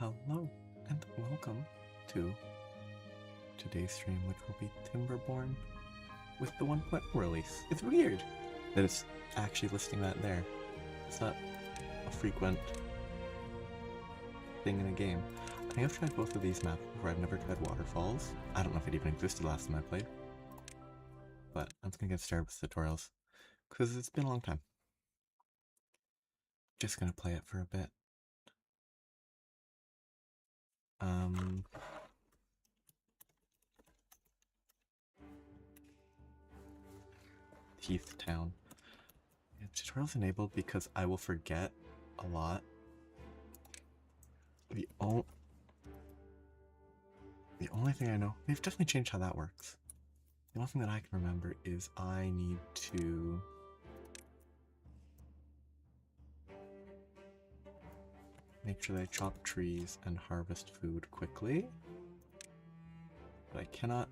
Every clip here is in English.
Hello and welcome to today's stream, which will be Timberborn with the 1.0 release. It's weird that it's actually listing that there. It's not a frequent thing in a game. I think I've tried both of these maps before. I've never tried Waterfalls. I don't know if it even existed last time I played. But I'm just gonna get started with tutorials because it's been a long time. Just gonna play it for a bit. Heath Town. Yeah, tutorials enabled because I will forget a lot. The only thing I know, they've definitely changed how that works. The only thing that I can remember is I need to make sure that I chop trees and harvest food quickly. But I cannot.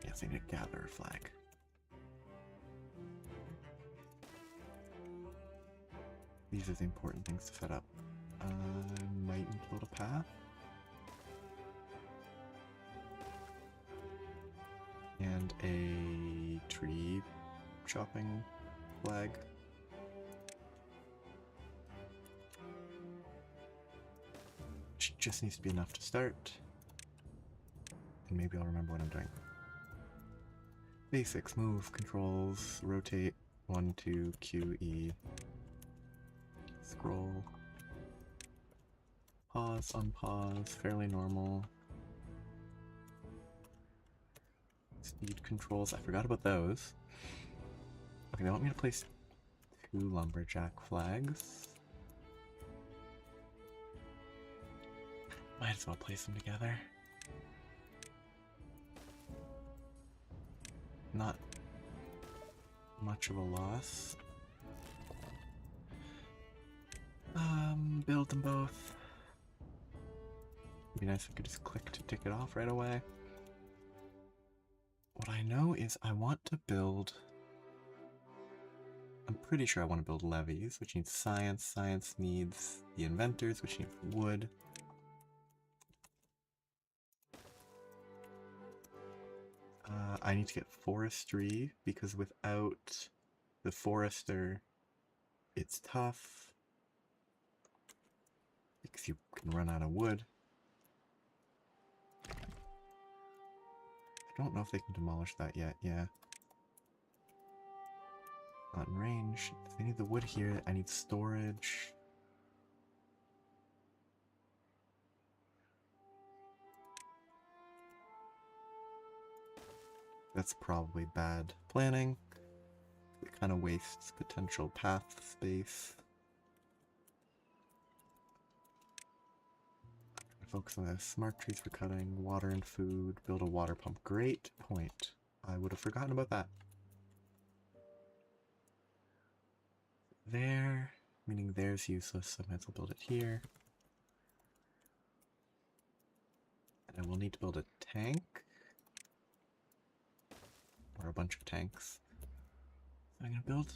Yes, I need to gather a flag. These are the important things to set up. I might build a path. And a tree chopping flag. Which just needs to be enough to start. And maybe I'll remember what I'm doing. Basics, move, controls, rotate, 1, 2, Q, E. Scroll. Pause, unpause, fairly normal. Speed controls, I forgot about those. Okay, they want me to place 2 lumberjack flags. Might as well place them together. Not much of a loss. Build them both. It'd be nice if I could just click to tick it off right away. What I know is I want to build... I'm pretty sure I want to build levees, which needs science. Science needs the inventors, which need wood. I need to get forestry, because without the forester, it's tough. Because you can run out of wood. I don't know if they can demolish that yet, yeah. Not in range. If they need the wood here, I need storage. That's probably bad planning. It kind of wastes potential path space. Focus on this. Smart trees for cutting, water and food, build a water pump. Great point. I would have forgotten about that. There, meaning there's useless, so I might as well build it here. And I will need to build a tank. Or a bunch of tanks. So I'm gonna build...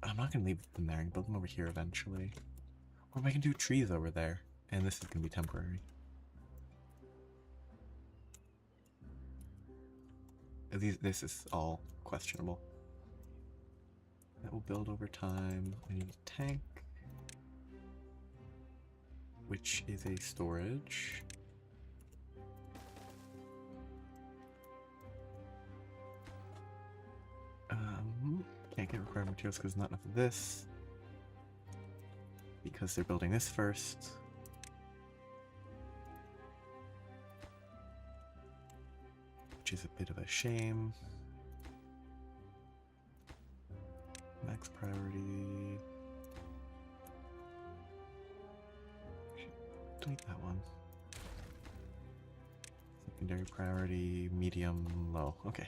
I'm not gonna leave them there, I'm gonna build them over here eventually. Or I can do trees over there, and this is gonna be temporary. This is all questionable. That will build over time. I need a tank, which is a storage. Can't get required materials because not enough of this. Because they're building this first. Which is a bit of a shame. Max priority. Delete that one. Secondary priority, medium, low. Okay.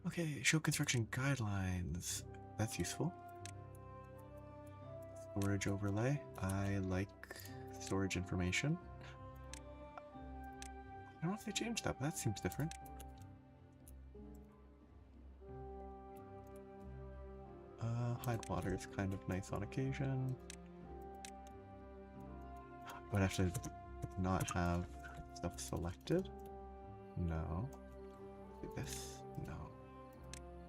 Okay, show construction guidelines. That's useful. Storage overlay. I like storage information. I don't know if they changed that, but that seems different. Hide water is kind of nice on occasion. Would have to not have stuff selected. No. Do this. No.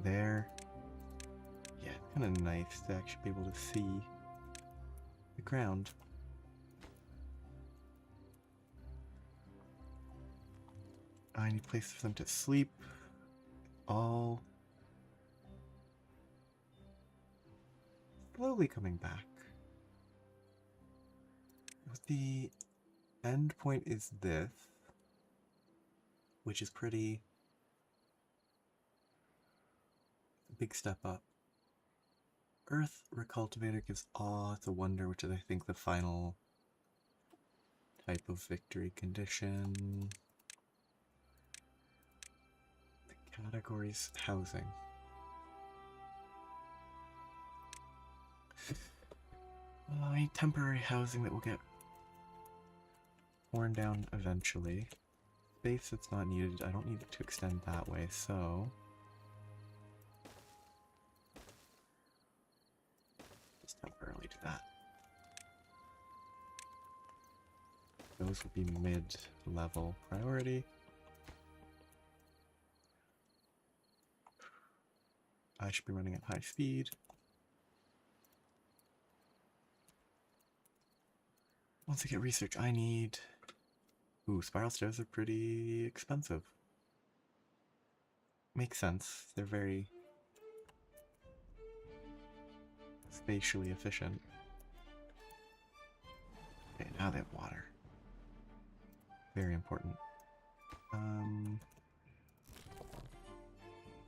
There. Yeah, kind of nice to actually be able to see the ground. I need places for them to sleep. All slowly coming back. The end point is this, which is pretty big step up. Earth Recultivator gives awe to wonder, which is I think the final type of victory condition. The categories housing. I need temporary housing that will get torn down eventually. Space that's not needed, I don't need it to extend that way, so just temporarily do that. Those will be mid-level priority. I should be running at high speed. Once I get research, I need... Ooh, spiral stairs are pretty expensive. Makes sense. They're very spatially efficient. Okay, now they have water. Very important.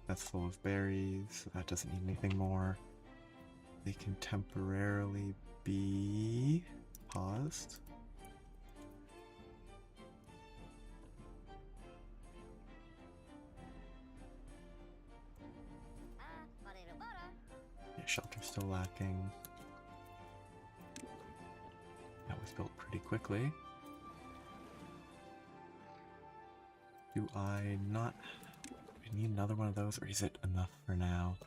That's full of berries, so that doesn't need anything more. They can temporarily be paused. Yeah, shelter's still lacking. That was built pretty quickly. Do I not... I need another one of those, or is it enough for now?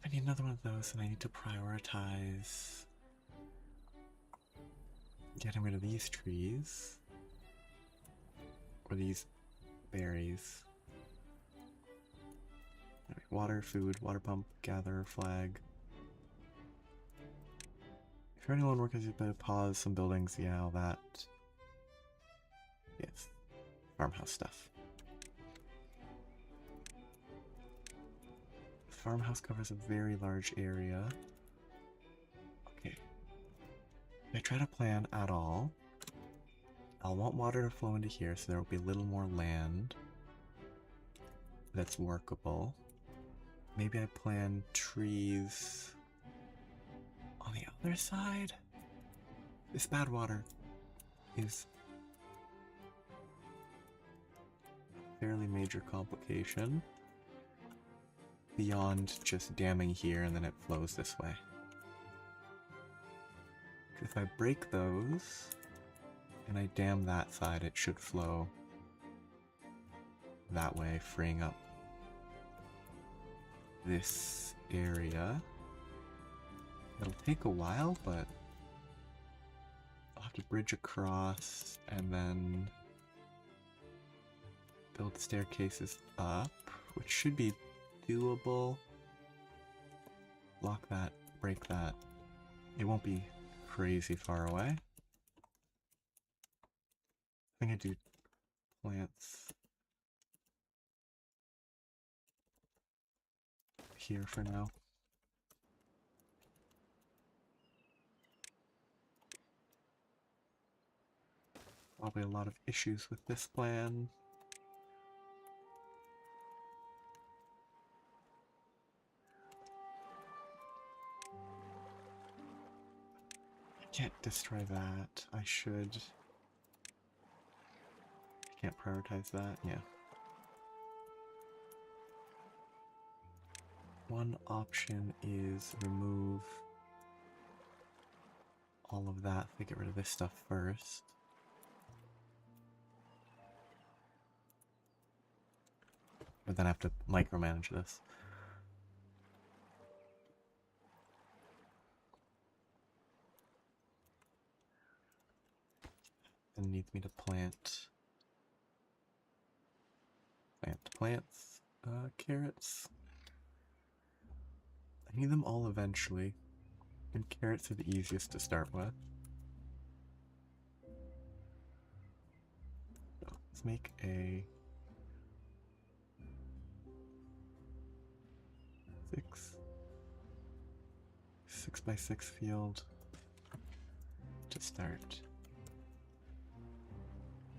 I need another one of those, and I need to prioritize getting rid of these trees. Or these berries. Anyway, water, food, water pump, gather, flag. If you're anyone working, you better pause some buildings, yeah, all that. Yes. Farmhouse stuff. The farmhouse covers a very large area. Okay. If I try to plan at all, I'll want water to flow into here, so there will be a little more land that's workable. Maybe I plan trees on the other side? This bad water is a fairly major complication beyond just damming here and then it flows this way. If I break those and I dam that side, it should flow that way, freeing up this area. It'll take a while, but I'll have to bridge across and then build staircases up, which should be doable. Lock that, break that. It won't be crazy far away. I think I do plants here for now. Probably a lot of issues with this plan. I can't destroy that. I should. I can't prioritize that. Yeah. One option is remove all of that. If I get rid of this stuff first. But then I have to micromanage this. and needs me to plant plants, carrots. I need them all eventually, and carrots are the easiest to start with. So let's make a 6x6 field to start.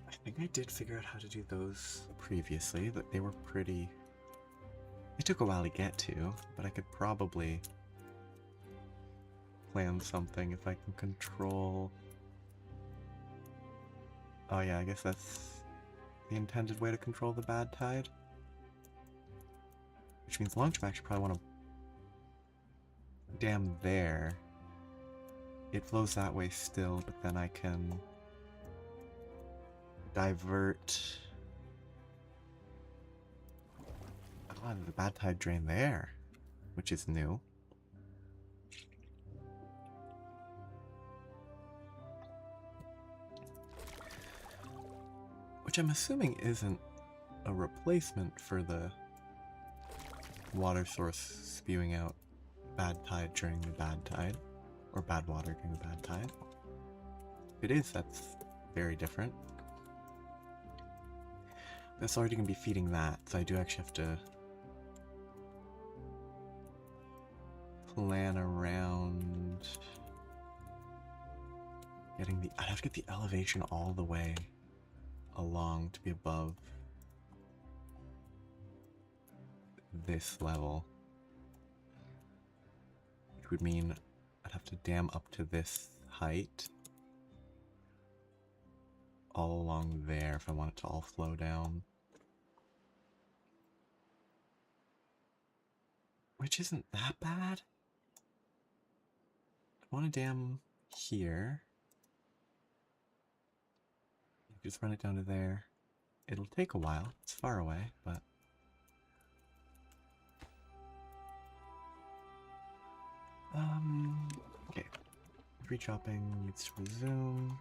I think I did figure out how to do those previously, that they were pretty... It took a while to get to, but I could probably plan something if I can control... Oh yeah, I guess that's the intended way to control the bad tide. Which means long term I actually probably want to dam there. It flows that way still, but then I can divert the bad tide drain there, which is new. Which I'm assuming isn't a replacement for the water source spewing out bad tide during the bad tide, or bad water during the bad tide. If it is, that's very different. That's already going to be feeding that, so I do actually have to plan around getting the... I'd have to get the elevation all the way along to be above this level, which would mean I'd have to dam up to this height all along there if I want it to all flow down. Which isn't that bad. I want to dam here. Just run it down to there. It'll take a while. It's far away, but... Okay. Tree chopping needs to resume.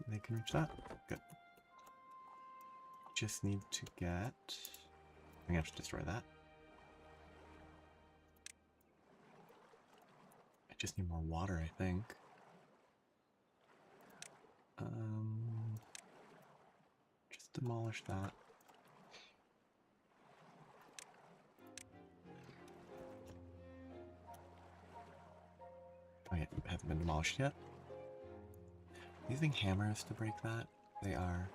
They can reach that? Good. Just need to get... I think I have to destroy that. I just need more water, I think. Just demolish that. Oh yeah, you haven't been demolished yet. Using hammers to break that? They are.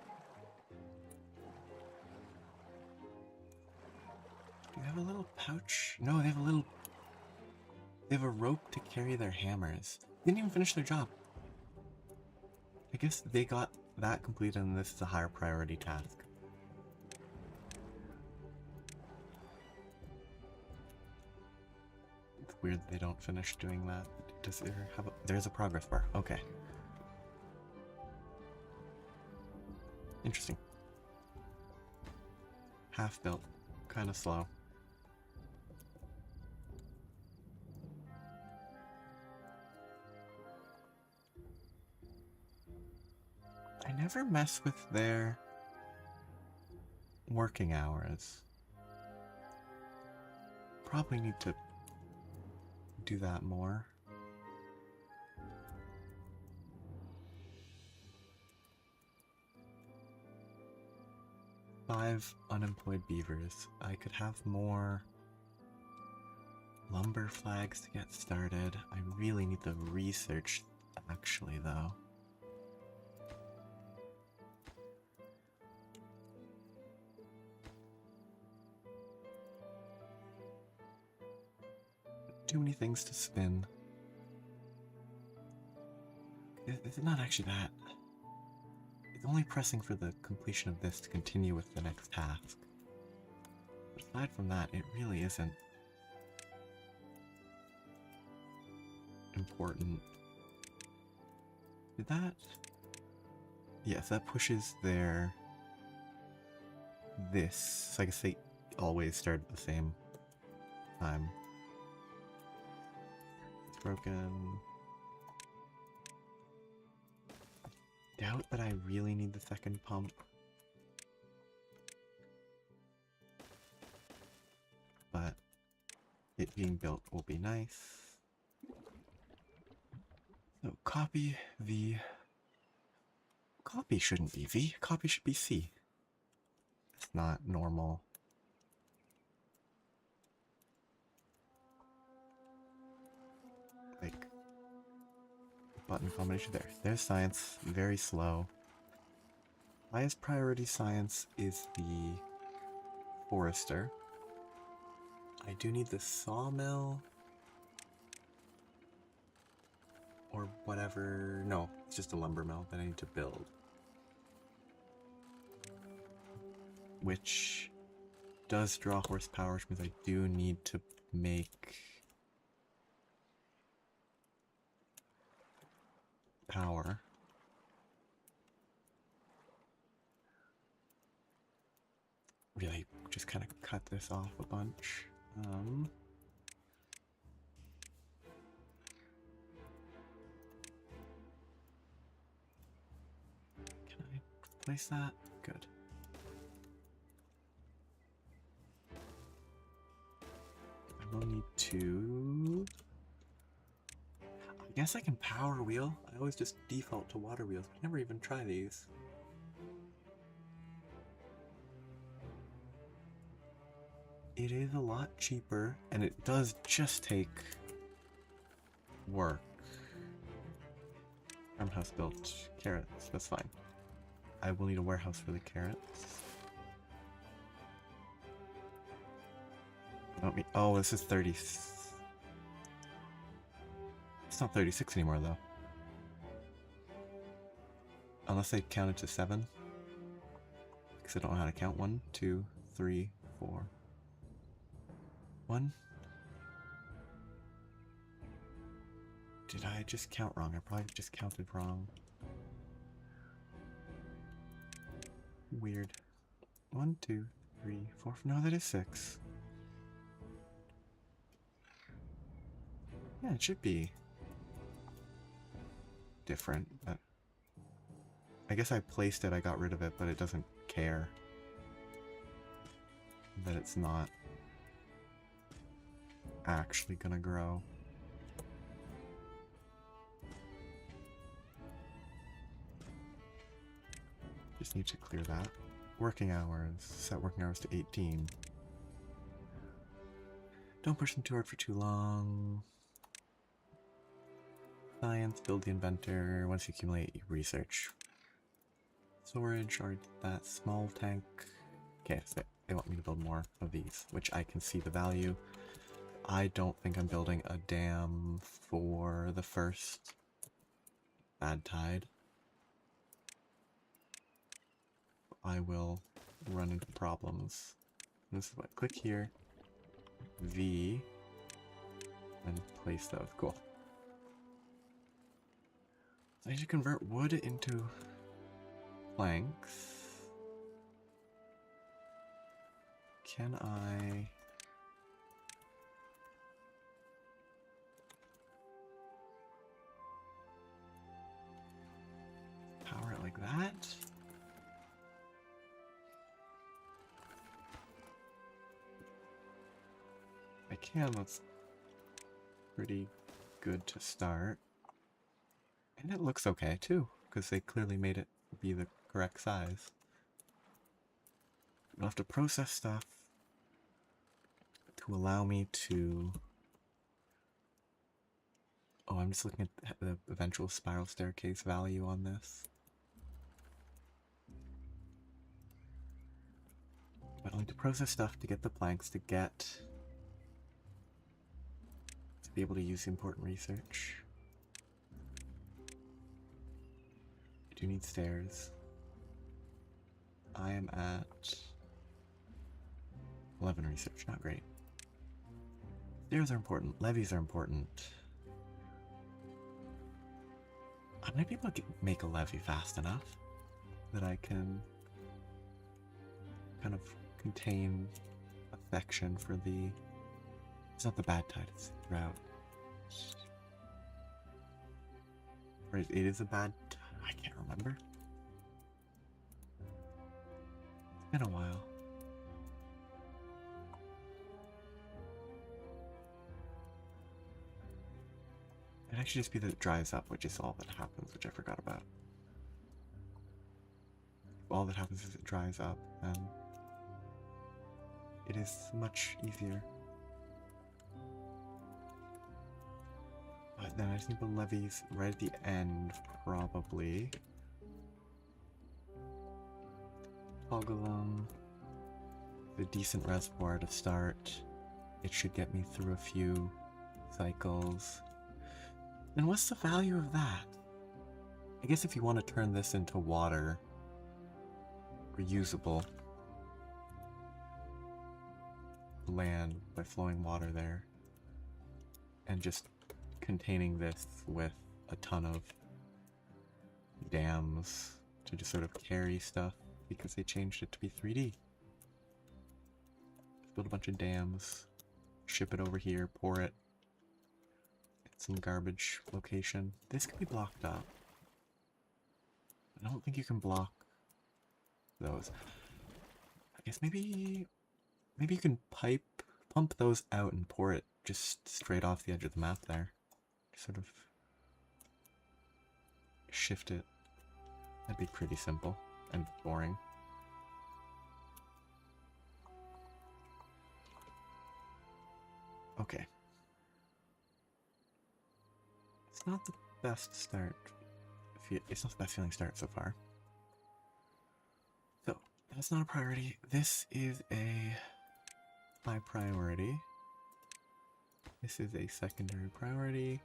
Do you have a little pouch? No, they have a little... They have a rope to carry their hammers. They didn't even finish their job. I guess they got that completed and this is a higher priority task. It's weird they don't finish doing that. Does it have a... There's a progress bar. Okay. Interesting. Half built. Kind of slow. I never mess with their working hours. Probably need to do that more. Five unemployed beavers. I could have more lumber flags to get started. I really need the research, actually, though. Too many things to spin. It's not actually that. It's only pressing for the completion of this to continue with the next task. But aside from that, it really isn't important. Did that? Yes, that pushes their this. So I guess they always start at the same time. It's broken. Doubt that I really need the second pump. But it being built will be nice. So copy V. Copy shouldn't be V. Copy should be C. It's not normal. Like, button combination there. There's science. Very slow. Highest priority science is the forester. I do need the sawmill. Or whatever. No, it's just a lumber mill that I need to build. Which does draw horsepower, which means I do need to make power. Really just kind of cut this off a bunch. Can I place that? Good. I will need to... I guess I can power wheel. I always just default to water wheels. I never even try these. It is a lot cheaper, and it does just take work. Farmhouse built carrots, that's fine. I will need a warehouse for the carrots. Oh, this is 30. It's not 36 anymore, though. Unless they count it to 7. Because I don't know how to count. 1, 2, 3, 4. 1. Did I just count wrong? I probably just counted wrong. Weird. 1, 2, 3, 4. No, that is 6. Yeah, it should be different, but I guess I placed it, I got rid of it, but it doesn't care that it's not actually gonna grow. Just need to clear that. Working hours. Set working hours to 18. Don't push them too hard for too long. Science, build the inventor. Once you accumulate, you research. Storage, or that small tank. Okay, so they want me to build more of these, which I can see the value. I don't think I'm building a dam for the first bad tide. I will run into problems. This is what, click here, V, and place those. Cool. I need to convert wood into planks. Can I... power it like that? I can, that's pretty good to start. And it looks okay too, because they clearly made it be the correct size. I'll have to process stuff to allow me to... Oh, I'm just looking at the eventual spiral staircase value on this. But I'll need to process stuff to get the planks to get... to be able to use important research. I do need stairs. I am at 11 research, not great. Stairs are important, levees are important. I might be able to make a levee fast enough that I can kind of contain affection for the... It's not the bad tide, it's the drought. Or it is a bad tide? I can't remember. It's been a while. It'd actually just be that it dries up, which is all that happens, which I forgot about. All that happens is it dries up, and it is much easier. But then I think the levees right at the end, probably. Toggle them. A decent reservoir to start. It should get me through a few cycles. And what's the value of that? I guess if you want to turn this into water, reusable land by flowing water there, and just containing this with a ton of dams to just sort of carry stuff because they changed it to be 3D. Just build a bunch of dams, ship it over here, pour it at some garbage location. This could be blocked up. I don't think you can block those. I guess maybe you can pump those out and pour it just straight off the edge of the map there. Sort of shift it. That'd be pretty simple and boring. Okay. It's not the best start. It's not the best feeling start so far. So, that's not a priority. This is a high priority. This is a secondary priority.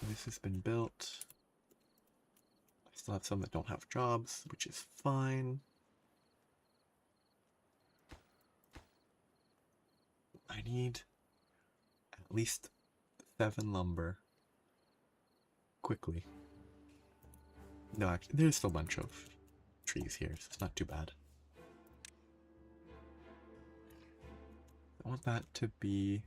This has been built. I still have some that don't have jobs, which is fine. I need at least 7 lumber. Quickly. No, actually, there's still a bunch of trees here, so it's not too bad. I want that to be...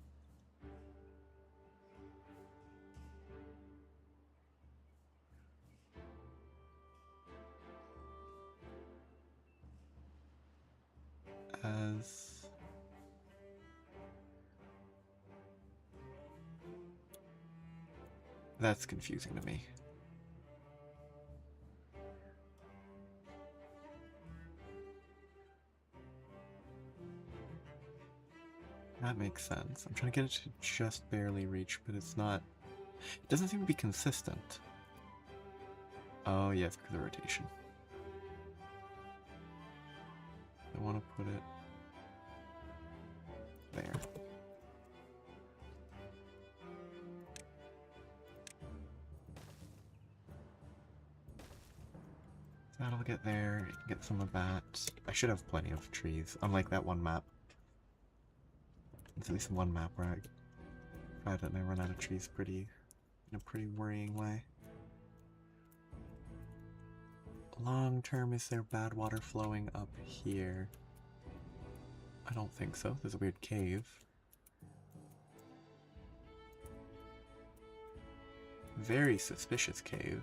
as... That's confusing to me. That makes sense. I'm trying to get it to just barely reach, but it's not... It doesn't seem to be consistent. Oh, yeah, it's because of rotation. I want to put it... there. That'll get there, get some of that. I should have plenty of trees, unlike that one map. There's at least one map where I tried it and I run out of trees in a pretty worrying way. Long term, is there bad water flowing up here? I don't think so. There's a weird cave. Very suspicious cave.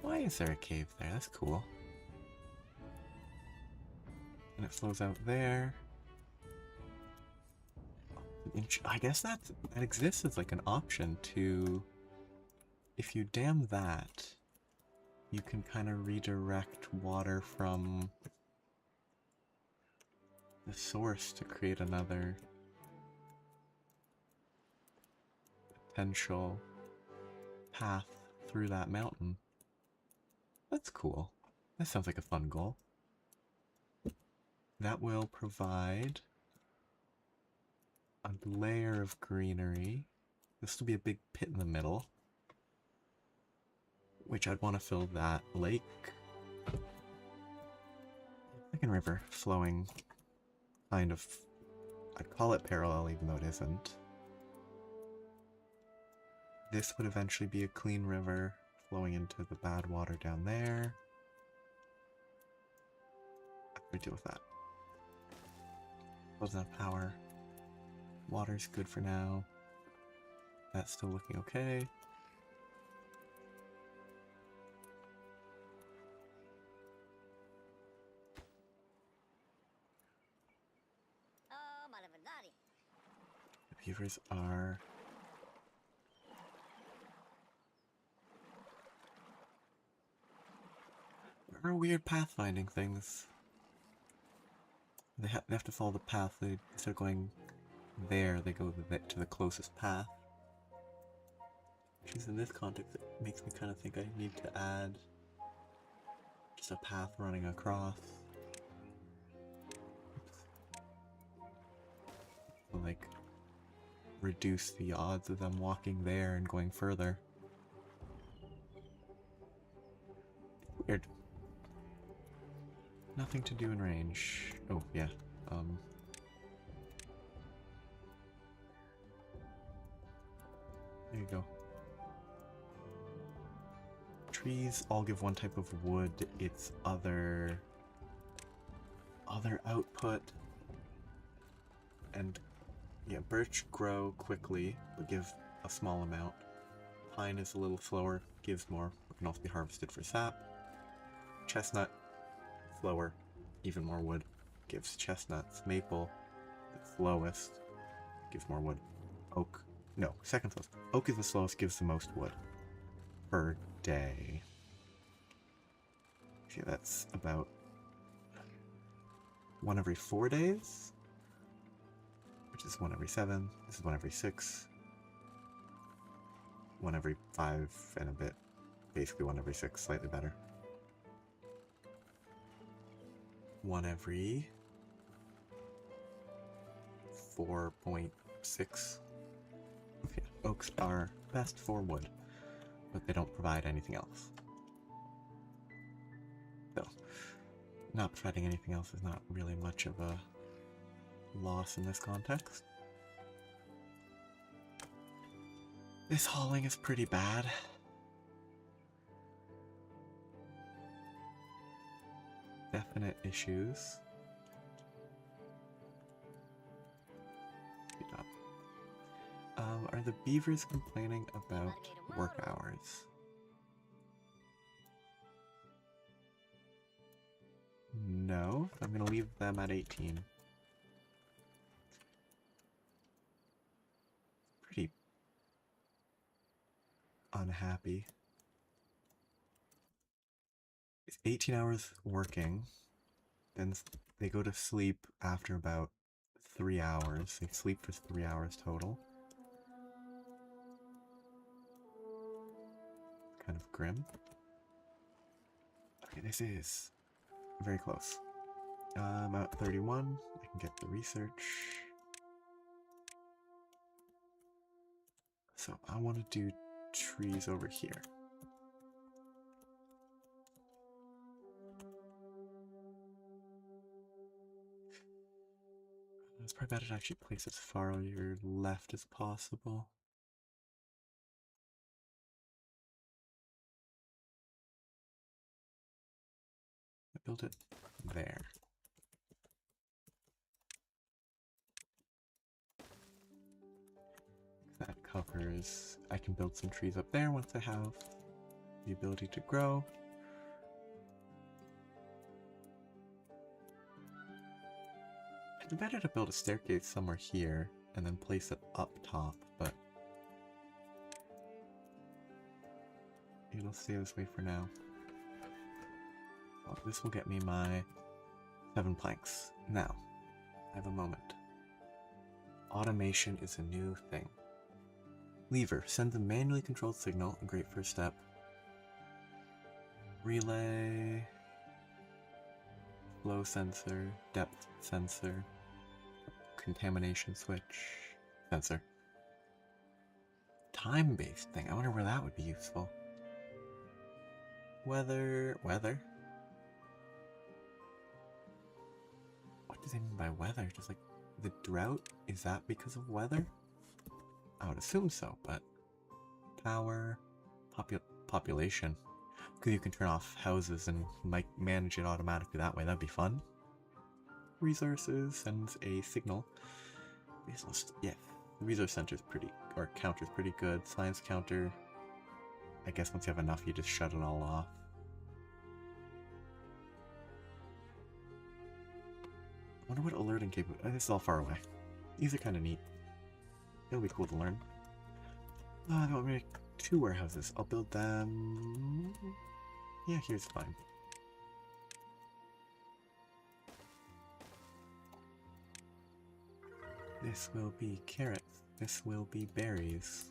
Why is there a cave there? That's cool. And it flows out there. I guess that exists as like an option to... If you dam that, you can kind of redirect water from the source to create another potential path through that mountain. That's cool. That sounds like a fun goal. That will provide a layer of greenery. This will be a big pit in the middle, which I'd want to fill that lake. Second river flowing kind of... I'd call it parallel even though it isn't. This would eventually be a clean river flowing into the bad water down there. We deal with that. Doesn't have power. Water's good for now. That's still looking okay. The beavers are... There are weird pathfinding things. They have to follow the path. Instead of going there, they go to the closest path. Which is, in this context, it makes me kind of think I need to add just a path running across. So, like, reduce the odds of them walking there and going further. Weird. Nothing to do in range. Oh, yeah. There you go. Trees all give one type of wood. It's other output. And yeah, birch grow quickly, but give a small amount. Pine is a little slower, gives more, but can also be harvested for sap. Chestnut, slower, even more wood, gives chestnuts. Maple, the slowest, gives more wood. Oak, no, second slowest. Oak is the slowest, gives the most wood per day. See, that's about 1 every 4 days, which is 1 every 7. This is 1 every 6. 1 every 5 and a bit. Basically 1 every 6, slightly better. 1 every 4.6. Yeah, oaks are best for wood, but they don't provide anything else. So, not providing anything else is not really much of a loss in this context. This hauling is pretty bad. Definite issues. Speed up. Are the beavers complaining about work hours? No, I'm gonna leave them at 18. Pretty unhappy. It's 18 hours working, then they go to sleep after about 3 hours. They sleep for 3 hours total. Kind of grim. Okay, this is very close. I'm at 31. I can get the research. So I want to do trees over here. It's probably better to actually place as far on your left as possible. I built it there. That covers... I can build some trees up there once I have the ability to grow. It'd be better to build a staircase somewhere here and then place it up top, but it'll stay this way for now. Well, this will get me my 7 planks. Now, I have a moment. Automation is a new thing. Lever sends a manually controlled signal, a great first step. Relay, flow sensor, depth sensor, contamination switch, sensor. Time-based thing, I wonder where that would be useful. Weather. What does it mean by weather? Just like the drought? Is that because of weather? I would assume so, but power, population. Because you can turn off houses and manage it automatically that way. That'd be fun. Resources sends a signal. Yeah, the resource center is counter is pretty good. Science counter, I guess once you have enough, you just shut it all off. I wonder what alerting capability. This is all far away. These are kind of neat. It'll be cool to learn. They want me to make 2 warehouses. I'll build them. Yeah, here's fine. This will be carrots. This will be berries.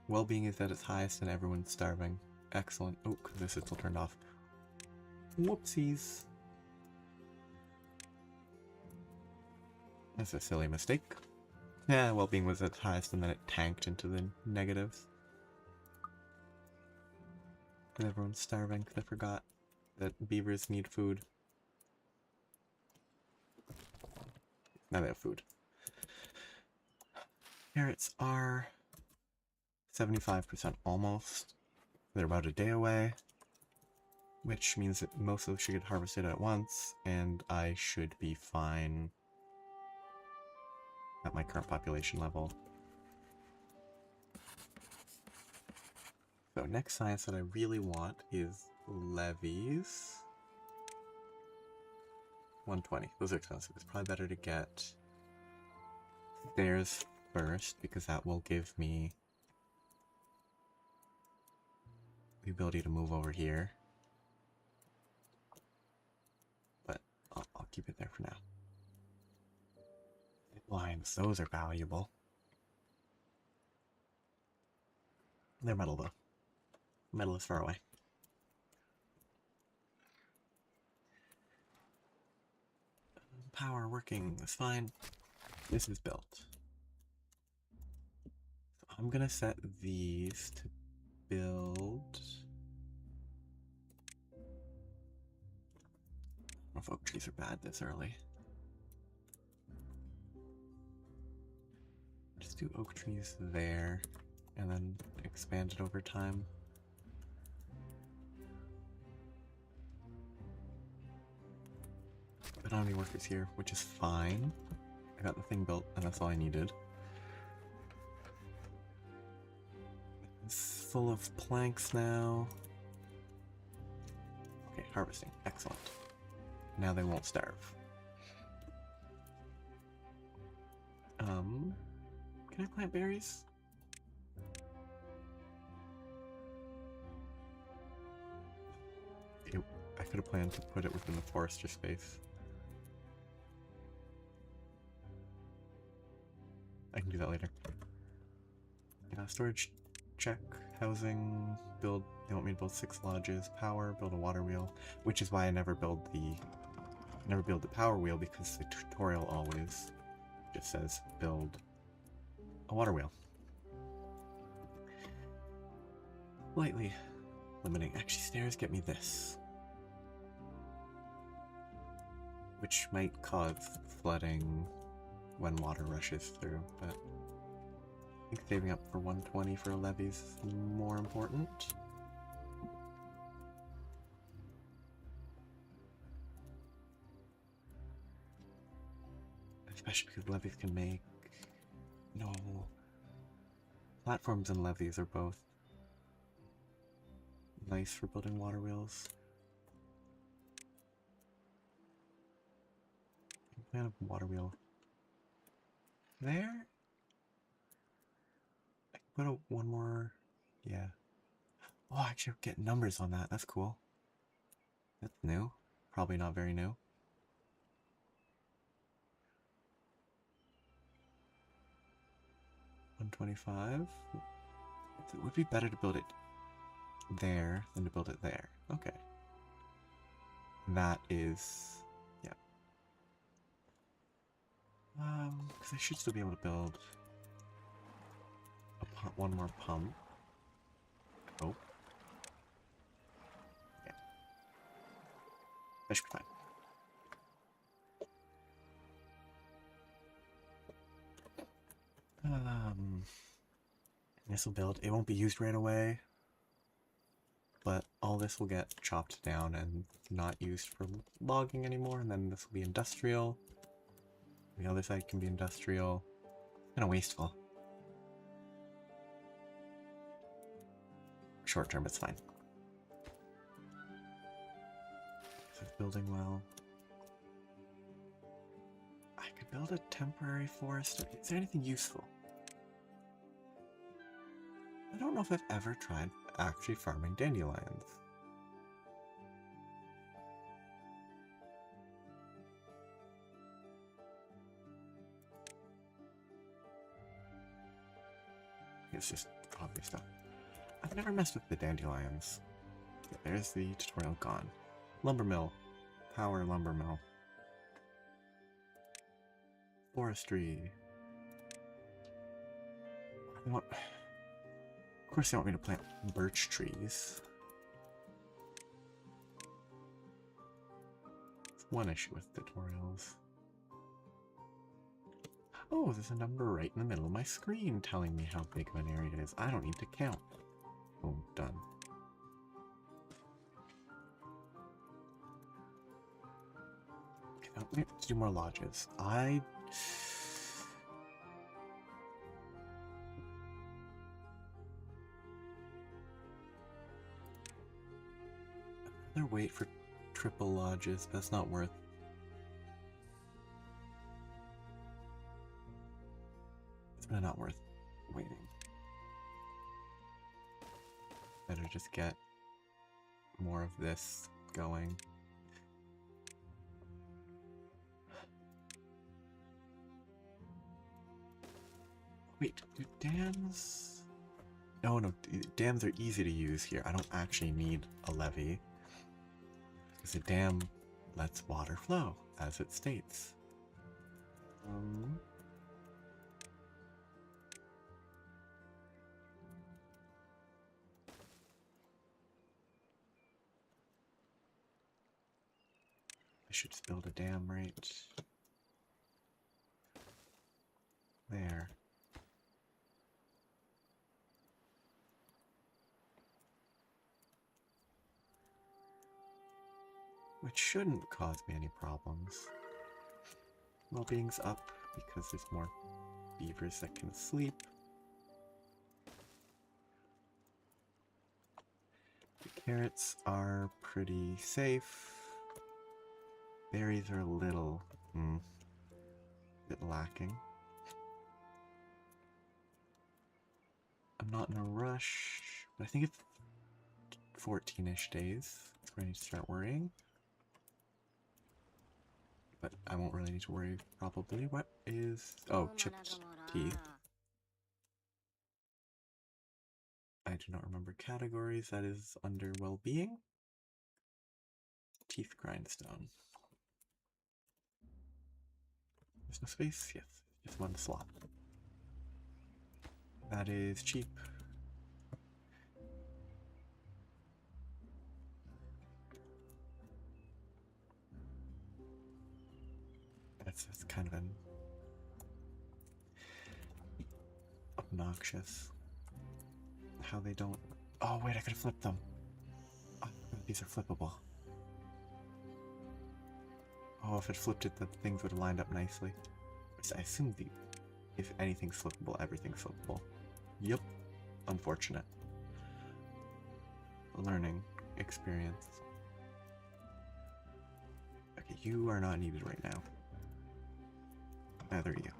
Well-being is at its highest and everyone's starving. Excellent. Oh, this is still turned off. Whoopsies. That's a silly mistake. Yeah, well-being was at its highest and then it tanked into the negatives. And everyone's starving because I forgot that beavers need food. Now they have food. Carrots are 75% almost. They're about a day away, which means that most of them should get harvested at once, and I should be fine at my current population level. So next science that I really want is levies. 120. Those are expensive. It's probably better to get stairs first, because that will give me the ability to move over here. But I'll keep it there for now. Lines, those are valuable. They're metal though. Metal is far away. Power working is fine. This is built. So I'm gonna set these to build. I don't know if oak trees are bad this early. Just do oak trees there, and then expand it over time. I don't have any workers here, which is fine. I got the thing built, and that's all I needed. It's full of planks now. Okay, harvesting. Excellent. Now they won't starve. Can I plant berries? I could have planned to put it within the forester space. I can do that later. Storage, check. Housing, build. They want me to build 6 lodges. Power, build a water wheel. Which is why I never build the power wheel, because the tutorial always just says build a water wheel. Slightly limiting. Actually, stairs get me this, which might cause flooding when water rushes through, but I think saving up for 120 for levies is more important. Especially because levies can make... No. Platforms and levies are both nice for building water wheels. Plan of water wheel there. I can put one more. Yeah. Oh, actually, get numbers on that. That's cool. That's new. Probably not very new. $125. It would be better to build it there than to build it there. Okay. That is... yeah. Because I should still be able to build one more pump. Oh. Yeah. That should be fine. This will build. It won't be used right away, but all this will get chopped down and not used for logging anymore, and then this will be industrial. The other side can be industrial. Kind of wasteful. Short term, it's fine. So it's building well. I could build a temporary forest. Is there anything useful? I don't know if I've ever tried actually farming dandelions. It's just obvious stuff. I've never messed with the dandelions. Yeah, there's the tutorial gone. Lumber mill. Power lumber mill. Forestry. Of course they want me to plant birch trees. That's one issue with tutorials. Oh, there's a number right in the middle of my screen telling me how big of an area it is. I don't need to count. Boom, done. Okay, now we have to do more lodges. I'd rather wait for triple lodges, but that's not worth. It's really not worth waiting. Better just get more of this going. Wait, do dams? No, dams are easy to use here. I don't actually need a levee. Because a dam lets water flow, as it states. I should just build a dam right there. Which shouldn't cause me any problems. Well-being's up because there's more beavers that can sleep. The carrots are pretty safe. Berries are a little bit lacking. I'm not in a rush, but I think it's 14-ish days. That's where I need to start worrying. But I won't really need to worry, probably. What is... Oh, chipped teeth. I do not remember categories. That is under well-being. Teeth grindstone. There's no space? Yes, just one slot. That is cheap. That's kind of an obnoxious how they don't. Oh wait, I could have flipped them. Oh, these are flippable. Oh, if it flipped it, the things would have lined up nicely. I assume if anything's flippable, everything's flippable. Yep. Unfortunate. Learning experience. Okay, you are not needed right now. Neither are you.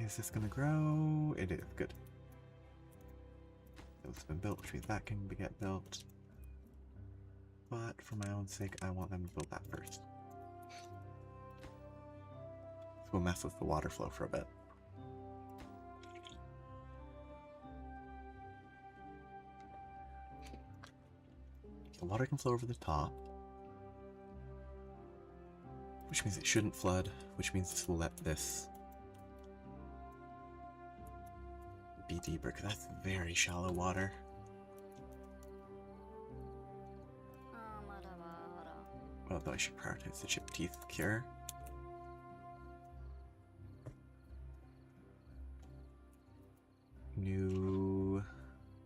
Is this gonna grow? It is. Good. It's been built, which means that can get built. But for my own sake, I want them to build that first. So we'll mess with the water flow for a bit. The water can flow over the top, which means it shouldn't flood, which means this will let this be deeper, because that's very shallow water. Although I should prioritize the chip teeth cure.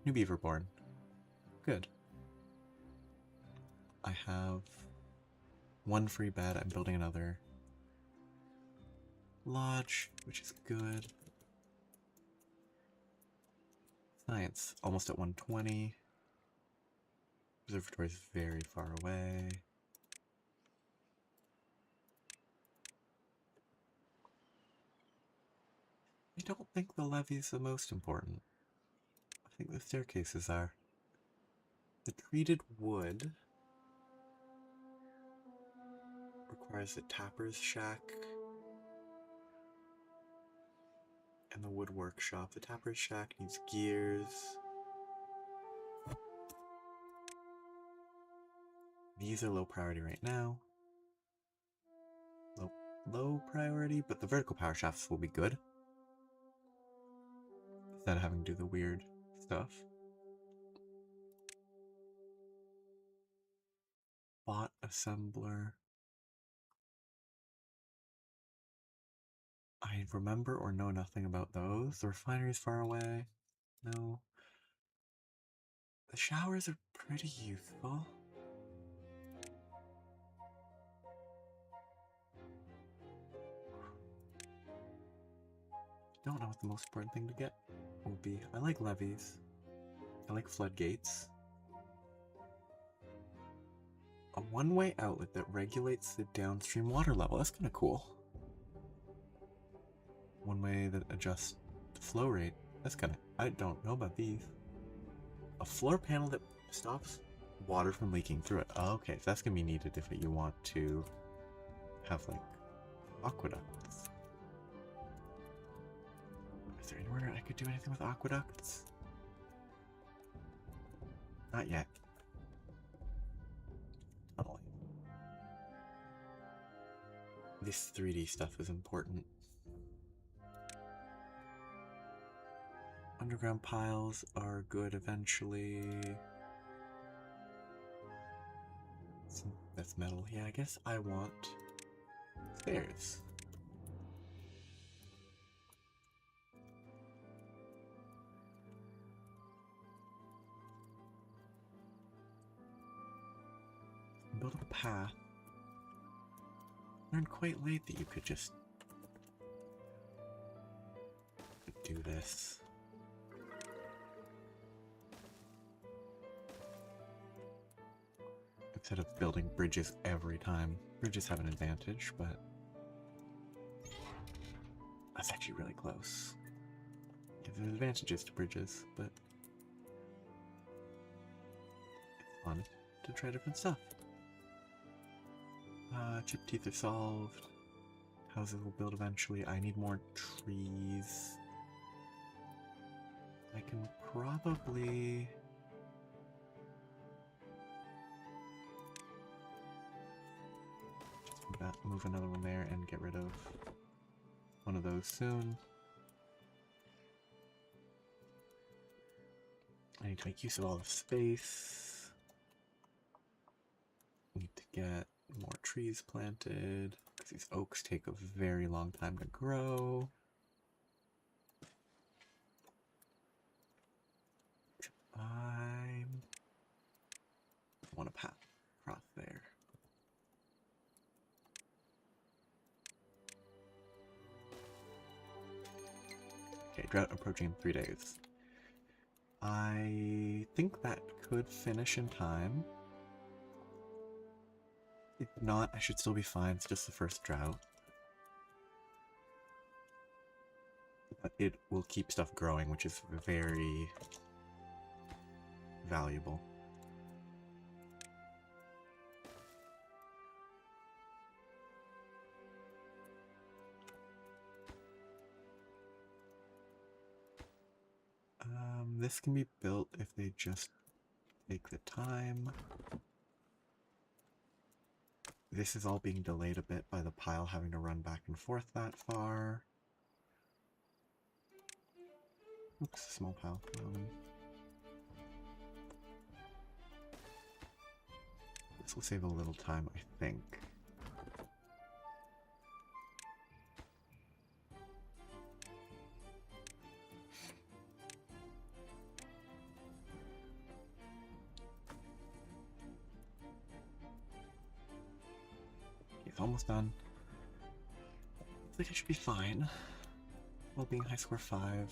New Beaverborn. Good. I have one free bed. I'm building another lodge, which is good. Science, almost at 120. Observatory is very far away. I don't think the levee's the most important. I think the staircases are. The treated wood requires a tapper's shack and the wood workshop. The tapper's shack needs gears. These are low priority right now. Low priority, but the vertical power shafts will be good. Instead of having to do the weird stuff. Bot assembler. I remember or know nothing about those. The refinery's far away. No. The showers are pretty useful. Don't know what the most important thing to get will be. I like levees. I like floodgates. A one-way outlet that regulates the downstream water level. That's kind of cool. One way that adjusts the flow rate. That's kind of... I don't know about these. A floor panel that stops water from leaking through it. Oh, okay, so that's going to be needed if you want to have, like, aqueducts. Is there anywhere I could do anything with aqueducts? Not yet. Tunneling. This 3D stuff is important. Underground piles are good eventually. That's metal. Yeah, I guess I want stairs. Build a path. Learned quite late that you could just do this. Instead of building bridges every time. Bridges have an advantage, but that's actually really close. Yeah, there's advantages to bridges, but it's fun to try different stuff. Chip teeth are solved. Houses will build eventually. I need more trees. I can probably... move another one there and get rid of one of those soon. I need to make use of all the space. Need to get more trees planted because these oaks take a very long time to grow. I want a path across there. Okay, drought approaching in 3 days. I think that could finish in time. If not, I should still be fine. It's just the first drought. But it will keep stuff growing, which is very valuable. This can be built if they just take the time. This is all being delayed a bit by the pile having to run back and forth that far. Oops, small pile. This will save a little time, I think. It's almost done. Looks like I should be fine. Well-being high score 5.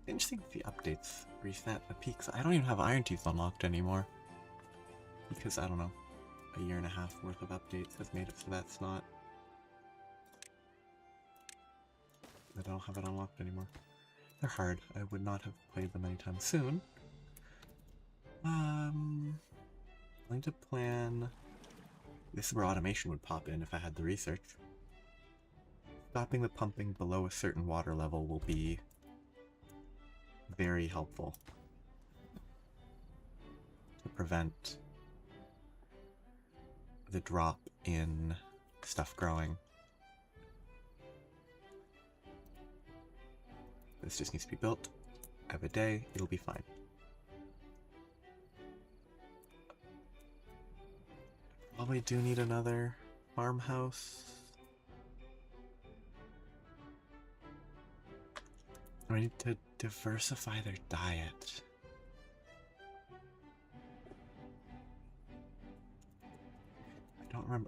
Interesting if the updates reset the peaks. I don't even have Iron Teeth unlocked anymore. Because, I don't know, a year and a half worth of updates has made it so that's not... I don't have it unlocked anymore. They're hard. I would not have played them anytime soon. I'm going to plan... This is where automation would pop in if I had the research. Stopping the pumping below a certain water level will be very helpful to prevent the drop in stuff growing. This just needs to be built. I have a day, it'll be fine. Probably do need another farmhouse. I need to diversify their diet.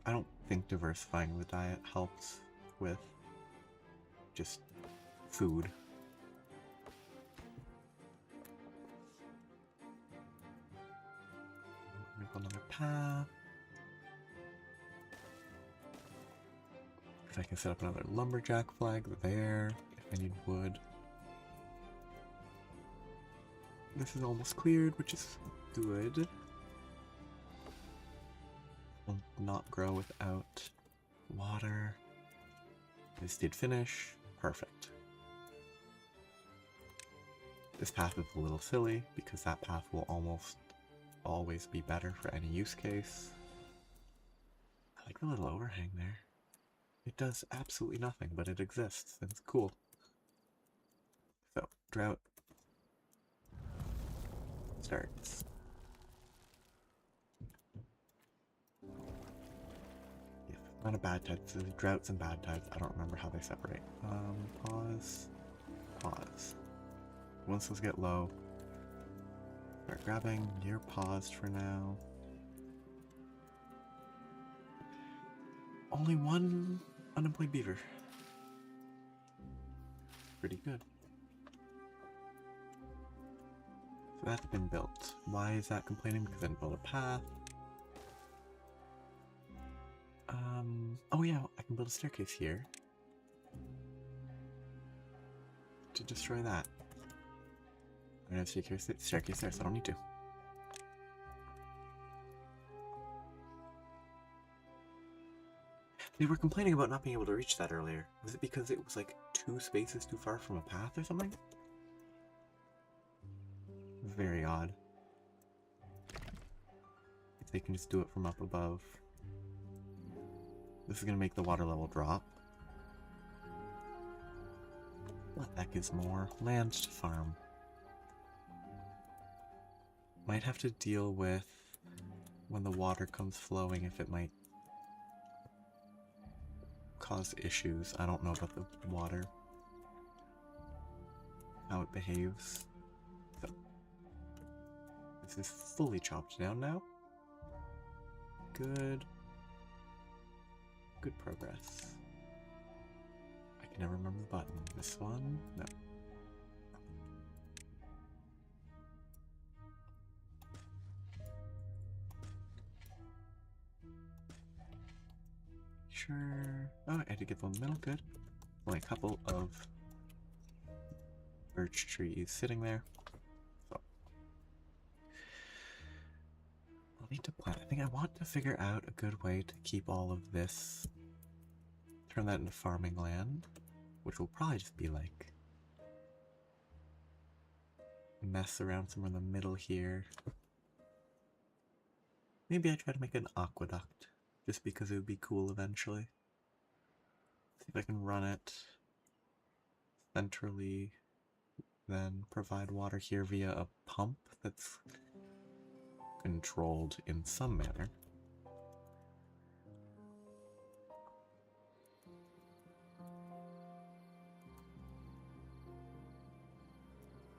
I don't think diversifying the diet helps with just food. Make another path. If I can set up another lumberjack flag there, if I need wood. This is almost cleared, which is good. Will not grow without water. This did finish. Perfect. This path is a little silly because that path will almost always be better for any use case. I like the little overhang there. It does absolutely nothing, but it exists, and it's cool. So, drought starts. Yeah, not a bad tide. So droughts and bad tides. I don't remember how they separate. Pause. Pause. Once those get low, start grabbing. You're paused for now. Only one unemployed beaver. Pretty good. So that's been built. Why is that complaining? Because I didn't build a path. Oh yeah, I can build a staircase here. To destroy that. I don't have a staircase there, so I don't need to. They were complaining about not being able to reach that earlier. Was it because it was like 2 spaces too far from a path or something? Very odd. If they can just do it from up above. This is going to make the water level drop. But that gives more land to farm. Might have to deal with when the water comes flowing if it might cause issues. I don't know about the water. How it behaves. So, this is fully chopped down now. Good. Good progress. I can never remember the button. This one? No. Sure. Oh, I had to get the middle. Good. Only a couple of birch trees sitting there. So I'll need to plant. I think I want to figure out a good way to keep all of this, turn that into farming land, which will probably just be like mess around somewhere in the middle here. Maybe I try to make an aqueduct, just because it would be cool eventually. See if I can run it centrally, then provide water here via a pump that's controlled in some manner.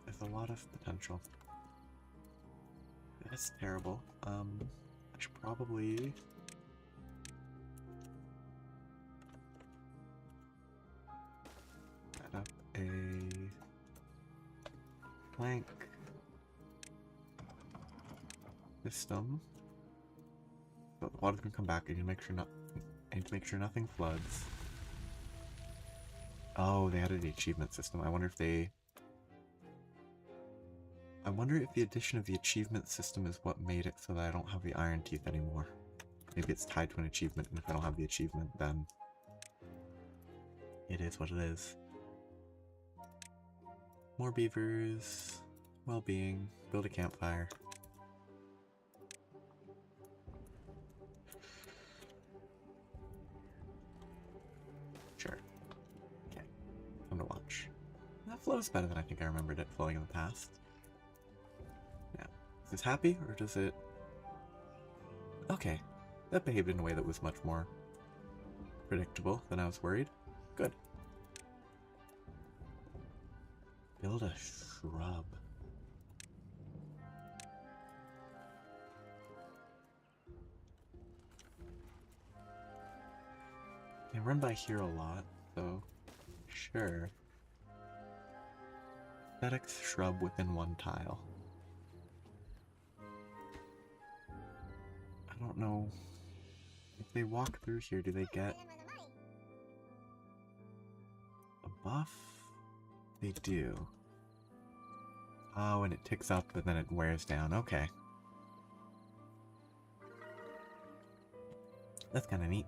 There's a lot of potential. That's terrible. I should probably plank system. So the water's gonna come back. I need to make sure nothing floods. Oh, they added the achievement system. I wonder if the addition of the achievement system is what made it so that I don't have the iron teeth anymore. Maybe it's tied to an achievement, and if I don't have the achievement, then it is what it is. More beavers, well-being, build a campfire. Sure. Okay. Time to watch. That flows better than I think I remembered it flowing in the past. Now, is this happy, or does it... Okay. That behaved in a way that was much more predictable than I was worried. Good. Build a shrub. I run by here a lot, so sure. Aesthetics shrub within one tile. I don't know. If they walk through here, do they get a buff? They do. Oh, and it ticks up, but then it wears down. Okay. That's kind of neat.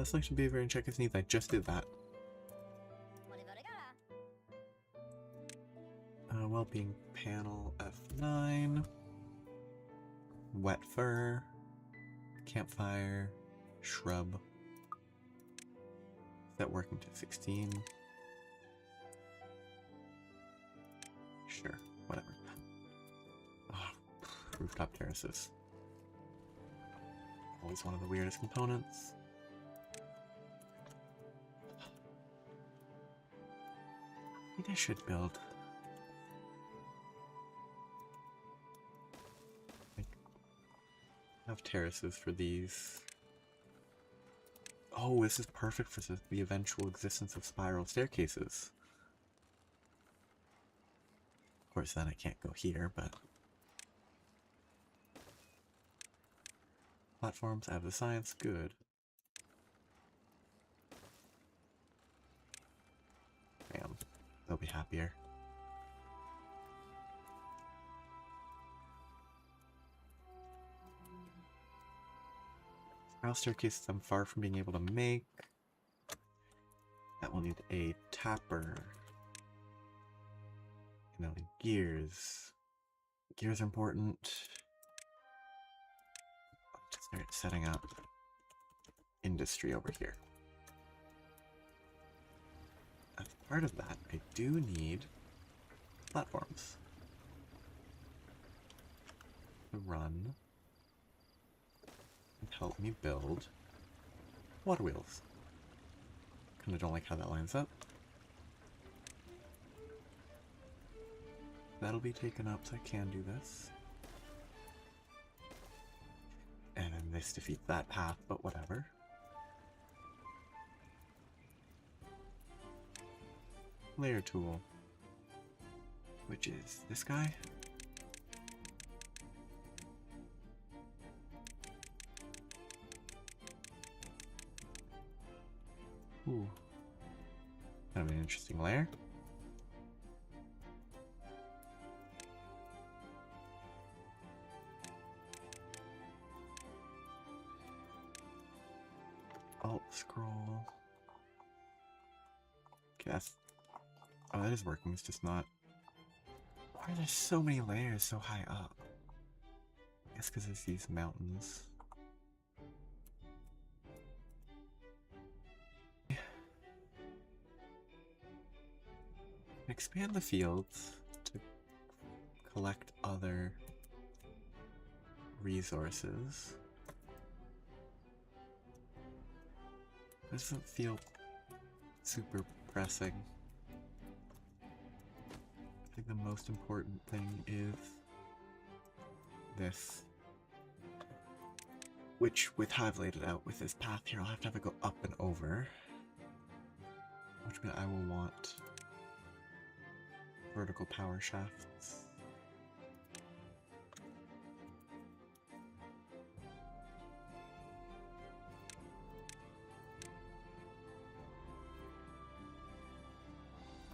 Selection beaver and check his needs. I just did that. Well-being panel F9. Wet fur. Campfire. Shrub. Is that working to 16? Sure, whatever. Oh, rooftop terraces. Always one of the weirdest components. I think I should build... have terraces for these. Oh, this is perfect for the eventual existence of spiral staircases. Of course, then I can't go here, but... Platforms, I have the science, good. Bam. They'll be happier. Spiral staircases I'm far from being able to make. That will need a tapper. And then gears. Gears are important. To start setting up industry over here. As part of that, I do need platforms to run and help me build water wheels. Kinda don't like how that lines up. That'll be taken up, so I can do this. And then this defeats that path, but whatever. Layer tool. Which is this guy? Ooh. Kind of an interesting layer. Alt scroll. Guess. Oh, that is working. It's just not. Why are there so many layers so high up? I guess because there's these mountains. Expand the fields to collect other resources. Doesn't feel super pressing. I think the most important thing is this. Which, with how I've laid it out with this path here, I'll have to have it go up and over. Which means I will want vertical power shafts.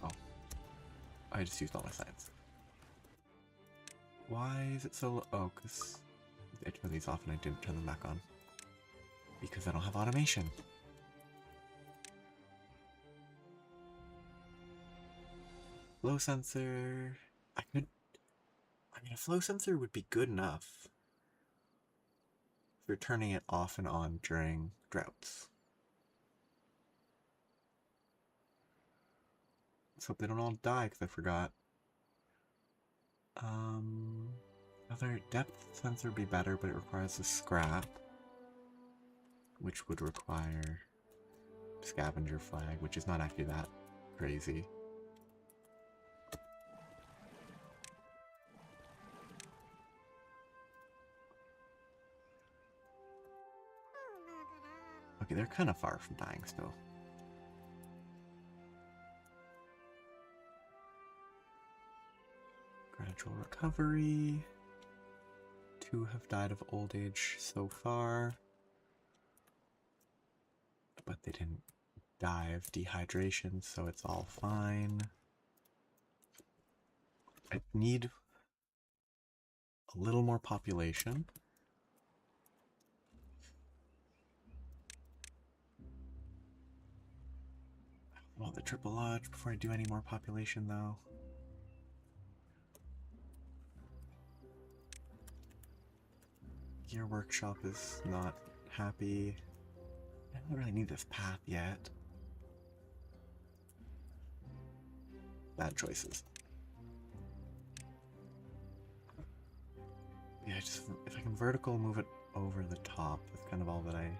Oh. I just used all my science. Why is it so low? Oh, because I turned these off and I didn't turn them back on. Because I don't have automation. Flow sensor. I mean, a flow sensor would be good enough if you're turning it off and on during droughts. Let's hope they don't all die because I forgot. Another depth sensor would be better, but it requires a scrap, which would require scavenger flag, which is not actually that crazy. Okay, they're kind of far from dying still. Gradual recovery. 2 have died of old age so far. But they didn't die of dehydration, so it's all fine. I need a little more population. I want the triple lodge before I do any more population, though. Gear workshop is not happy. I don't really need this path yet. Bad choices. Yeah, just if I can vertical move it over the top, that's kind of all that I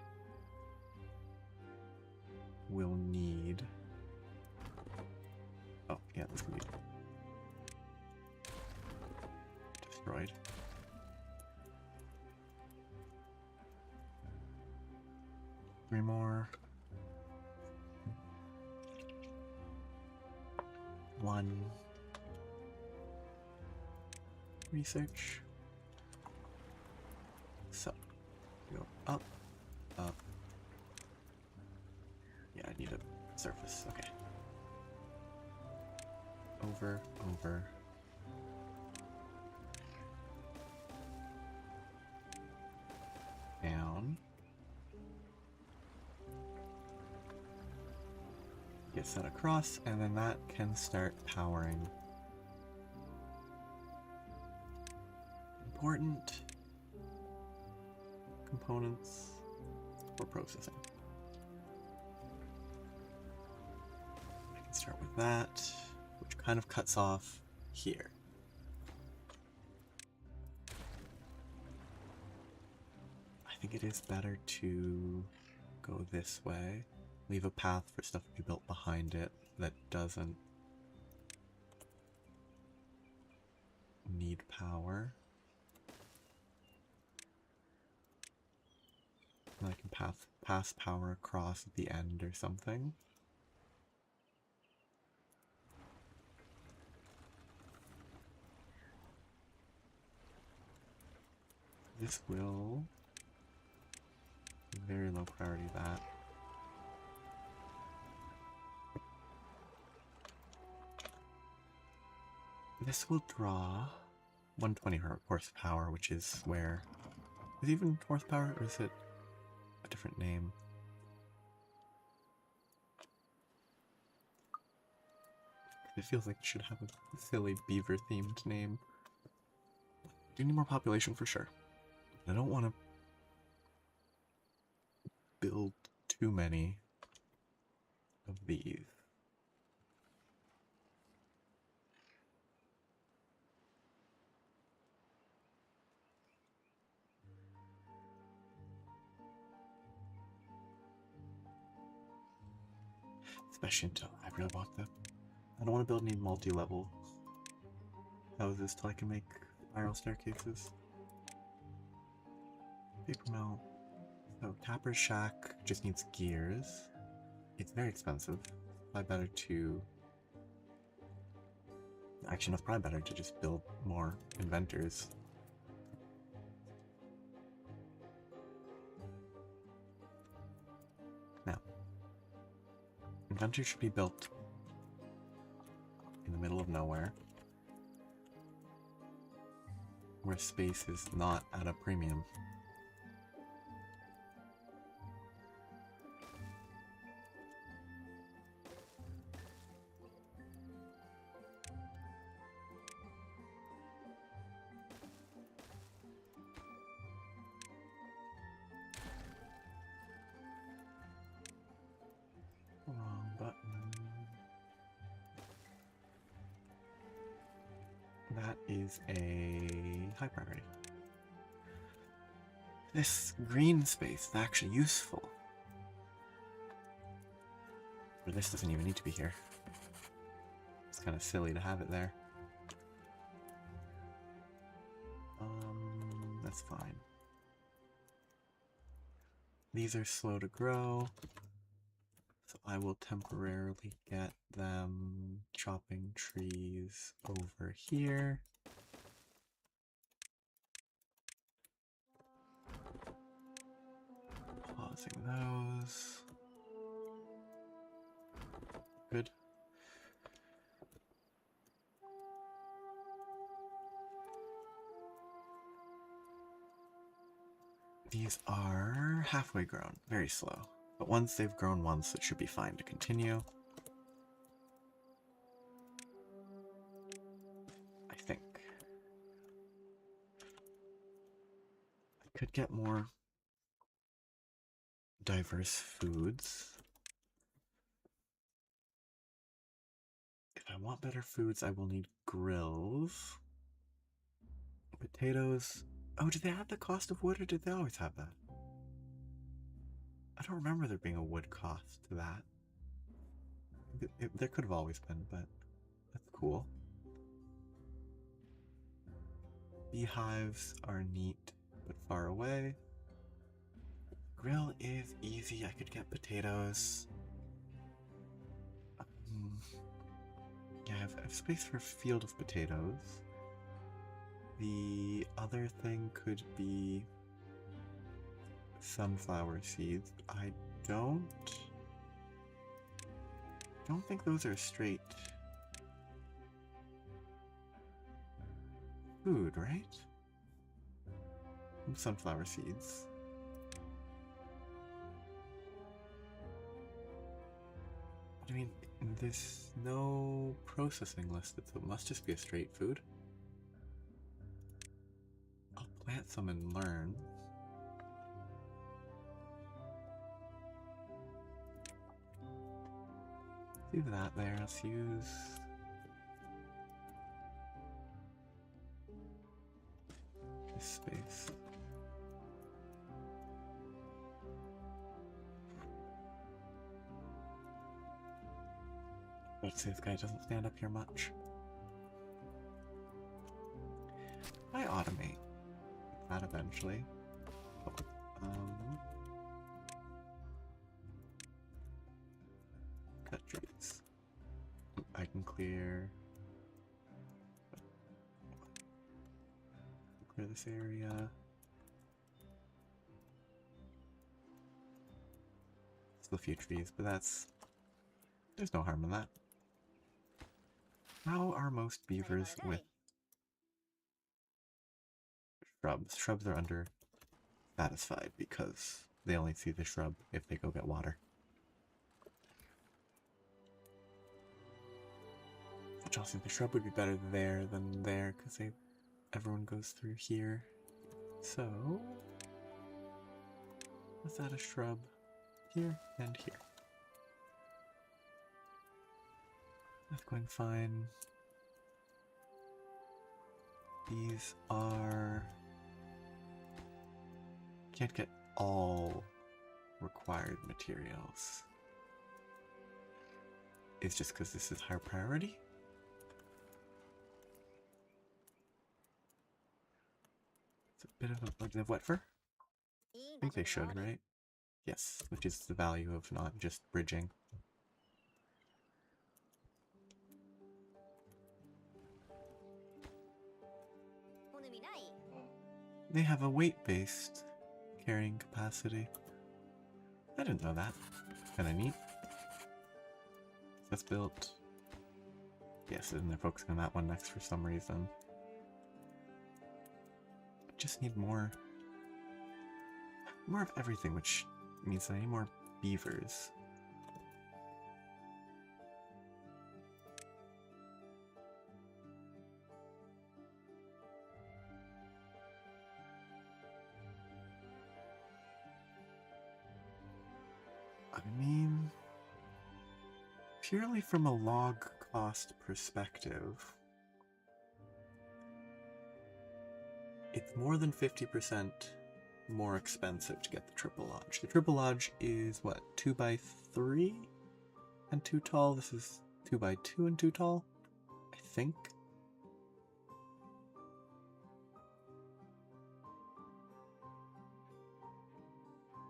will need. Oh, yeah, this can be destroyed. Three more. 1. Research. So, go up, up. Yeah, I need a surface. Okay. Over, over. Down. Get set across, and then that can start powering. Important components for processing. I can start with that, which kind of cuts off here. I think it is better to go this way. Leave a path for stuff to be built behind it that doesn't need power. And I can pass power across at the end or something. This will very low priority that. This will draw 120 horsepower, which is where... Is it even horsepower, or is it a different name? It feels like it should have a silly beaver-themed name. Do need more population for sure. I don't want to build too many of these. Especially until I really want them. I don't want to build any multi-level houses till I can make spiral staircases. Paper mill. So Tapper's Shack just needs gears. It's very expensive. Probably better to Actually, no, it's probably better to just build more inventors. Now, inventors should be built in the middle of nowhere, where space is not at a premium. Wrong button. That is a high priority. This green space is actually useful. Or this doesn't even need to be here. It's kind of silly to have it there. That's fine. These are slow to grow, so I will temporarily get them chopping trees over here. Pausing those. Good. These are halfway grown, very slow. But once they've grown once, it should be fine to continue. I think. I could get more diverse foods. If I want better foods, I will need grills. Potatoes. Oh, did they have the cost of wood, or did they always have that? I don't remember there being a wood cost to that. There could have always been, but that's cool. Beehives are neat, but far away. Grill is easy. I could get potatoes. Yeah, I have space for a field of potatoes. The other thing could be sunflower seeds. I don't think those are straight food, right? Sunflower seeds. I mean, there's no processing listed, so it must just be a straight food. I'll plant some and learn. Leave that there. Let's use this space. Let's see, this guy doesn't stand up here much. I automate that eventually. Cut trees. I can clear this area. Still a few trees, but there's no harm in that. How are most beavers with shrubs? Shrubs are under satisfied because they only see the shrub if they go get water. Which also the shrub would be better there than there because everyone goes through here. So let's add a shrub here and here. That's going fine. These are... Can't get all required materials. It's just because this is higher priority? It's a bit of a budget of wet fur? I think they should, right? Yes, which is the value of not just bridging. They have a weight-based carrying capacity. I didn't know that. Kinda neat. That's built. Yes, and they're focusing on that one next for some reason. Just need more of everything, which means I need more beavers. I mean, purely from a log cost perspective, it's more than 50% more expensive to get the triple lodge. The triple lodge is what, 2x3 and 2 tall? This is 2x2 and 2 tall, I think.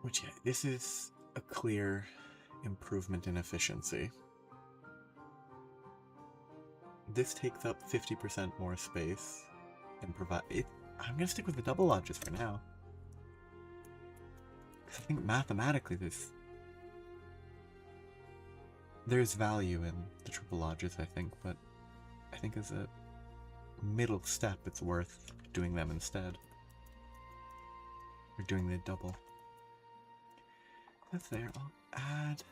Which, yeah, this is a clear improvement in efficiency. This takes up 50% more space and provide it. I'm gonna stick with the double lodges for now. Because I think mathematically there's value in the triple lodges, I think, but I think as a middle step it's worth doing them instead. Or doing the double. That's there. I'll add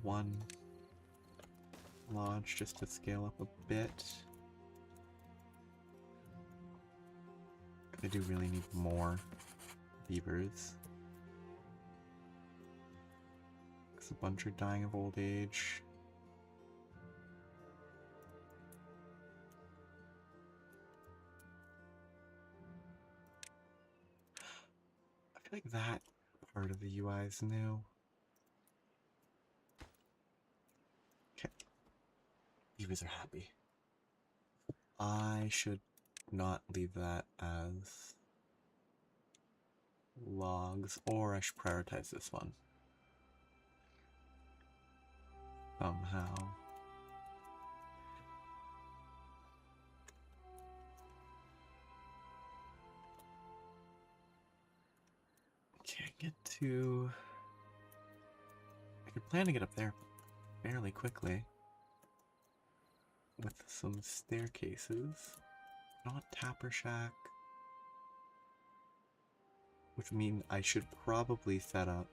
one lodge just to scale up a bit. I do really need more beavers. Because a bunch are dying of old age. I feel like that part of the UI is new. Okay. Beavers are happy. I should not leave that as logs, or I should prioritize this one. Somehow. Okay, I could plan to get up there fairly quickly with some staircases. Not Tapper Shack. Which means I should probably set up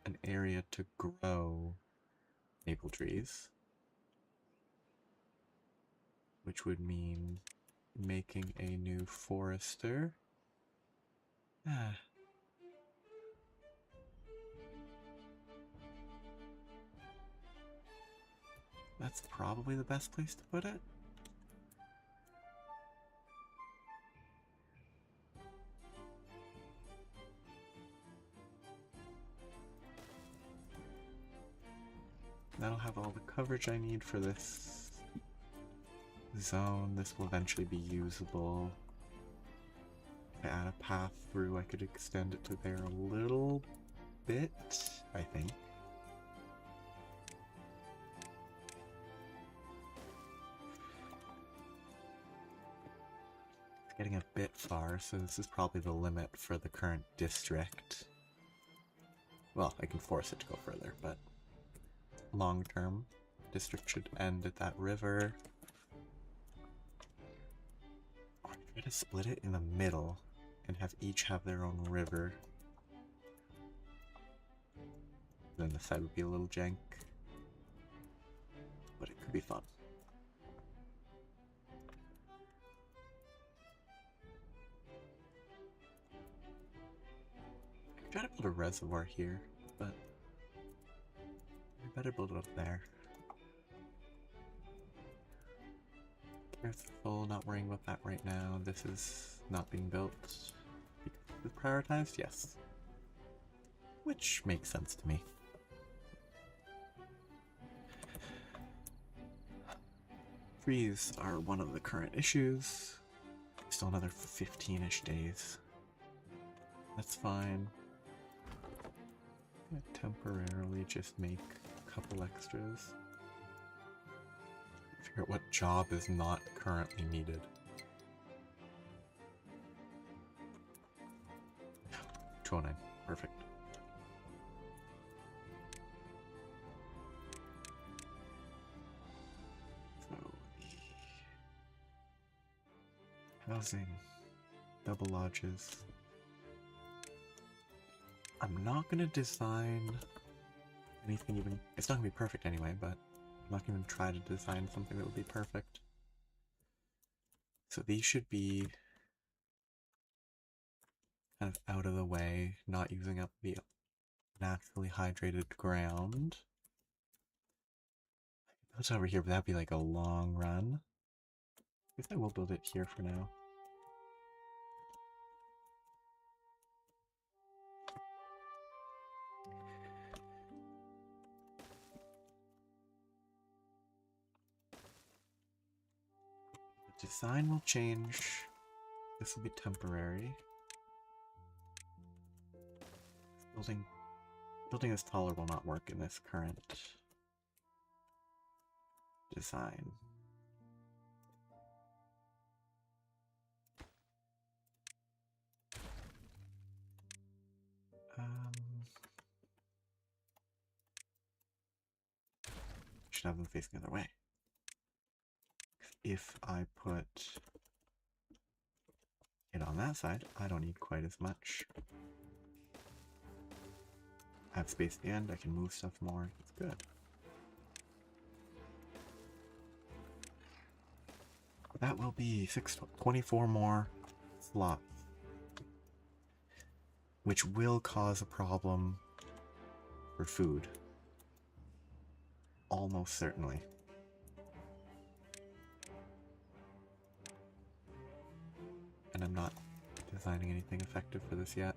an area to grow maple trees. Which would mean making a new forester. That's probably the best place to put it. That'll have all the coverage I need for this zone. This will eventually be usable. If I add a path through, I could extend it to there a little bit, I think. It's getting a bit far, so this is probably the limit for the current district. Well, I can force it to go further, but long term, district should end at that river. Or try to split it in the middle and have each have their own river. Then the side would be a little jank, but it could be fun. I could try to build a reservoir here, but I better build it up there. Careful, not worrying about that right now. This is not being built because it's prioritized, yes. Which makes sense to me. Trees are one of the current issues. Still another 15-ish days. That's fine. I'm gonna temporarily just make a couple extras. Figure out what job is not currently needed. 209. Perfect. So, housing, double lodges. I'm not gonna design anything even. It's not gonna be perfect anyway, but I'm not gonna even try to design something that would be perfect. So these should be kind of out of the way, not using up the naturally hydrated ground. That's over here, but that'd be like a long run. I guess I will build it here for now. The design will change. This will be temporary. Building this taller will not work in this current design. Should have them facing the other way. If I put it on that side, I don't need quite as much. I have space at the end, I can move stuff more, it's good. That will be 24 more slots, which will cause a problem for food. Almost certainly. And I'm not designing anything effective for this yet.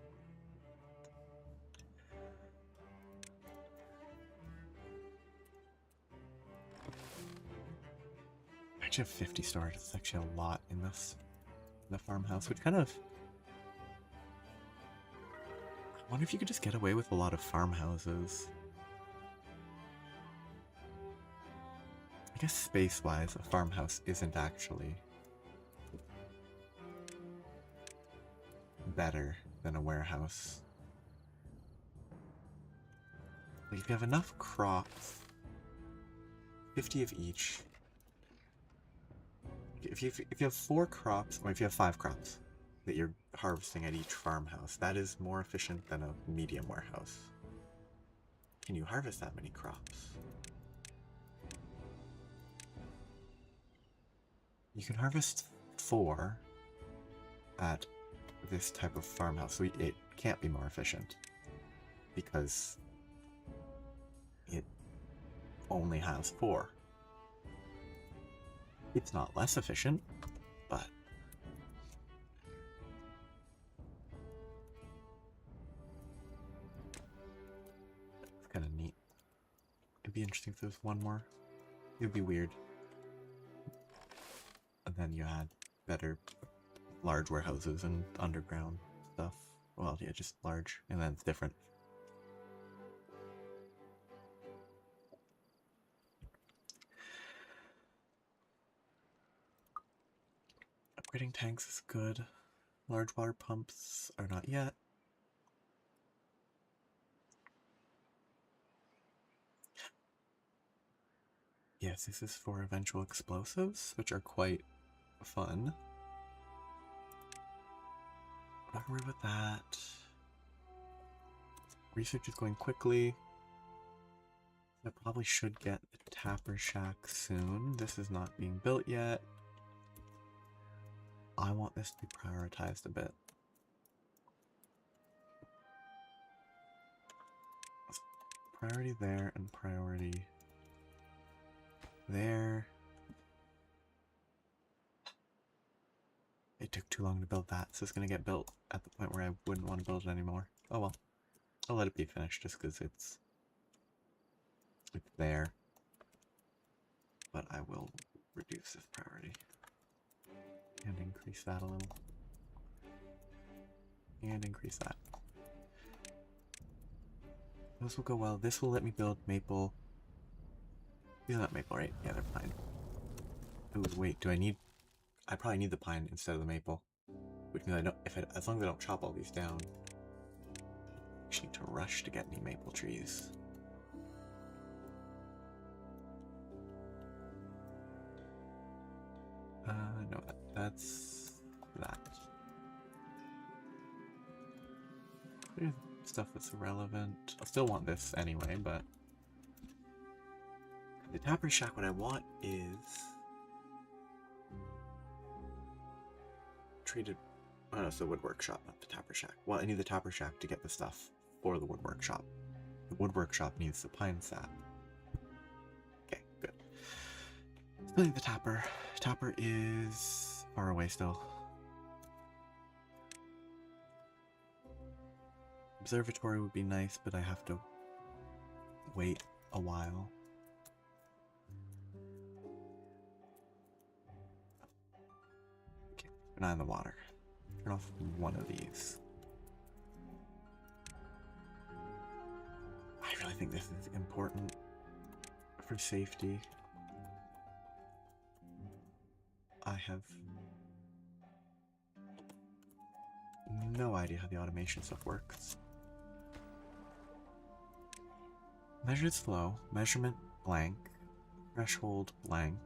I actually have 50 storage. It's actually a lot in this, in the farmhouse, which kind of... I wonder if you could just get away with a lot of farmhouses. I guess space-wise, a farmhouse isn't actually better than a warehouse. Like, if you have enough crops, 50 of each. If you have 4 crops, or if you have 5 crops that you're harvesting at each farmhouse, that is more efficient than a medium warehouse. Can you harvest that many crops? You can harvest 4 at this type of farmhouse, so it can't be more efficient because it only has 4. It's not less efficient, but it's kind of neat. It'd be interesting if there was one more. It would be weird. And then you had better large warehouses and underground stuff. Well, yeah, just large, and then it's different. Upgrading tanks is good. Large water pumps are not yet. Yes, this is for eventual explosives, which are quite fun. Not worried about that. Research is going quickly. I probably should get the Tapper Shack soon. This is not being built yet. I want this to be prioritized a bit. Priority there and priority there. It took too long to build that, so it's going to get built at the point where I wouldn't want to build it anymore. Oh well. I'll let it be finished just because it's there. But I will reduce this priority. And increase that a little. And increase that. Those will go well. This will let me build maple. These are not maple, right? Yeah, they're pine. Ooh, wait, do I need... I probably need the pine instead of the maple. Which means I don't... as long as I don't chop all these down. Just need to rush to get any maple trees. No, that's that. There's stuff that's irrelevant. I still want this anyway, but the Tapper Shack, what I want is treated. Oh no, it's the wood workshop, not the Tapper Shack. Well, I need the Tapper Shack to get the stuff for the wood workshop. The wood workshop needs the pine sap. Okay, good. Still need the Tapper. Tapper is far away still. Observatory would be nice, but I have to wait a while. Okay, keep an eye on the water. Turn off one of these. I really think this is important for safety. I have no idea how the automation stuff works. Measured flow, measurement blank, threshold blank.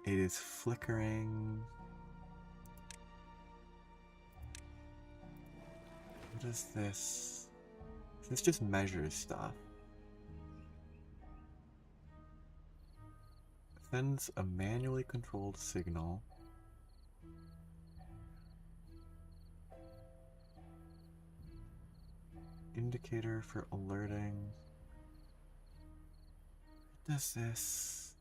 It is flickering. What is this? This just measures stuff. Sends a manually controlled signal. Indicator for alerting. What does this?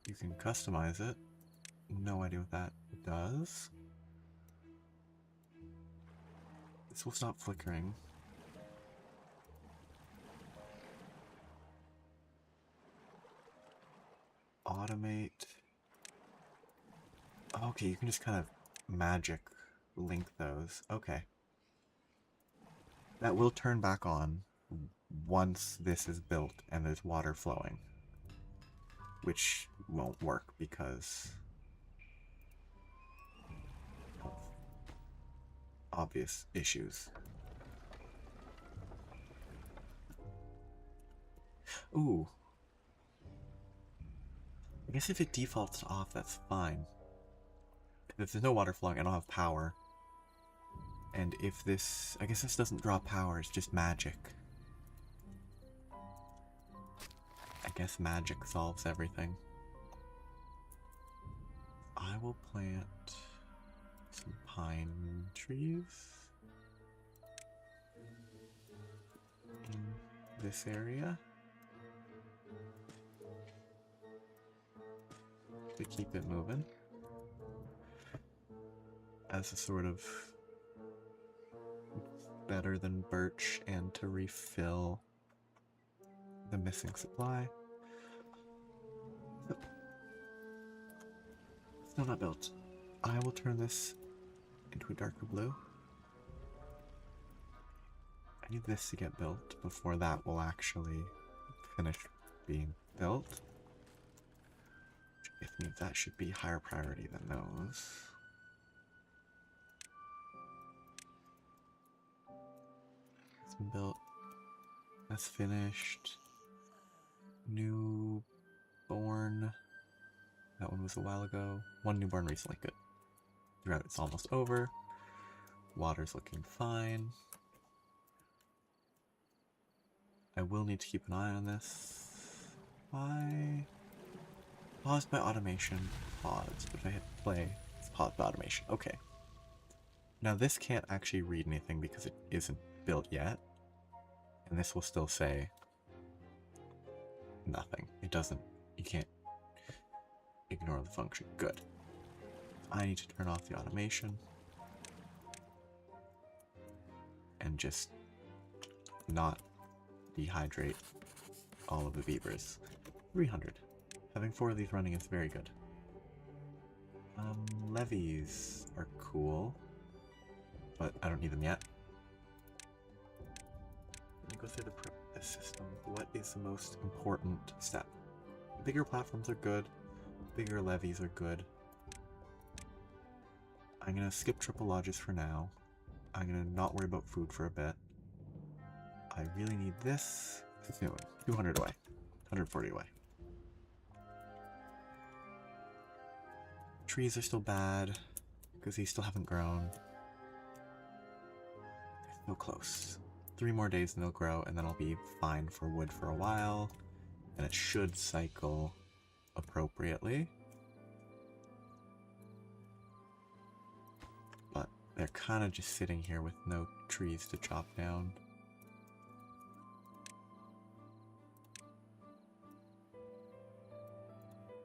You can customize it. No idea what that does. This will stop flickering. Automate. Okay, you can just kind of magic link those. Okay. That will turn back on once this is built and there's water flowing. Which won't work because of obvious issues. Ooh. I guess if it defaults to off, that's fine. If there's no water flowing, I don't have power. And if this... I guess this doesn't draw power, it's just magic. I guess magic solves everything. I will plant some pine trees in this area to keep it moving as a sort of better than birch and to refill the missing supply. Still not built. I will turn this into a darker blue. I need this to get built before that will actually finish being built. Which means that should be higher priority than those. It's been built. That's finished. Newborn. That one was a while ago. One newborn recently. Good. It's almost over. Water's looking fine. I will need to keep an eye on this. Why? Paused by automation. Paused. If I hit play, it's paused by automation. Okay. Now this can't actually read anything because it isn't built yet. And this will still say nothing. It doesn't. You can't ignore the function. Good. I need to turn off the automation and just not dehydrate all of the beavers. 300. Having 4 of these running is very good. Levies are cool, but I don't need them yet. Let me go through the system. What is the most important step? Bigger platforms are good. Bigger levies are good. I'm gonna skip triple lodges for now. I'm gonna not worry about food for a bit. I really need this soon. 200 away. 140 away. Trees are still bad because these still haven't grown. They're so close. 3 more days and they'll grow, and then I'll be fine for wood for a while. And it should cycle appropriately. But they're kind of just sitting here with no trees to chop down.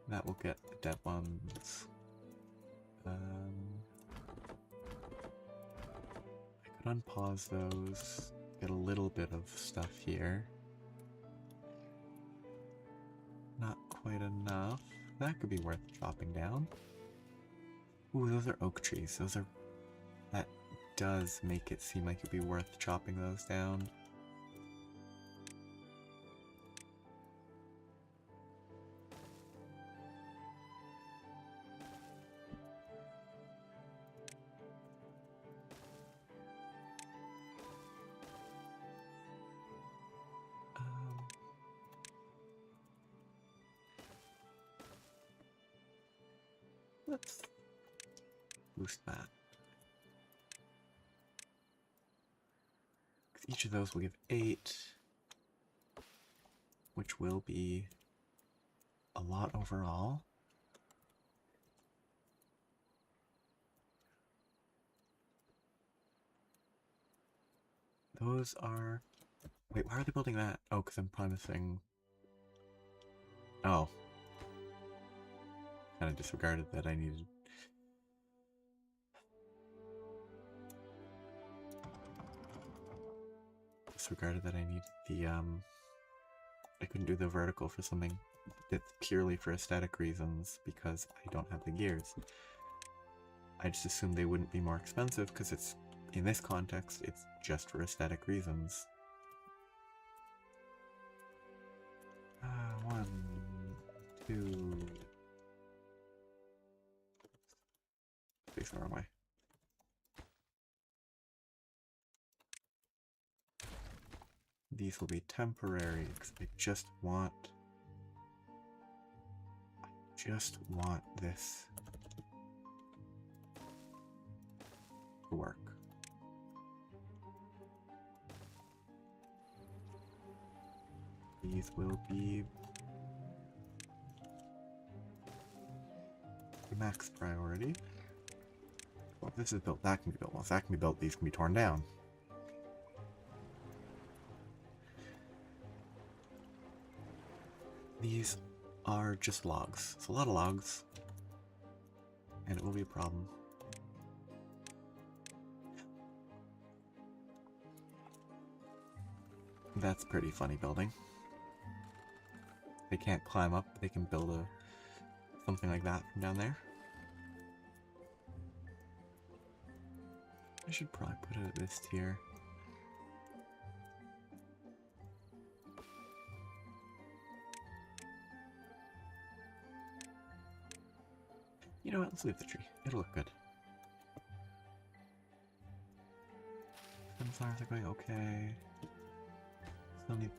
That will get the dead ones. I could unpause those, get a little bit of stuff here. Not quite enough. That could be worth chopping down. Ooh, those are oak trees. Those are... That does make it seem like it'd be worth chopping those down. Let's boost that. Each of those will give 8, which will be a lot overall. Those are... Wait, why are they building that? Oh, because I'm promising... Oh. Kind of disregarded that I needed... Disregarded that I needed the, I couldn't do the vertical for something that's purely for aesthetic reasons because I don't have the gears. I just assumed they wouldn't be more expensive because it's, in this context, it's just for aesthetic reasons. 1, 2... Face the wrong way. These will be temporary because I just want this to work. These will be max priority. Well, if this is built, that can be built. Well, if that can be built, these can be torn down. These are just logs. It's a lot of logs, and it will be a problem. That's pretty funny building. They can't climb up, they can build something like that from down there. I should probably put it at this tier. You know what, let's leave the tree. It'll look good. Sunflowers are going okay. Still need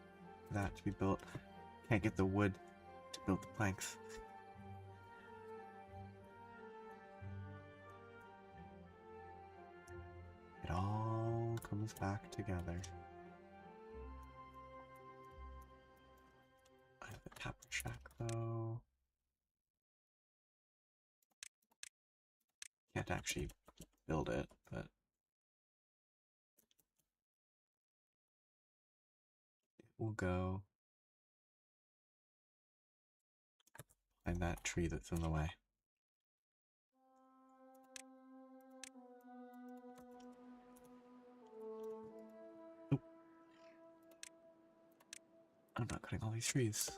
that to be built. Can't get the wood to build the planks. It all comes back together. I have the tapper shack though. Can't actually build it, but it will go behind that tree that's in the way. Oop. I'm not cutting all these trees.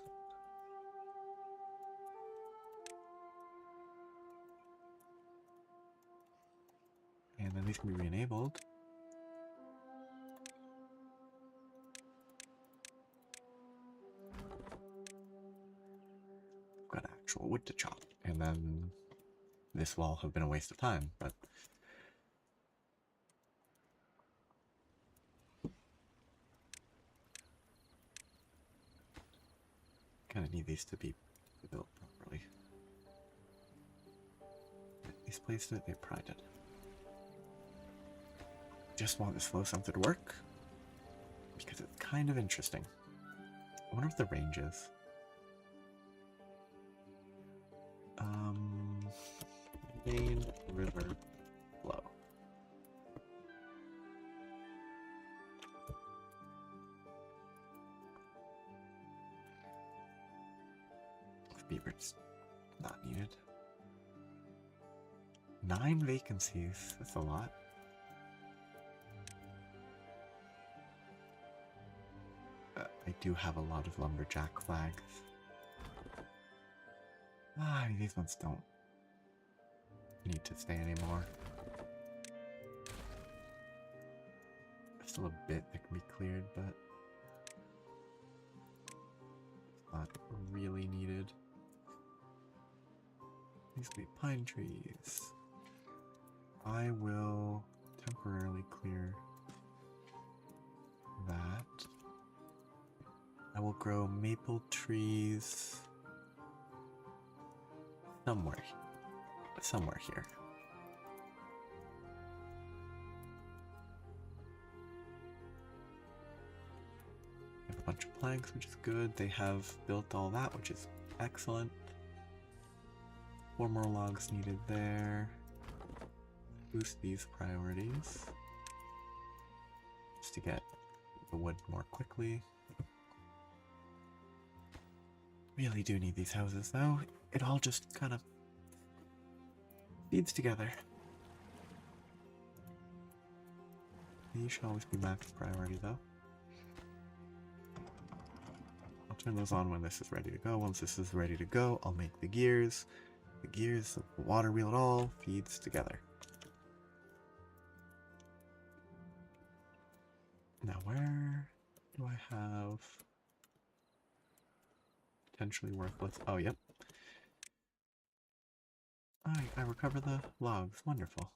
And then these can be re-enabled. Got actual wood to chop, and then this will all have been a waste of time, but need these to be built properly. These placed it, they probably did. Just want this flow sensor to work because it's kind of interesting. I wonder what the range is. Main river flow. Beavers not needed. 9 vacancies. That's a lot. I do have a lot of lumberjack flags. I mean, these ones don't need to stay anymore. There's still a bit that can be cleared, but it's not really needed. These will be pine trees. I will temporarily clear that. I will grow maple trees somewhere here. We have a bunch of planks, which is good. They have built all that, which is excellent. 4 more logs needed there. Boost these priorities just to get the wood more quickly. Really do need these houses though. It all just kind of feeds together. These should always be max priority though. I'll turn those on when this is ready to go. Once this is ready to go, I'll make the gears. The gears, the water wheel, it all feeds together. Now where do I have potentially worthless? Oh, yep. I recover the logs. Wonderful.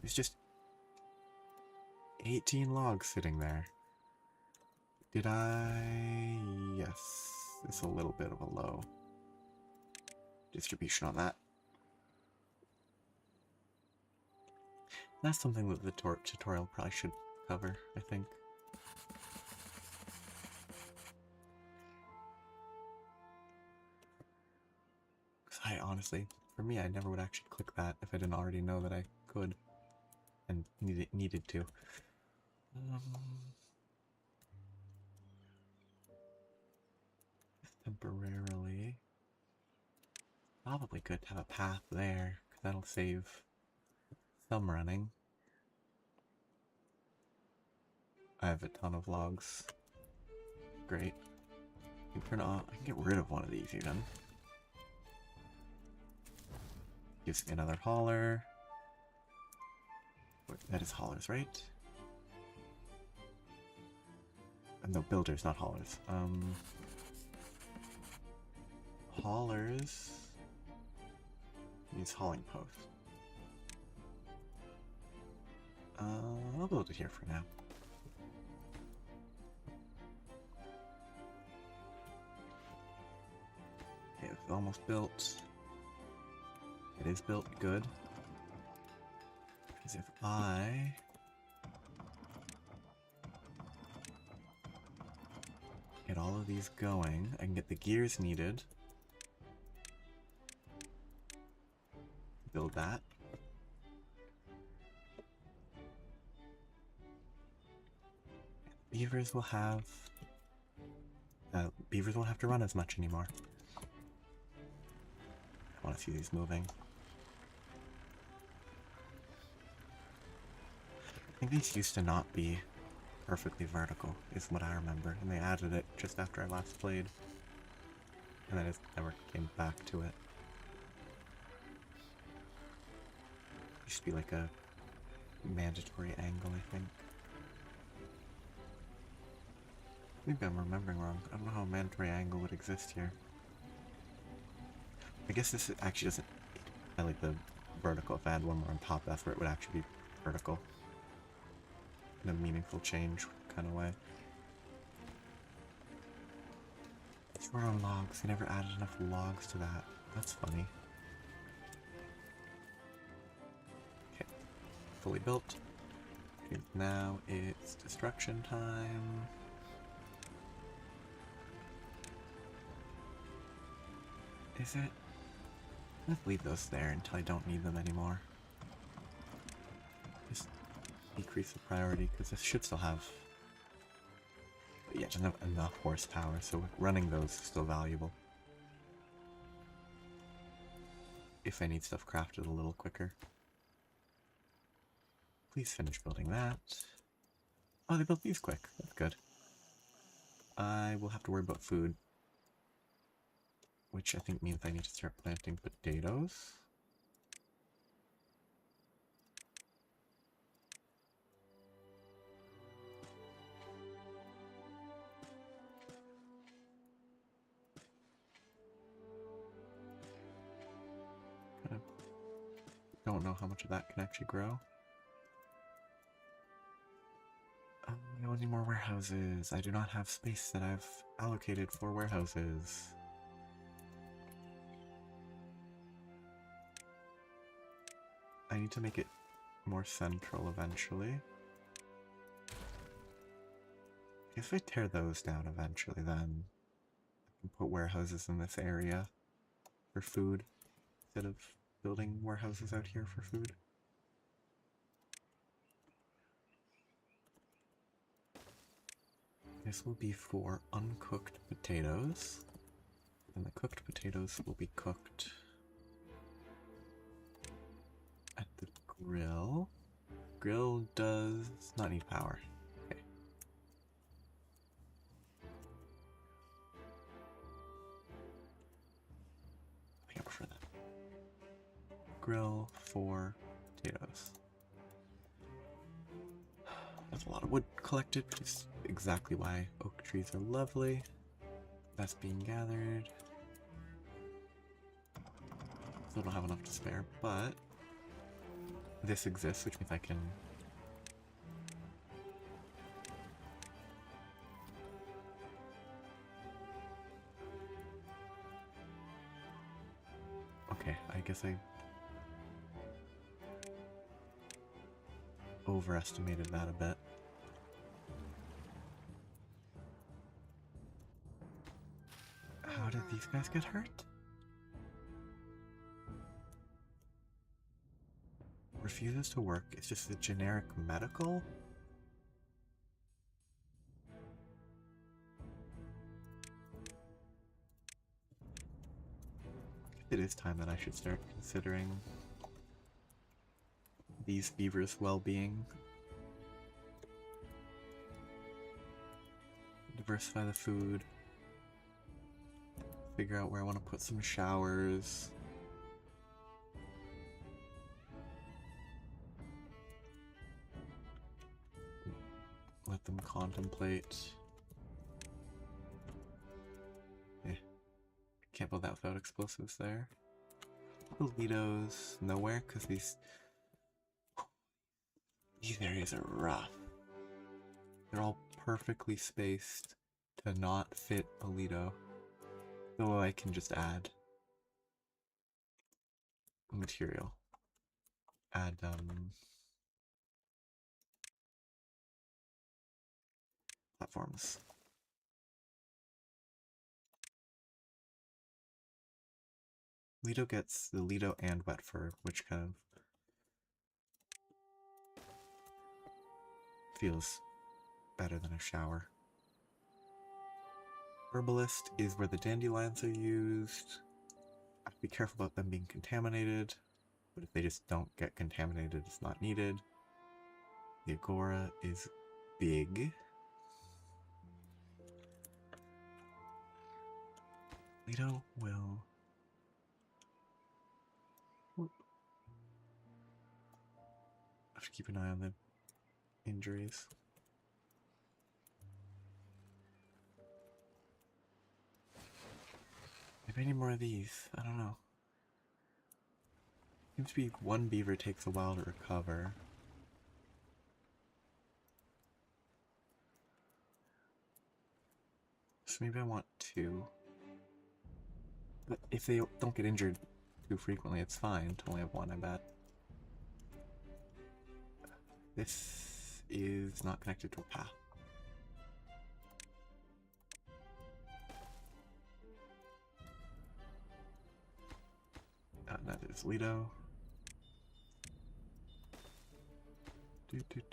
There's just 18 logs sitting there. Did I? Yes. It's a little bit of a low distribution on that. That's something that the tutorial probably should cover, I think. Because I honestly, for me, I never would actually click that if I didn't already know that I could and needed to. Temporarily. Probably good to have a path there, because that'll save some running. I have a ton of logs. Great. I can turn off. I can get rid of one of these even. Gives me another hauler. Wait, that is haulers, right? No, builders, not haulers. Haulers needs hauling post. I'll build it here for now. Okay, it's almost built. It is built, good. Because if I get all of these going, I can get the gears needed. Build that. Beavers will have... Beavers won't have to run as much anymore. I want to see these moving. I think these used to not be perfectly vertical, is what I remember, and they added it just after I last played. And then it never came back to it. Used to be like a mandatory angle, I think. Maybe I'm remembering wrong. I don't know how a mandatory angle would exist here. I guess this actually doesn't... I like the vertical. If I had one more on top, that's where it would actually be vertical. In a meaningful change kind of way. Short on logs. They never added enough logs to that. That's funny. Okay. Fully built. Okay, now it's destruction time. Is it? Let's leave those there until I don't need them anymore. Just decrease the priority because this should still have, yeah, doesn't have enough horsepower, so running those is still valuable. If I need stuff crafted a little quicker. Please finish building that. Oh, they built these quick. That's good. I will have to worry about food, which I think means I need to start planting potatoes. Kind of don't know how much of that can actually grow. I need more warehouses. I do not have space that I've allocated for warehouses. I need to make it more central eventually. If I tear those down eventually, then I can put warehouses in this area for food instead of building warehouses out here for food. This will be for uncooked potatoes, and the cooked potatoes will be cooked at the grill. Grill does not need power. Okay. I think I prefer that. Grill for potatoes. That's a lot of wood collected, which is exactly why oak trees are lovely. That's being gathered. Still don't have enough to spare, but this exists, which means I can okay, I guess I overestimated that a bit. How did these guys get hurt? Refuses to work. It's just a generic medical? It is time that I should start considering these beavers' well-being. Diversify the food. Figure out where I want to put some showers. Let them contemplate. Can't build that without explosives there. Litos, nowhere, because these areas are rough. They're all perfectly spaced to not fit a Lito. Though I can just add material. Add platforms. Lito gets the Lito and wet fur, which kind of feels better than a shower. Herbalist is where the dandelions are used. I have to be careful about them being contaminated, but if they just don't get contaminated, it's not needed. The Agora is big. Lito will... I have to keep an eye on the injuries. Maybe I need more of these. I don't know. Seems to be one beaver takes a while to recover. So maybe I want two. But if they don't get injured too frequently, it's fine to only have one, I bet. This is not connected to a path. That is Lido.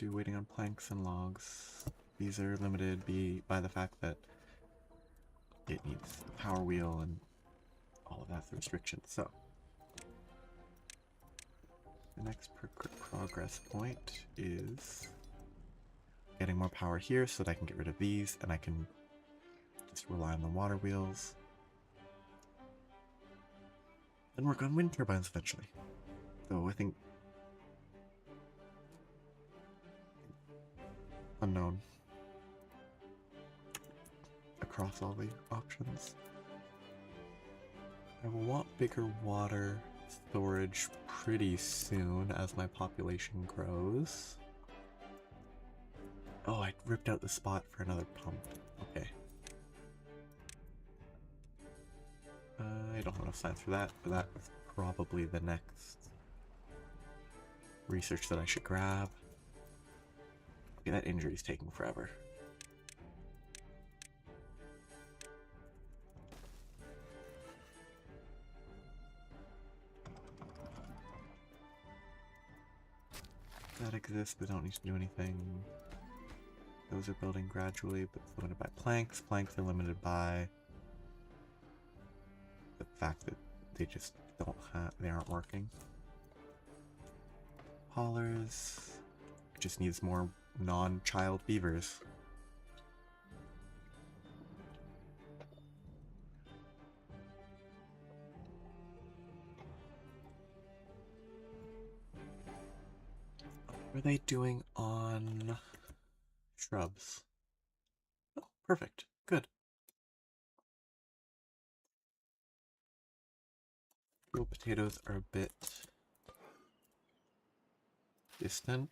Waiting on planks and logs. These are limited by the fact that it needs a power wheel and all of that's the restriction. So the next progress point is getting more power here so that I can get rid of these and I can just rely on the water wheels. Then work on wind turbines eventually. Though I think unknown across all the options. I will want bigger water storage pretty soon as my population grows. Oh, I ripped out the spot for another pump. Okay. I don't have enough science for that, but that's probably the next research that I should grab. Okay, that injury is taking forever. That exists, but don't need to do anything. Those are building gradually, but it's limited by planks. Planks are limited by the fact that they just they aren't working. Haulers just needs more non-child beavers. What are they doing on shrubs? Oh, perfect. Good. Real potatoes are a bit distant.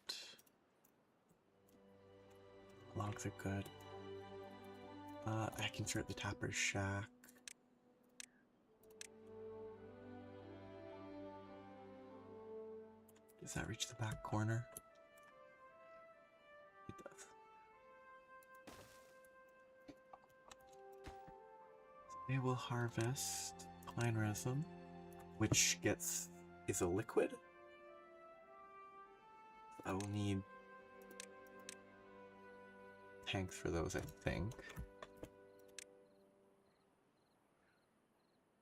Logs are good. I can start the tapper's shack. Does that reach the back corner? It does. They will harvest pine resin, which is a liquid. I will need tanks for those, I think.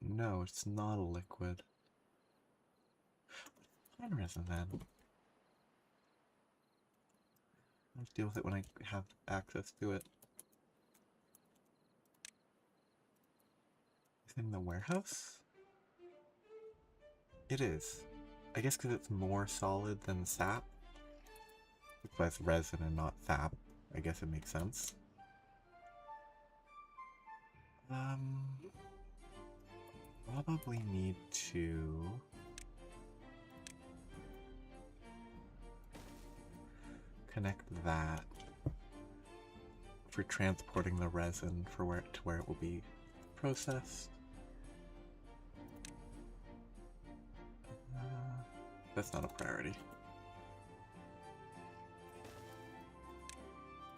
No, it's not a liquid. Pine resin then. I'll deal with it when I have access to it. Is it in the warehouse? It is. I guess because it's more solid than sap. It's less resin and not sap. I guess it makes sense. Probably need to connect that for transporting the resin to where it will be processed. That's not a priority.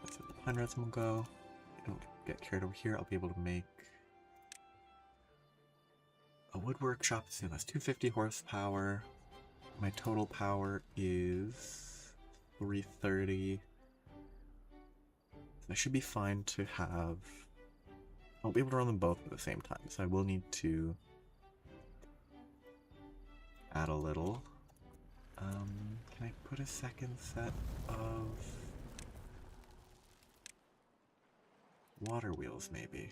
That's where the pine resin will go. Don't get carried over here. I'll be able to make a wood workshop soon. That's 250 horsepower. My total power is 330. I should be fine to have... I'll be able to run them both at the same time, so I will need to add a little. Can I put a second set of water wheels, maybe?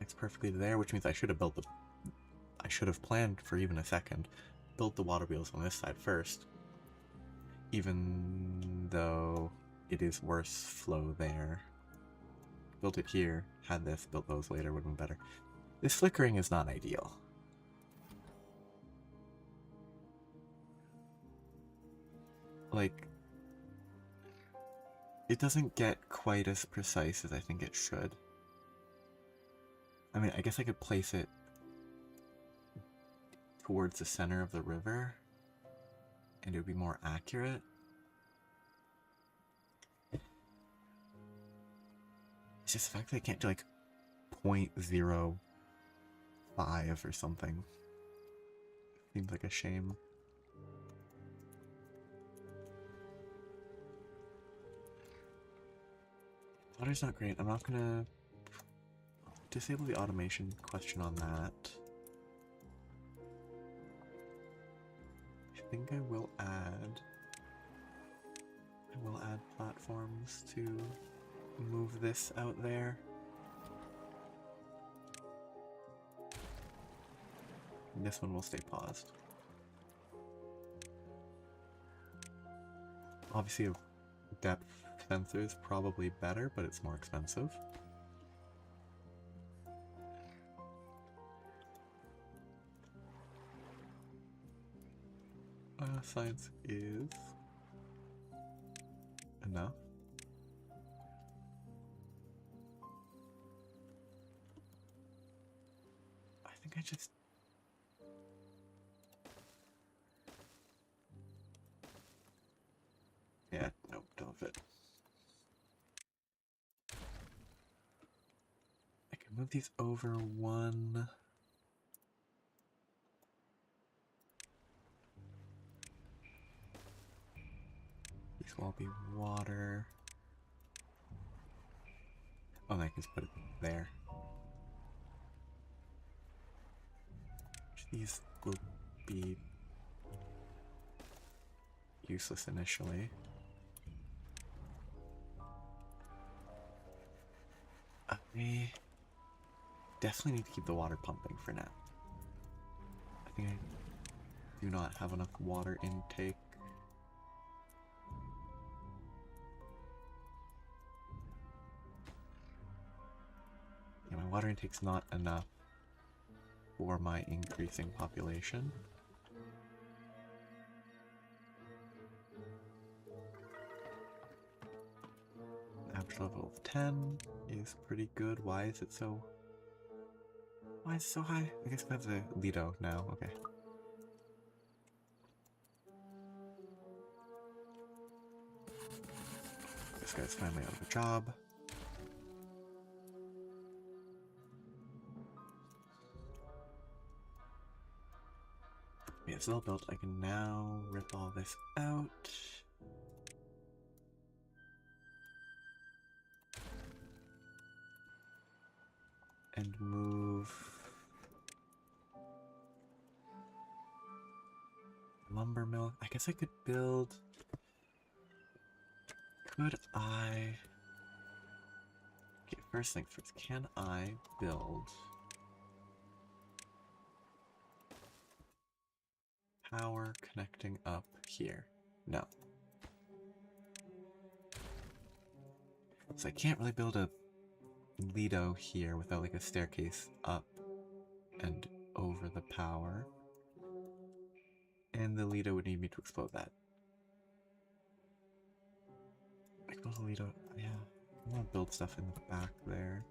It's perfectly there, which means I should have planned for even a second. Built the water wheels on this side first. Even though it is worse flow there. Built it here, had this, built those later, would have been better. This flickering is not ideal. like, it doesn't get quite as precise as I think it should. I mean, I guess I could place it towards the center of the river, and it would be more accurate. It's just the fact that I can't do like 0.05 or something. Seems like a shame. Water's not great. I'm not gonna disable the automation question on that. I think I will add platforms to move this out there. And this one will stay paused. Obviously a depth sensor is probably better, but it's more expensive. Science is enough. I think I just... Yeah, nope, don't fit. I can move these over one. These will all be water. Oh, and I can just put it there. These will be useless initially. I definitely need to keep the water pumping for now. I think I do not have enough water intake. Yeah, my water intake's not enough for my increasing population. Average level of 10 is pretty good. Why is it so high? I guess I have the Lido now, okay. This guy's finally out of a job. Yeah, it's all built. I can now rip all this out. And move lumber mill. I guess I could build... Could I... Okay, first things first. Can I build power connecting up here? No. So I can't really build a Lido here without like a staircase up and over the power. And the Lido would need me to explode that. I can build a Lido, yeah. I want to build stuff in the back there.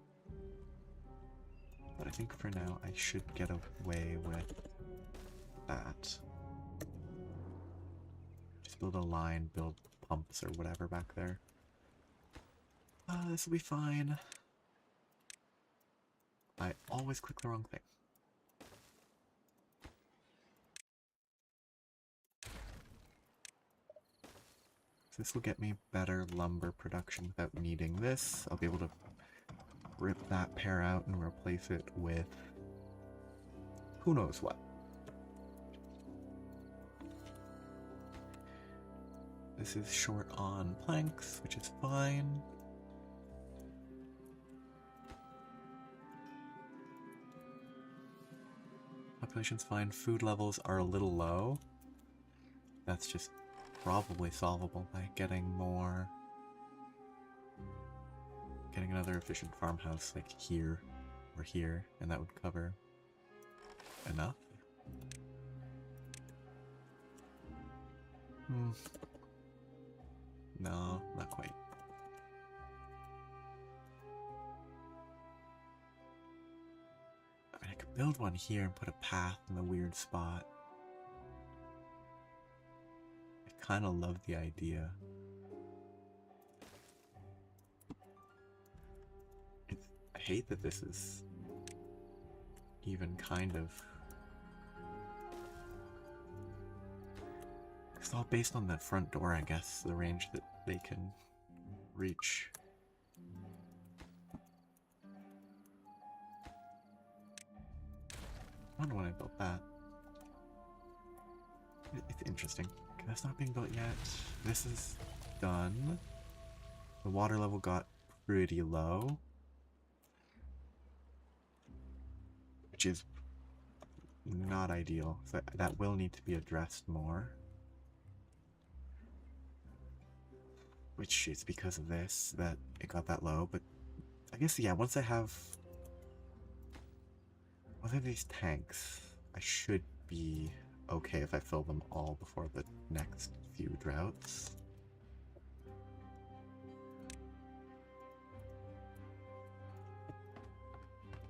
But I think for now I should get away with that. Just build a line, build pumps or whatever back there. This will be fine. I always click the wrong thing. So this will get me better lumber production without needing this. I'll be able to rip that pair out and replace it with who knows what. This is short on planks, which is fine. Population's fine. Food levels are a little low. That's just probably solvable by getting another efficient farmhouse like here or here, and that would cover enough. No, not quite. I mean, I could build one here and put a path in the weird spot. I kind of love the idea. I hate that this is even kind of... It's all based on that front door, I guess, the range that they can reach. I don't know when I built that. It's interesting. Okay, that's not being built yet. This is done. The water level got pretty low, which is not ideal. So that will need to be addressed more. Which is because of this, that it got that low, but I guess, yeah, once I have these tanks, I should be okay if I fill them all before the next few droughts.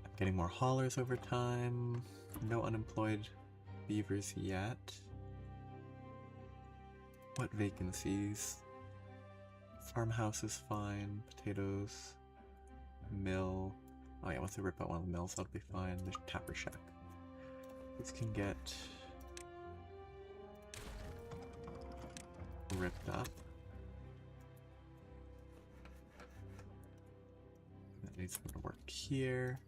I'm getting more haulers over time. No unemployed beavers yet. What vacancies? Farmhouse is fine. Potatoes. Mill. Oh yeah, once I rip out one of the mills, that'll be fine. There's Tapper Shack. This can get ripped up. That needs to work here.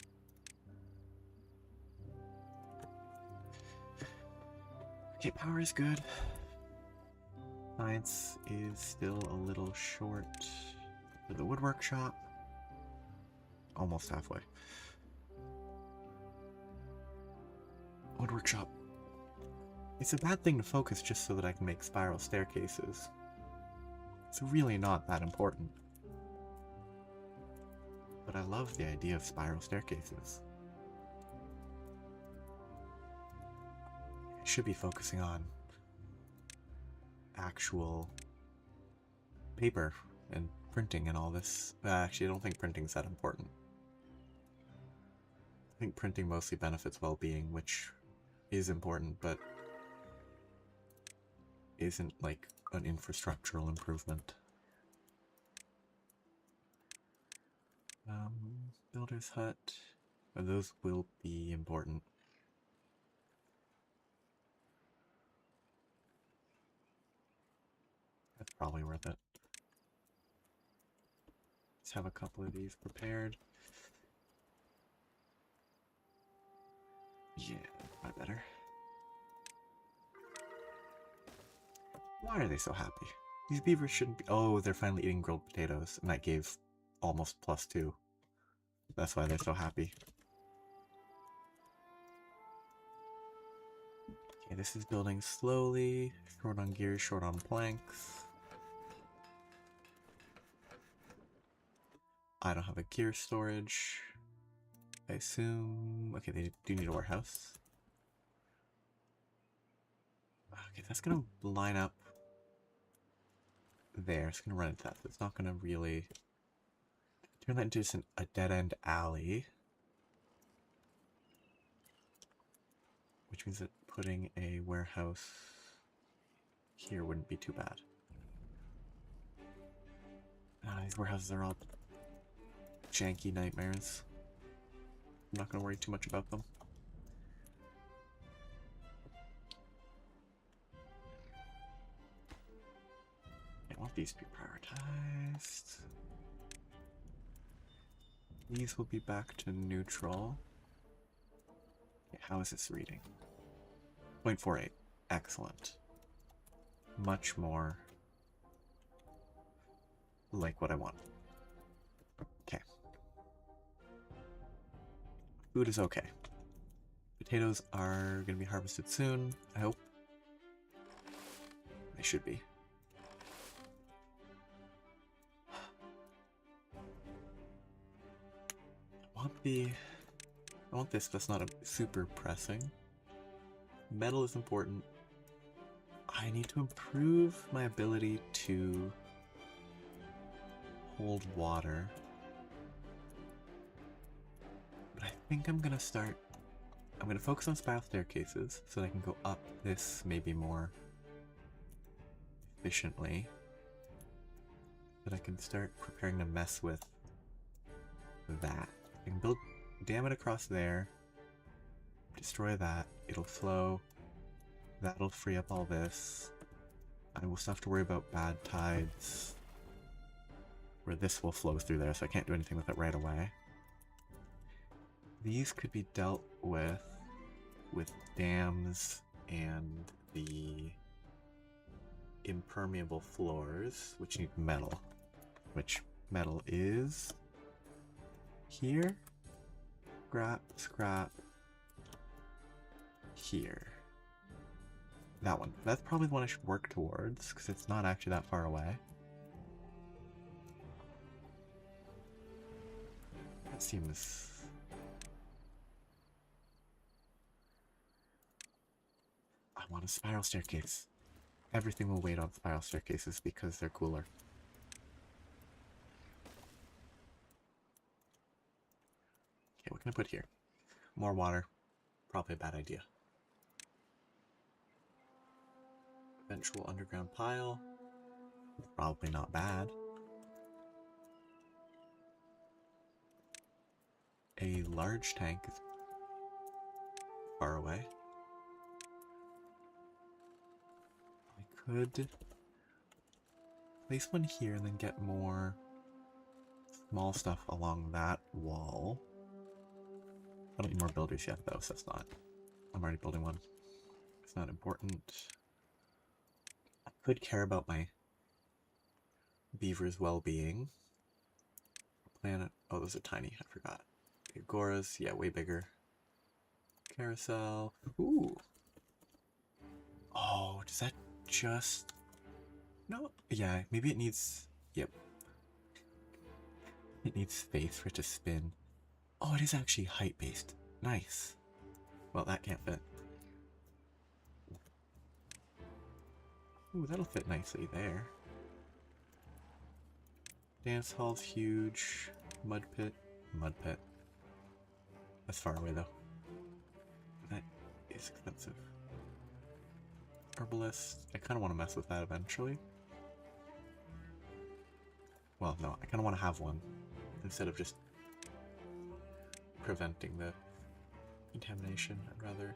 Okay, power is good. Science is still a little short for the woodwork shop. Almost halfway. Woodwork shop. It's a bad thing to focus just so that I can make spiral staircases. It's really not that important. But I love the idea of spiral staircases. I should be focusing on actual paper and printing and all this. Actually, I don't think printing's that important. I think printing mostly benefits well-being, which is important, but isn't like an infrastructural improvement. Builder's hut. Those will be important. That's probably worth it. Let's have a couple of these prepared. Yeah, probably better. Why are they so happy? These beavers shouldn't be... Oh, they're finally eating grilled potatoes, and that gave almost +2. That's why they're so happy. Okay, this is building slowly. Short on gears, short on planks. I don't have a gear storage. I assume... Okay, they do need a warehouse. Okay, that's gonna line up there. It's gonna run into that. It's not gonna really turn that into just a dead-end alley. Which means that putting a warehouse here wouldn't be too bad. These warehouses are all janky nightmares. I'm not going to worry too much about them. I want these to be prioritized. These will be back to neutral. Okay, how is this reading? 0.48. Excellent. Much more like what I want. Okay. Food is okay. Potatoes are going to be harvested soon, I hope. They should be. I want this, that's not a super pressing. Metal is important. I need to improve my ability to hold water. But I think I'm gonna focus on spiral staircases so that I can go up this maybe more efficiently. That I can start preparing to mess with that. I can dam it across there, destroy that, it'll flow, that'll free up all this. I will still have to worry about bad tides, where this will flow through there, so I can't do anything with it right away. These could be dealt with dams and the impermeable floors, which need metal. Which metal is here, scrap, here. That one. That's probably the one I should work towards, because it's not actually that far away. That seems... I want a spiral staircase. Everything will wait on spiral staircases because they're cooler. Okay, what can I put here? More water. Probably a bad idea. Eventual underground pile. Probably not bad. A large tank is far away. I could place one here and then get more small stuff along that wall. I don't need more builders yet though, so that's not... I'm already building one. It's not important. I could care about my beavers' well-being. Planet... Oh, those are tiny, I forgot. The agoras, yeah, way bigger. Carousel. Ooh. Oh, does that just... No, yeah, maybe it needs... Yep. It needs space for it to spin. Oh, it is actually height-based. Nice. Well, that can't fit. Ooh, that'll fit nicely there. Dance hall's huge. Mud pit. Mud pit. That's far away, though. That is expensive. Herbalist. I kind of want to mess with that eventually. Well, no, I kind of want to have one instead of just preventing the contamination. I'd rather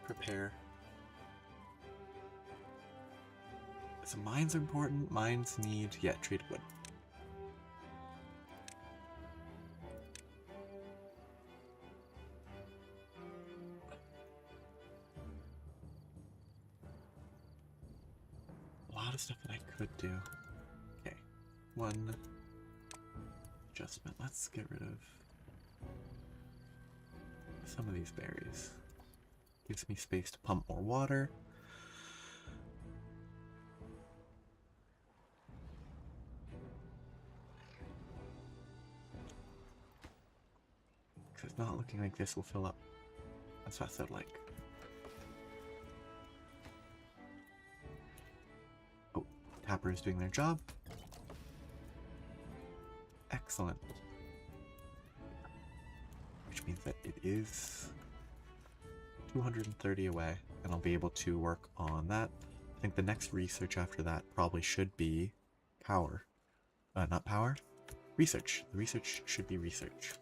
prepare. So mines are important. Mines need, yeah, treated wood. A lot of stuff that I could do. Okay, one adjustment. Let's get rid of some of these berries. Gives me space to pump more water. Because it's not looking like this will fill up. That's what I said, like. Oh, Tapper is doing their job. Excellent. Which means that it is 230 away, and I'll be able to work on that. I think the next research after that probably should be power. Not power. Research. The research should be research.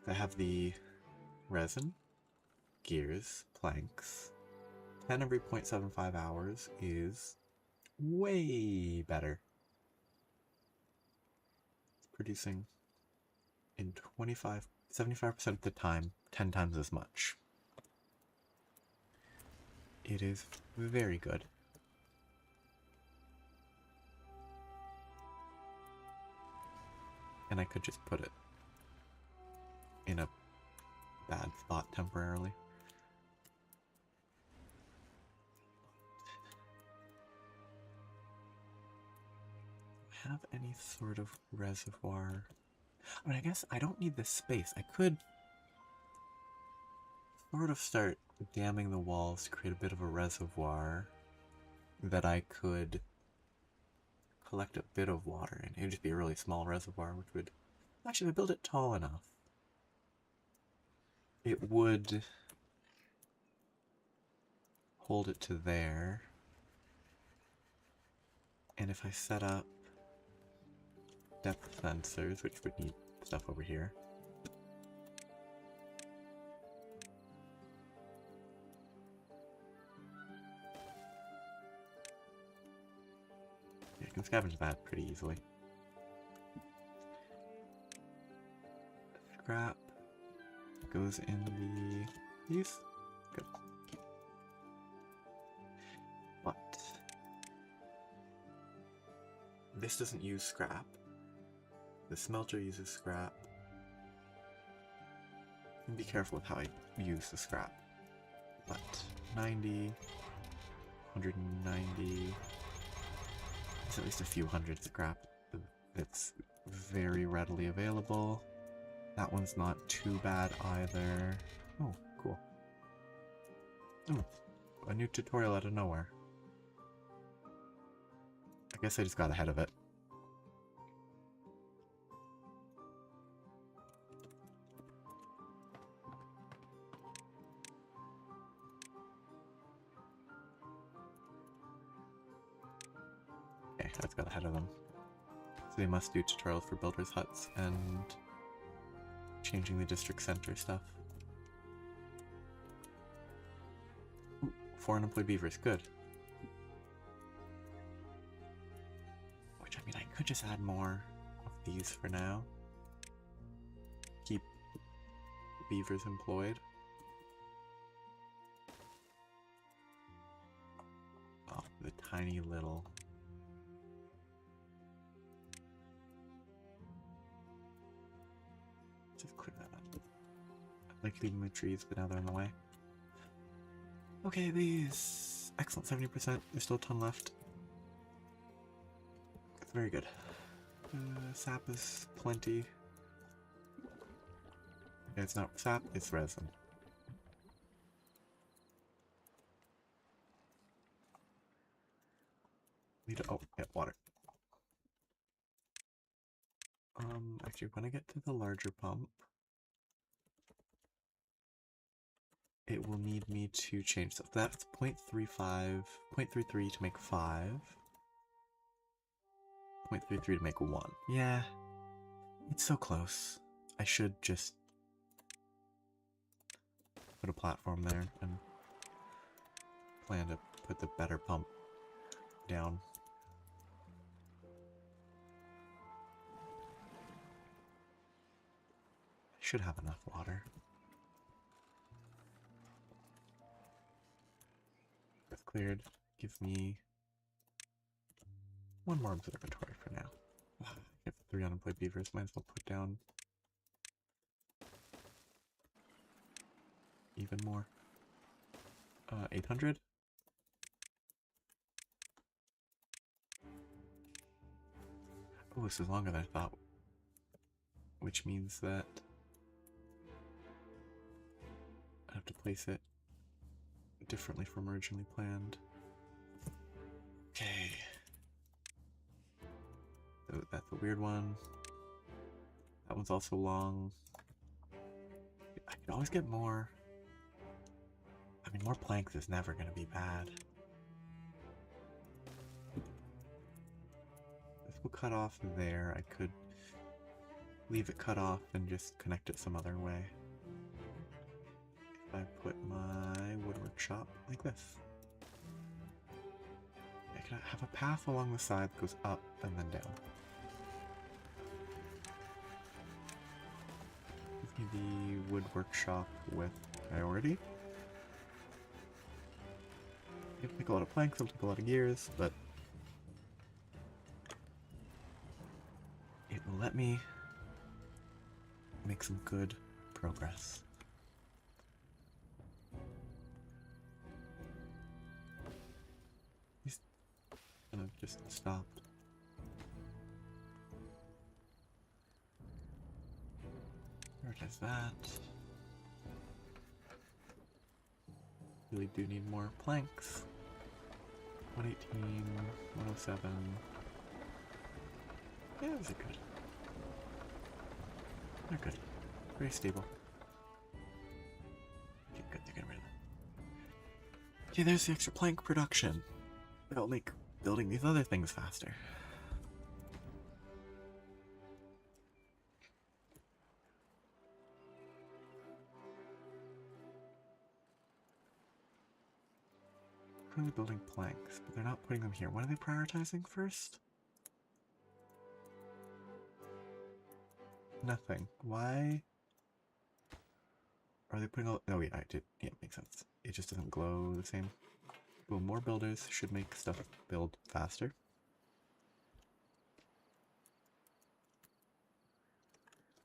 I have the resin, gears, planks. 10 every 0.75 hours is way better. It's producing in 75% of the time, 10 times as much. It is very good. And I could just put it in a bad spot temporarily. Have any sort of reservoir? I mean, I guess I don't need this space. I could sort of start damming the walls to create a bit of a reservoir that I could collect a bit of water, and it would just be a really small reservoir, which would... Actually, if I build it tall enough, it would hold it to there. And if I set up depth sensors, which would need stuff over here. Yeah, I can scavenge that pretty easily. Scrap goes in these. Good. But this doesn't use scrap. The smelter uses scrap. And be careful with how I use the scrap. But 90, 190. It's at least a few hundred scrap. It's very readily available. That one's not too bad either. Oh, cool. Oh, a new tutorial out of nowhere. I guess I just got ahead of it. Okay, that's got ahead of them. So they must do tutorials for builders' huts and changing the district center stuff. Ooh, 4 unemployed beavers, good. Which, I mean, I could just add more of these for now. Keep beavers employed. Oh, the tiny little... Just clear that up. I like leaving the trees, but now they're in the way. Okay, these... Excellent, 70%. There's still a ton left. It's very good. Sap is plenty. It's not sap, it's resin. Need to... Oh, yeah, water. Actually, when I get to the larger pump, it will need me to change stuff. That's 0.35, 0.33 to make 5, 0.33 to make 1. Yeah, it's so close. I should just put a platform there and plan to put the better pump down. I should have enough water. That's cleared. Give me one more observatory for now. I have 3 unemployed beavers. Might as well put down even more. 800. Oh, this is longer than I thought. Which means that I have to place it differently from originally planned. Okay. So that's a weird one. That one's also long. I could always get more. I mean, more planks is never going to be bad. This will cut off there. I could leave it cut off and just connect it some other way. If I put my woodwork shop like this. I can have a path along the side that goes up and then down. Give me the woodwork shop with priority. It'll take a lot of planks, it'll take a lot of gears, but it will let me make some good progress. He's kind of just stopped. Prioritize that. Really do need more planks. 118, 107. Yeah, those are good. They're good. Very stable. Okay, good. They're getting rid of them. Okay, there's the extra plank production. That'll make building these other things faster. Currently building planks, but they're not putting them here. What are they prioritizing first? Nothing. Why are they putting all... Oh, yeah, I did. Yeah, makes sense. It just doesn't glow the same. Well, more builders should make stuff build faster.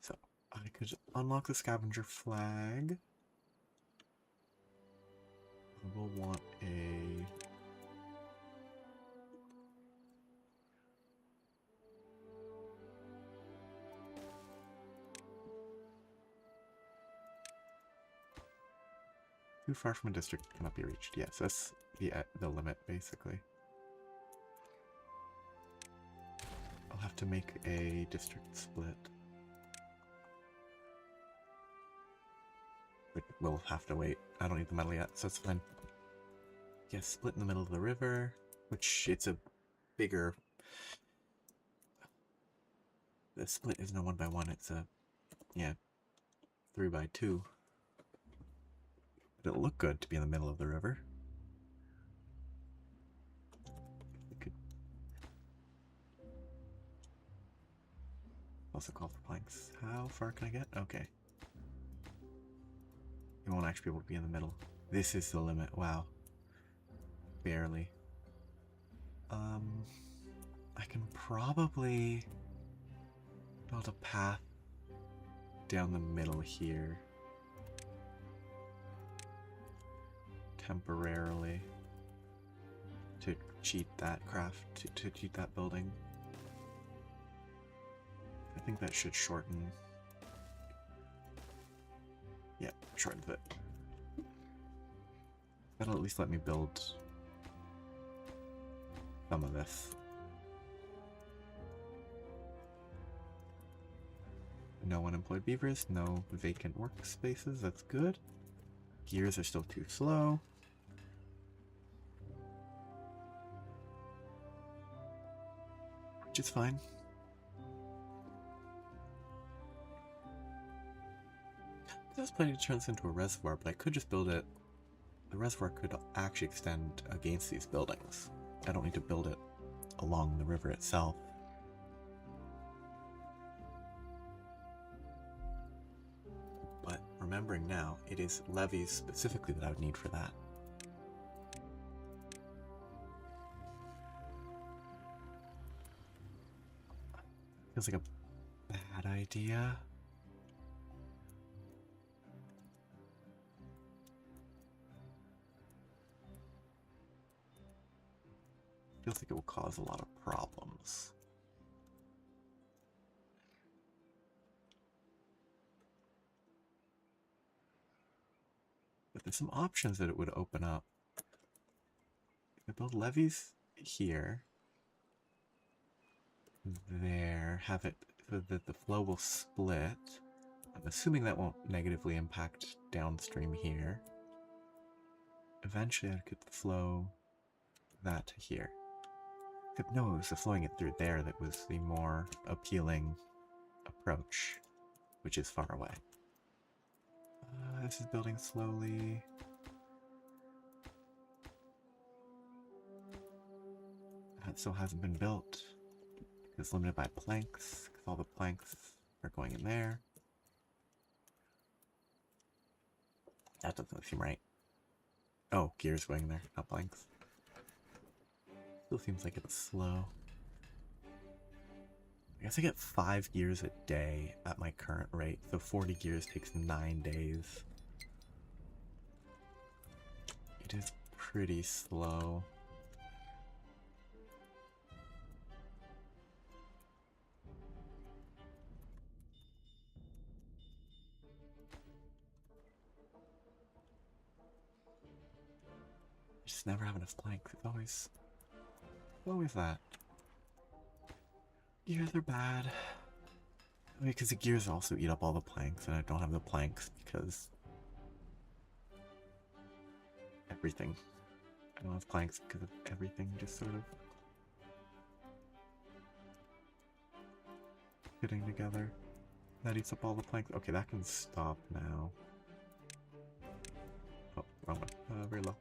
So, I could unlock the scavenger flag. I will want a... Too far from a district cannot be reached. Yes, that's the limit, basically. I'll have to make a district split. But we'll have to wait. I don't need the metal yet, so it's fine. Yes, split in the middle of the river, which it's a bigger... The split isn't a 1x1, it's a, yeah, 3x2. But it'll look good to be in the middle of the river. We could also call for planks. How far can I get? Okay. It won't actually be able to be in the middle. This is the limit. Wow. Barely. I can probably build a path down the middle here. Temporarily. To cheat that craft, to cheat that building. I think that should shorten. Yeah, shortens it. That'll at least let me build some of this. No unemployed beavers, no vacant workspaces, that's good. Gears are still too slow. Which is fine. I was planning to turn this into a reservoir, but I could just build it. The reservoir could actually extend against these buildings. I don't need to build it along the river itself. But remembering now, it is levees specifically that I would need for that. Feels like a bad idea. Feels like it will cause a lot of problems. But there's some options that it would open up. If I build levees here, there, have it so that the flow will split. I'm assuming that won't negatively impact downstream here. Eventually I could flow that to here. Except no, it was the flowing it through there that was the more appealing approach, which is far away. This is building slowly. That still hasn't been built. It's limited by planks, because all the planks are going in there. That doesn't seem right. Oh, gears going there, not planks. Still seems like it's slow. I guess I get 5 gears a day at my current rate, so 40 gears takes 9 days. It is pretty slow. I just never have enough planks. It's always that. Gears are bad. Because the gears also eat up all the planks, and I don't have the planks because everything. I don't have planks because of everything just sort of fitting together. That eats up all the planks. Okay, that can stop now. Oh, wrong one. Very low.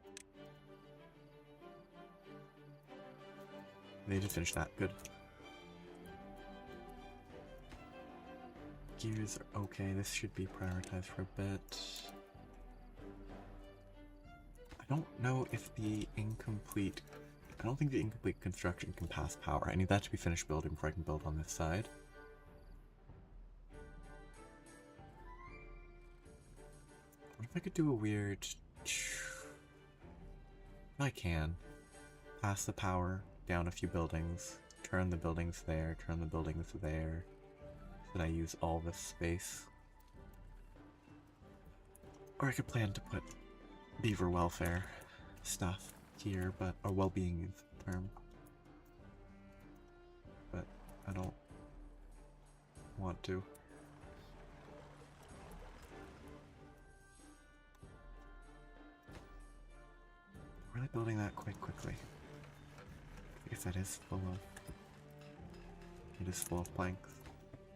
They just finished that. Good. Gears are okay. This should be prioritized for a bit. I don't know if the incomplete... I don't think the incomplete construction can pass power. I need that to be finished building before I can build on this side. What if I could do a weird... I can. Pass the power down a few buildings. Turn the buildings there. Turn the buildings there. So that I use all this space. Or I could plan to put beaver welfare stuff here, but or well-being is the term. But I don't want to. Really building that quite quickly. I guess that is full of... It is full of planks.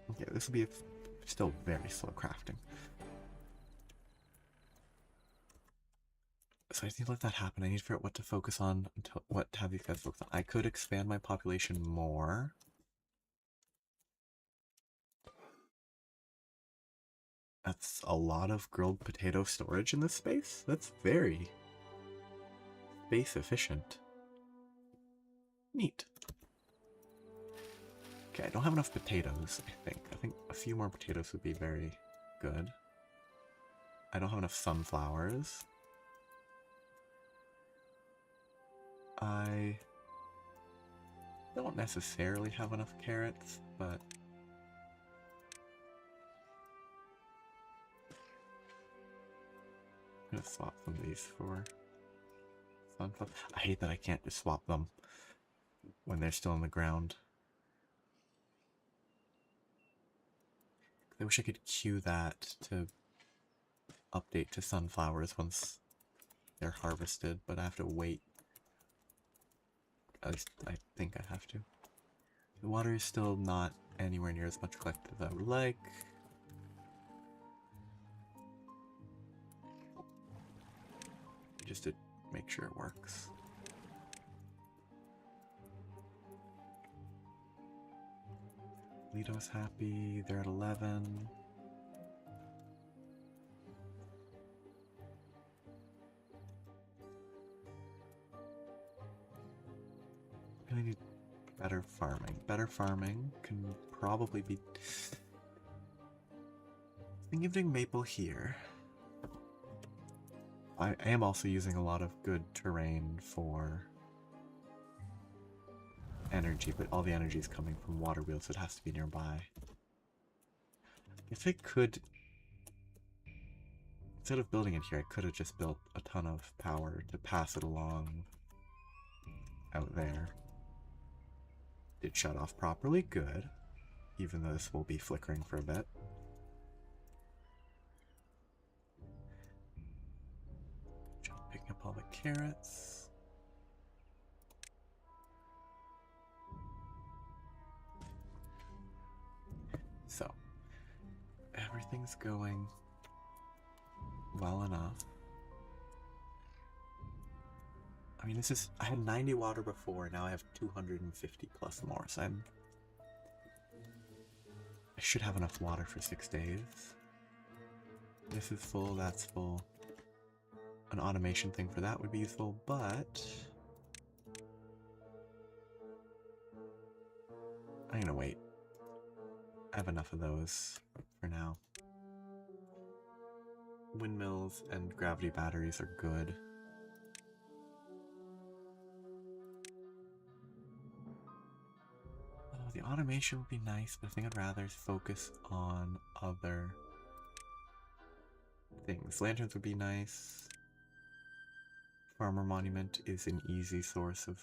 Okay, this will be still very slow crafting. So I just need to let that happen. I need to figure out what to focus on, what to have these guys focus on. I could expand my population more. That's a lot of grilled potato storage in this space. That's very space efficient. Neat. Okay, I don't have enough potatoes, I think. I think a few more potatoes would be very good. I don't have enough sunflowers. I don't necessarily have enough carrots, but... I'm gonna swap some of these for sunflowers. I hate that I can't just swap them when they're still on the ground. I wish I could queue that to update to sunflowers once they're harvested, but I have to wait. At least I think I have to. The water is still not anywhere near as much collected as I would like. Just to make sure it works. Lito's happy, they're at 11. Really need better farming. Better farming can probably be... I'm giving maple here. I am also using a lot of good terrain for energy, but all the energy is coming from water wheels, so it has to be nearby. If I could... Instead of building it here, I could have just built a ton of power to pass it along out there. Did shut off properly, good. Even though this will be flickering for a bit. Picking up all the carrots. So, everything's going well enough. I mean, this is... I had 90 water before, now I have 250 plus more, so I should have enough water for 6 days. This is full, that's full. An automation thing for that would be useful, but... I'm gonna wait. I have enough of those for now. Windmills and gravity batteries are good. Oh, the automation would be nice, but I think I'd rather focus on other things. Lanterns would be nice. Farmer Monument is an easy source of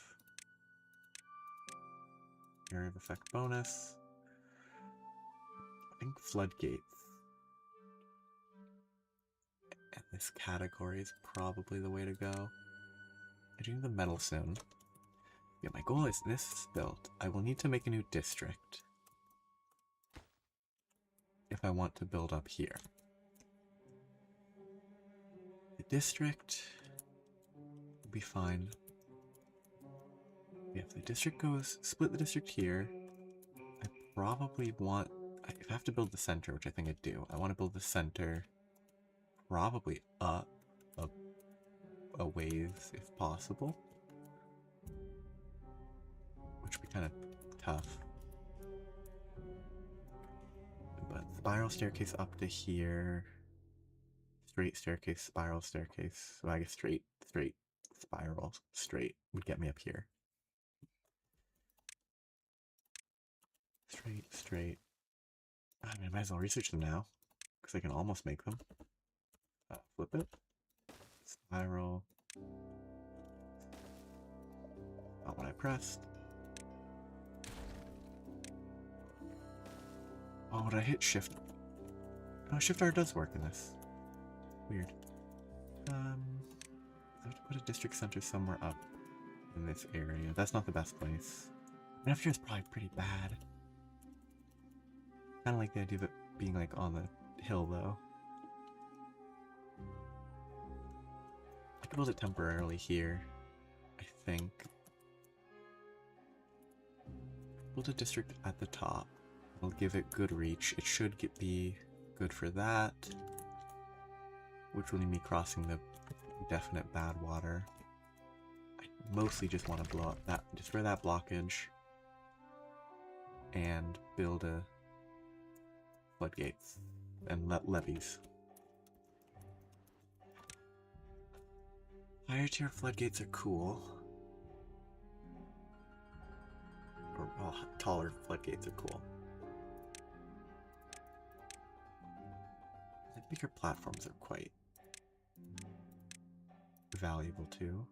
Area of effect bonus. I think floodgates. And this category is probably the way to go. I do need the metal soon. Yeah, my goal is this is built. I will need to make a new district if I want to build up here. The district will be fine. Yeah, if the district goes, split the district here, I probably want, if I have to build the center, which I think I do, I want to build the center probably up a ways if possible, which would be kind of tough. But spiral staircase up to here, straight staircase, spiral staircase, so I guess straight, spiral, straight would get me up here. Straight. I mean, I might as well research them now, because I can almost make them. Flip it. Spiral. Not what I pressed. Oh, did I hit shift? No, shift R does work in this. Weird. I have to put a district center somewhere up in this area. That's not the best place. I mean, up here is probably pretty bad. Kind of like the idea of it being like on the hill though. I could build it temporarily here, I think. Build a district at the top. I'll give it good reach. It should be good for that, which will need me crossing the definite bad water. I mostly just want to blow up that, just for that blockage, and build a floodgates and levees. Higher tier floodgates are cool. Or well, taller floodgates are cool. The bigger platforms are quite valuable too.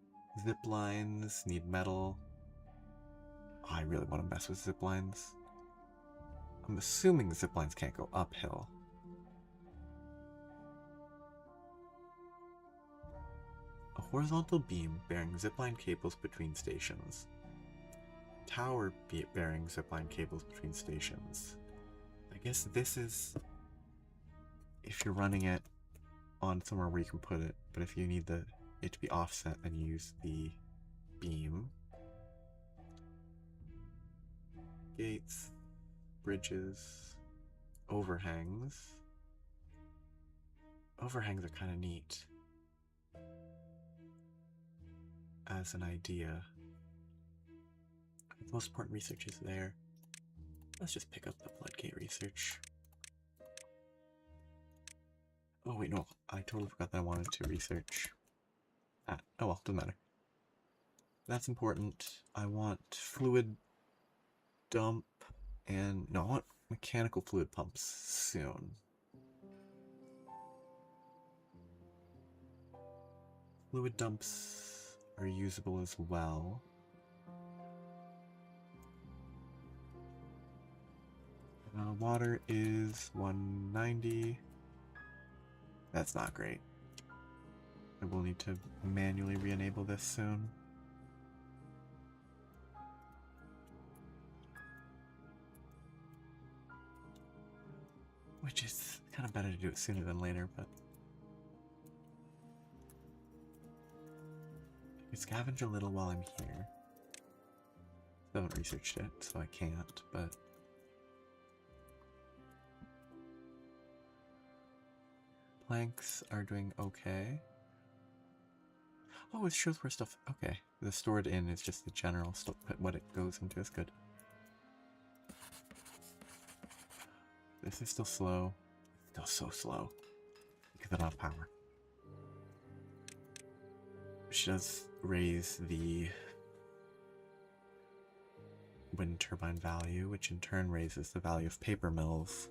Zip lines need metal. Oh, I really want to mess with zip lines. I'm assuming zip lines can't go uphill. A horizontal beam bearing zipline cables between stations. Tower bearing zipline cables between stations. I guess this is if you're running it on somewhere where you can put it, but if you need it to be offset, then you use the beam. Gates, bridges, overhangs. Overhangs are kind of neat as an idea. The most important research is there. Let's just pick up the floodgate research. Oh wait, no, I totally forgot that I wanted to research that. Oh well, doesn't matter. That's important. I want fluid dump and no, I want mechanical fluid pumps soon. Fluid dumps are usable as well. Water is 190. That's not great. I will need to manually re-enable this soon. Which is kind of better to do it sooner than later, but I can scavenge a little while I'm here. I haven't researched it, so I can't, but planks are doing okay. Oh, it shows where stuff. Okay, the stored in is just the general stuff, what it goes into is good. This is still slow. Still so slow. Because I don't have power. She does raise the wind turbine value, which in turn raises the value of paper mills.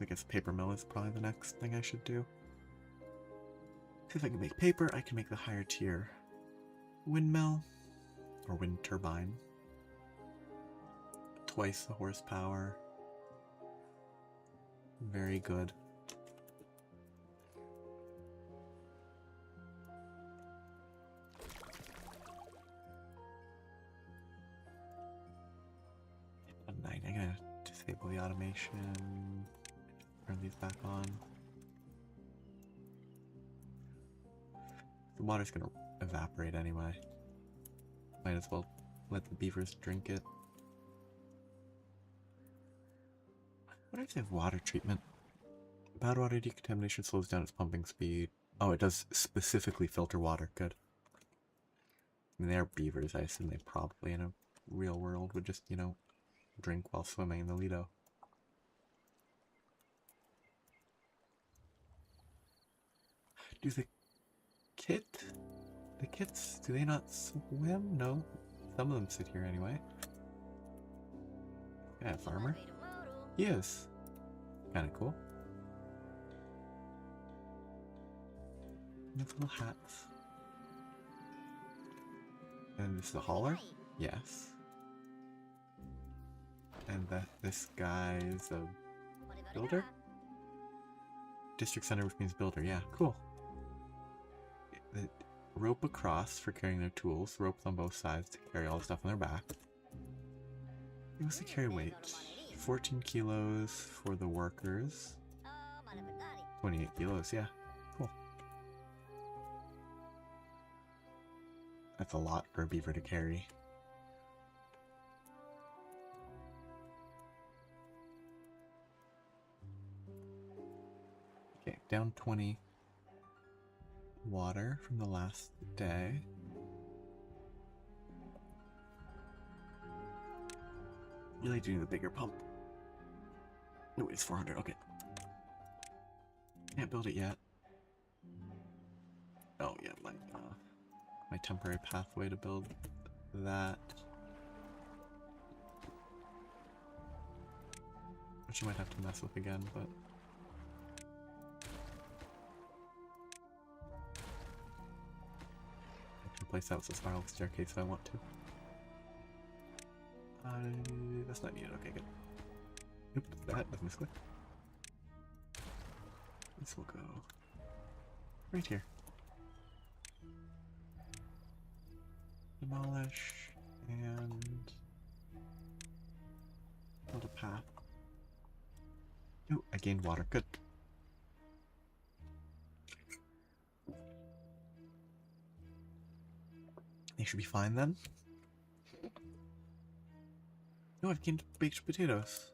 I guess paper mill is probably the next thing I should do. If I can make paper, I can make the higher tier windmill or wind turbine. twice the horsepower. Very good. I'm gonna disable the automation. Turn these back on. The water's gonna evaporate anyway. Might as well let the beavers drink it. What if they have water treatment? Bad water decontamination slows down its pumping speed. Oh, it does specifically filter water. Good. I mean, they are beavers. I assume they probably in a real world would just, you know, drink while swimming in the Lido. Do the kits, do they not swim? No. Some of them sit here anyway. Yeah, farmer. Yes. Kinda cool. With little hats. And this is the hauler? Yes. And this guy is a builder? District center, which means builder. Yeah, cool. The rope across for carrying their tools. Ropes on both sides to carry all the stuff on their back. What's the carry weight? 14 kilos for the workers. 28 kilos, yeah. Cool. That's a lot for a beaver to carry. Okay, down 20 water from the last day. Really do need a bigger pump. No, it's 400, okay. Can't build it yet. Oh yeah, my temporary pathway to build that. Which I might have to mess with again, but... I can replace that with a spiral staircase if I want to. That's not needed, okay, good. Nope, that doesn't misclick. This will go right here. Demolish and build a path. Ooh, I gained water. Good. They should be fine then. No, I've gained baked potatoes.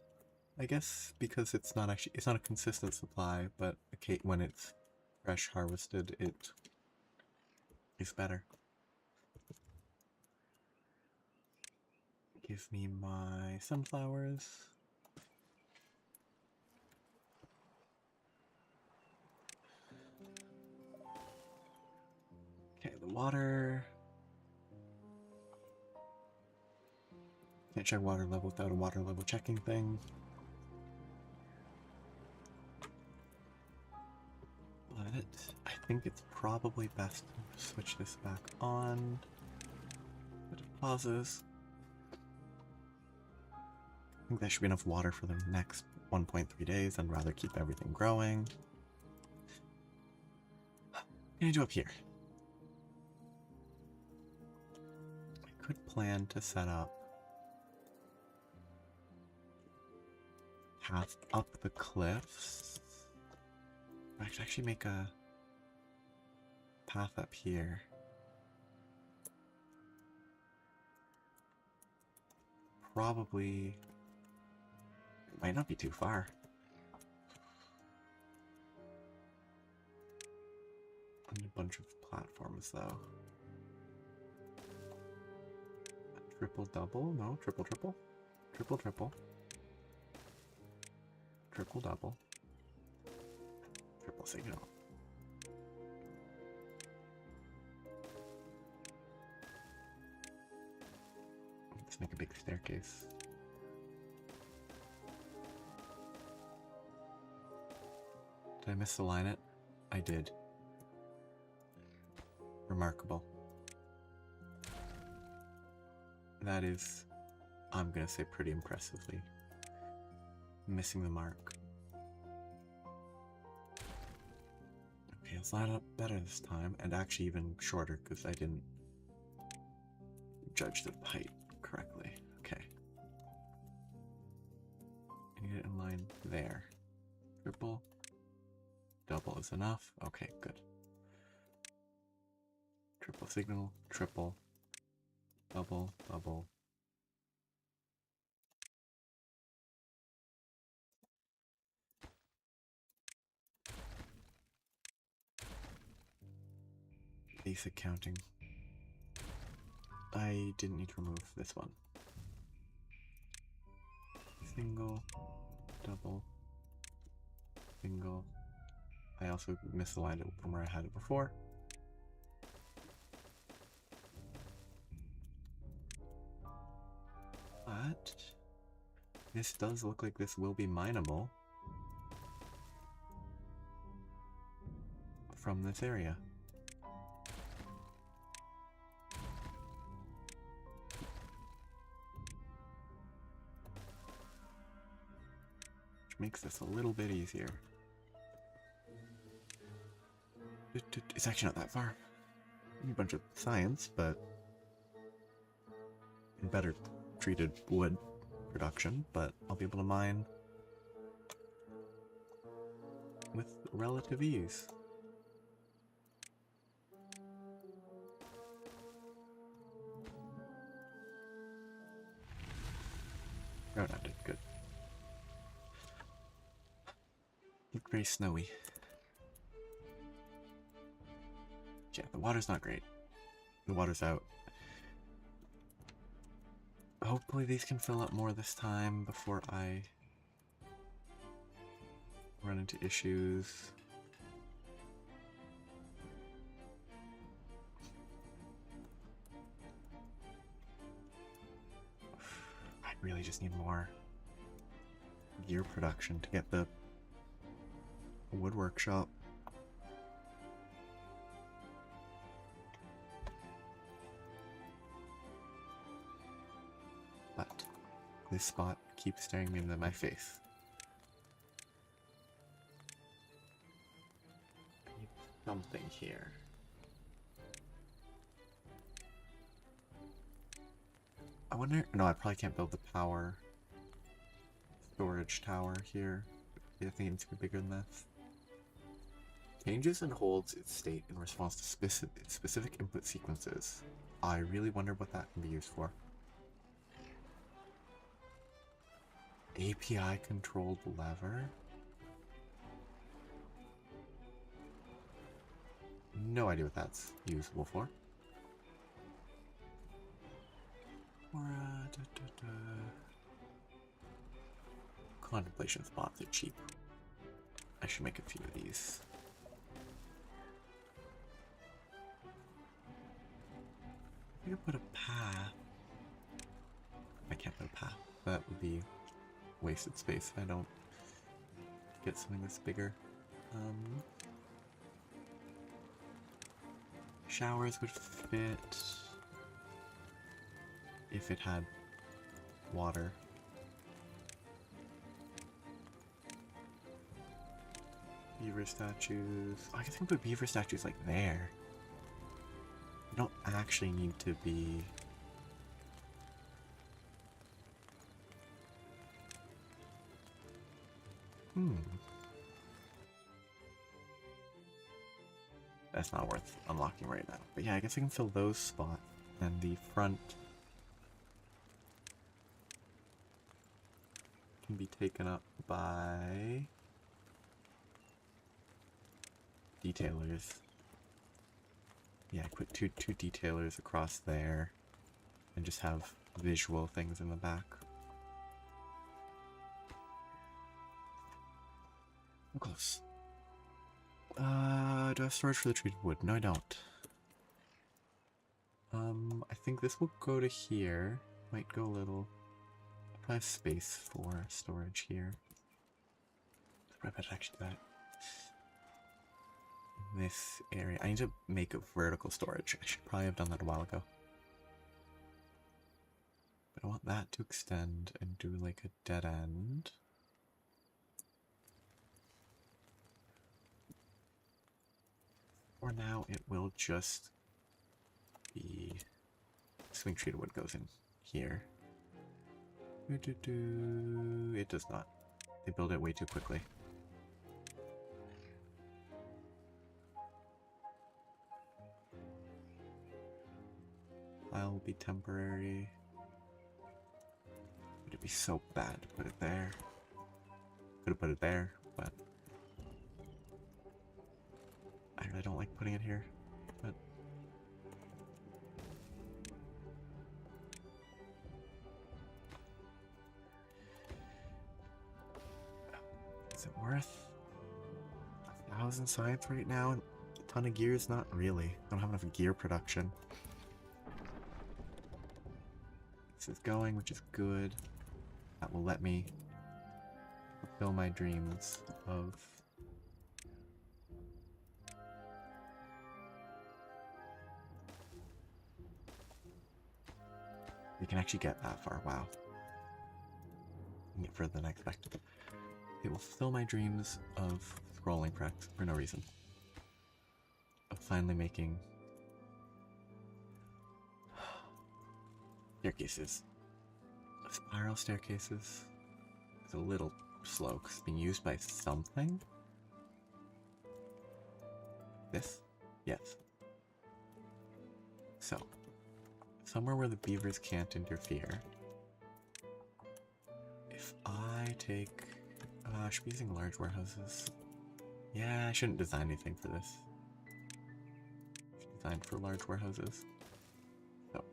I guess because it's not a consistent supply, but when it's fresh harvested, it is better. Give me my sunflowers. Okay, the water. Can't check water level without a water level checking thing. But I think it's probably best to switch this back on. Bit of pauses. I think that should be enough water for the next 1.3 days. I'd rather keep everything growing. What can I do up here? I could plan to set up path up the cliffs. I could actually make a path up here. Probably it might not be too far. I need a bunch of platforms though. Triple double? No, triple triple. Triple triple. Triple double. Triple signal. Let's make a big staircase. Did I misalign it? I did. Remarkable. That is I'm gonna say pretty impressively. Missing the mark. Okay, let's line up better this time, and actually even shorter because I didn't judge the height correctly. Okay. I need it in line there. Triple. Double is enough. Okay, good. Triple signal, triple, double, double. Basic counting. I didn't need to remove this one. Single, double, single. I also misaligned it from where I had it before. But this does look like this will be mineable from this area. Which makes this a little bit easier. It's actually not that far. A bunch of science, but better treated wood production, but I'll be able to mine with relative ease. Oh, that did good. Looked very snowy. Yeah, the water's not great. The water's out. Hopefully these can fill up more this time before I run into issues. I really just need more gear production to get the wood workshop. But this spot keeps staring me into my face. I need something here. I wonder... No, I probably can't build the power storage tower here. I think it needs to be bigger than this. Changes and holds its state in response to specific input sequences. I really wonder what that can be used for. API controlled lever? No idea what that's usable for. Or, contemplation spots are cheap. I should make a few of these. I could put a path. I can't put a path. That would be wasted space if I don't get something that's bigger. Showers would fit if it had water. Beaver statues. Oh, I can put beaver statues like there. You don't actually need to be... That's not worth unlocking right now. But yeah, I guess I can fill those spots. And the front can be taken up by detailers. Yeah, I put two detailers across there and just have visual things in the back. I'm close. Do I have storage for the treated wood? No, I don't. I think this will go to here. Might go a little. I probably have space for storage here. I better actually do that. This area. I need to make a vertical storage. I should probably have done that a while ago. I want that to extend and do like a dead end. For now, it will just be swing treated wood goes in here. It does not. They build it way too quickly. I'll be temporary. Would it be so bad to put it there? Could have put it there, but I really don't like putting it here. But is it worth 1,000 science right now? And a ton of gears? Not really. I don't have enough gear production. This is going, which is good. That will let me fulfill my dreams of we can actually get that far. Wow. Get further than I expected. It will fulfill my dreams of scrolling for no reason. Of finally making staircases. Spiral staircases is a little slow because it's being used by something. This? Yes. So, somewhere where the beavers can't interfere. If I take... I should be using large warehouses. Yeah, I shouldn't design anything for this. I should design for large warehouses. So,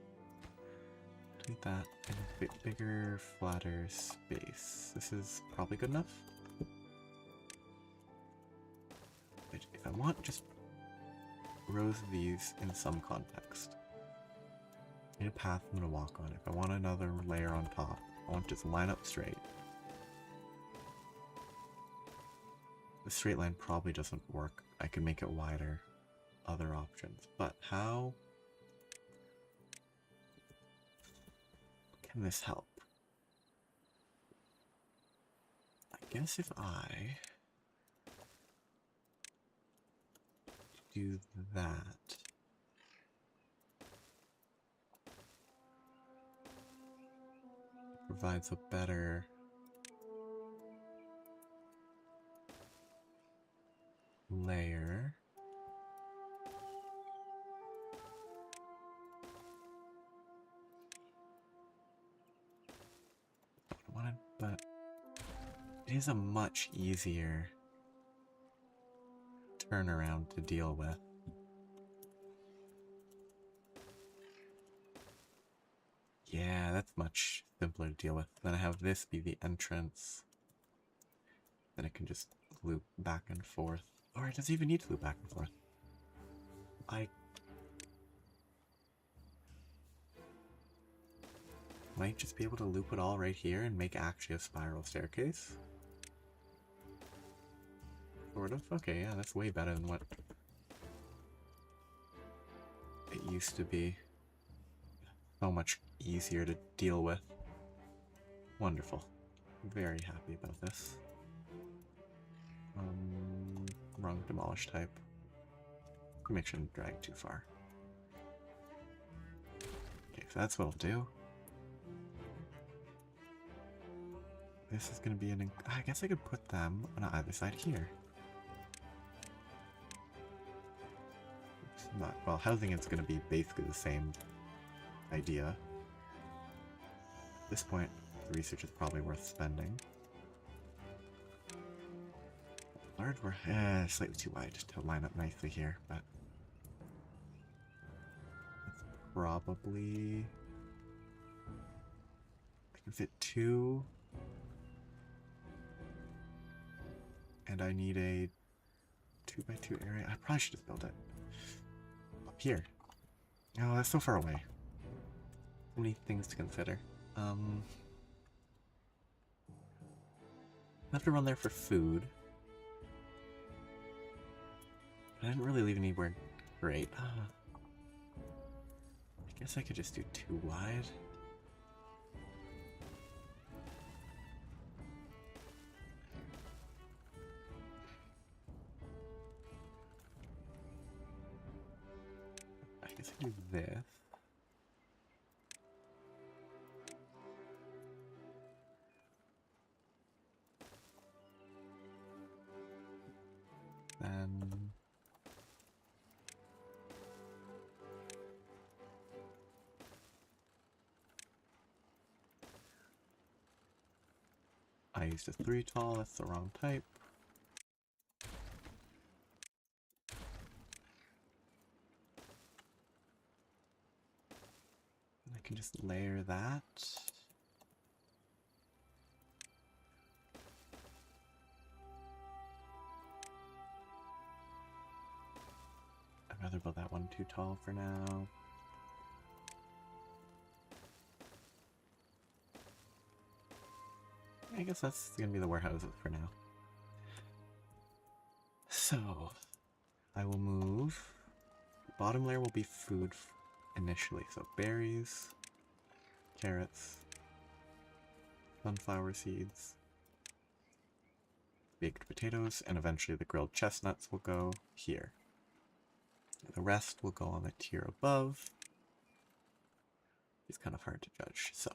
tweak that in a bit bigger, flatter space. This is probably good enough. But if I want just rows of these in some context. I need a path I'm going to walk on. If I want another layer on top, I want to just line up straight. The straight line probably doesn't work. I could make it wider. Other options. But how can this help? I guess if I do that, provides a better layer. I wanted, but it is a much easier turnaround to deal with. Yeah, that's much simpler to deal with. Then I have this be the entrance. Then it can just loop back and forth. Or it doesn't even need to loop back and forth. I might just be able to loop it all right here and make actually a spiral staircase. Sort of. Okay, yeah, that's way better than what it used to be. So much easier to deal with. Wonderful. Very happy about this. Wrong demolish type. Make sure I didn't drag too far. Okay, so that's what I'll do. This is gonna be an... I guess I could put them on either side here. Oops, not, well, housing is gonna be basically the same idea. At this point, the research is probably worth spending. Large were slightly too wide to line up nicely here, but it's probably I can fit 2, and I need a 2x2 area. I probably should just build it up here. Oh, that's so far away. So many things to consider. I have to run there for food. I didn't really leave anywhere great. I guess I could just do 2 wide. do this. Then I used a 3 tall, that's the wrong type. And I can just layer that. I'd rather build that one too tall for now. I guess that's gonna be the warehouses for now. So, I will move. The bottom layer will be food initially. So berries, carrots, sunflower seeds, baked potatoes, and eventually the grilled chestnuts will go here. The rest will go on the tier above. It's kind of hard to judge, so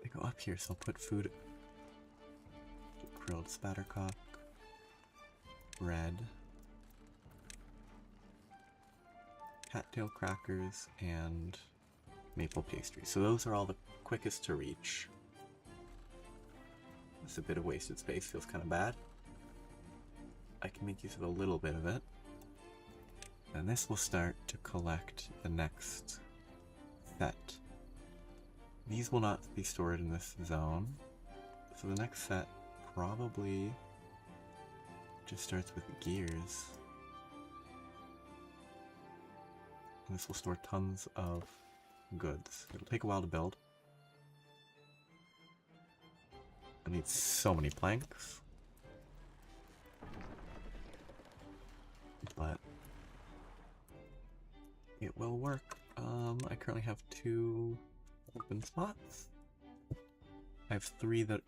they go up here, so I'll put food. Grilled spattercock, bread, cattail crackers, and maple pastry. So those are all the quickest to reach. It's a bit of wasted space, feels kind of bad. I can make use of a little bit of it. And this will start to collect the next set. These will not be stored in this zone. So the next set probably just starts with gears. And this will store tons of goods. It'll take a while to build. I need so many planks. But it will work. I currently have 2 open spots. I have 3 that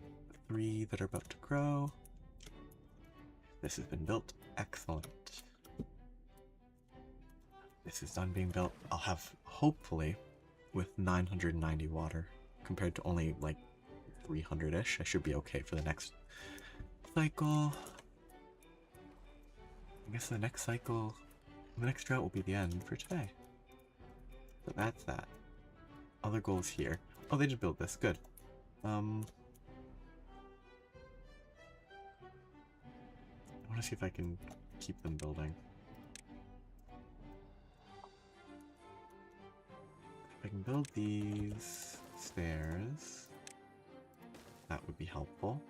are about to grow. This has been built. Excellent. This is done being built. I'll have, hopefully, with 990 water, compared to only like 300-ish. I should be okay for the next cycle. I guess the next cycle, the next drought will be the end for today. But that's that. Other goals here. Oh, they just built this. Good. I want to see if I can keep them building. If I can build these stairs, that would be helpful.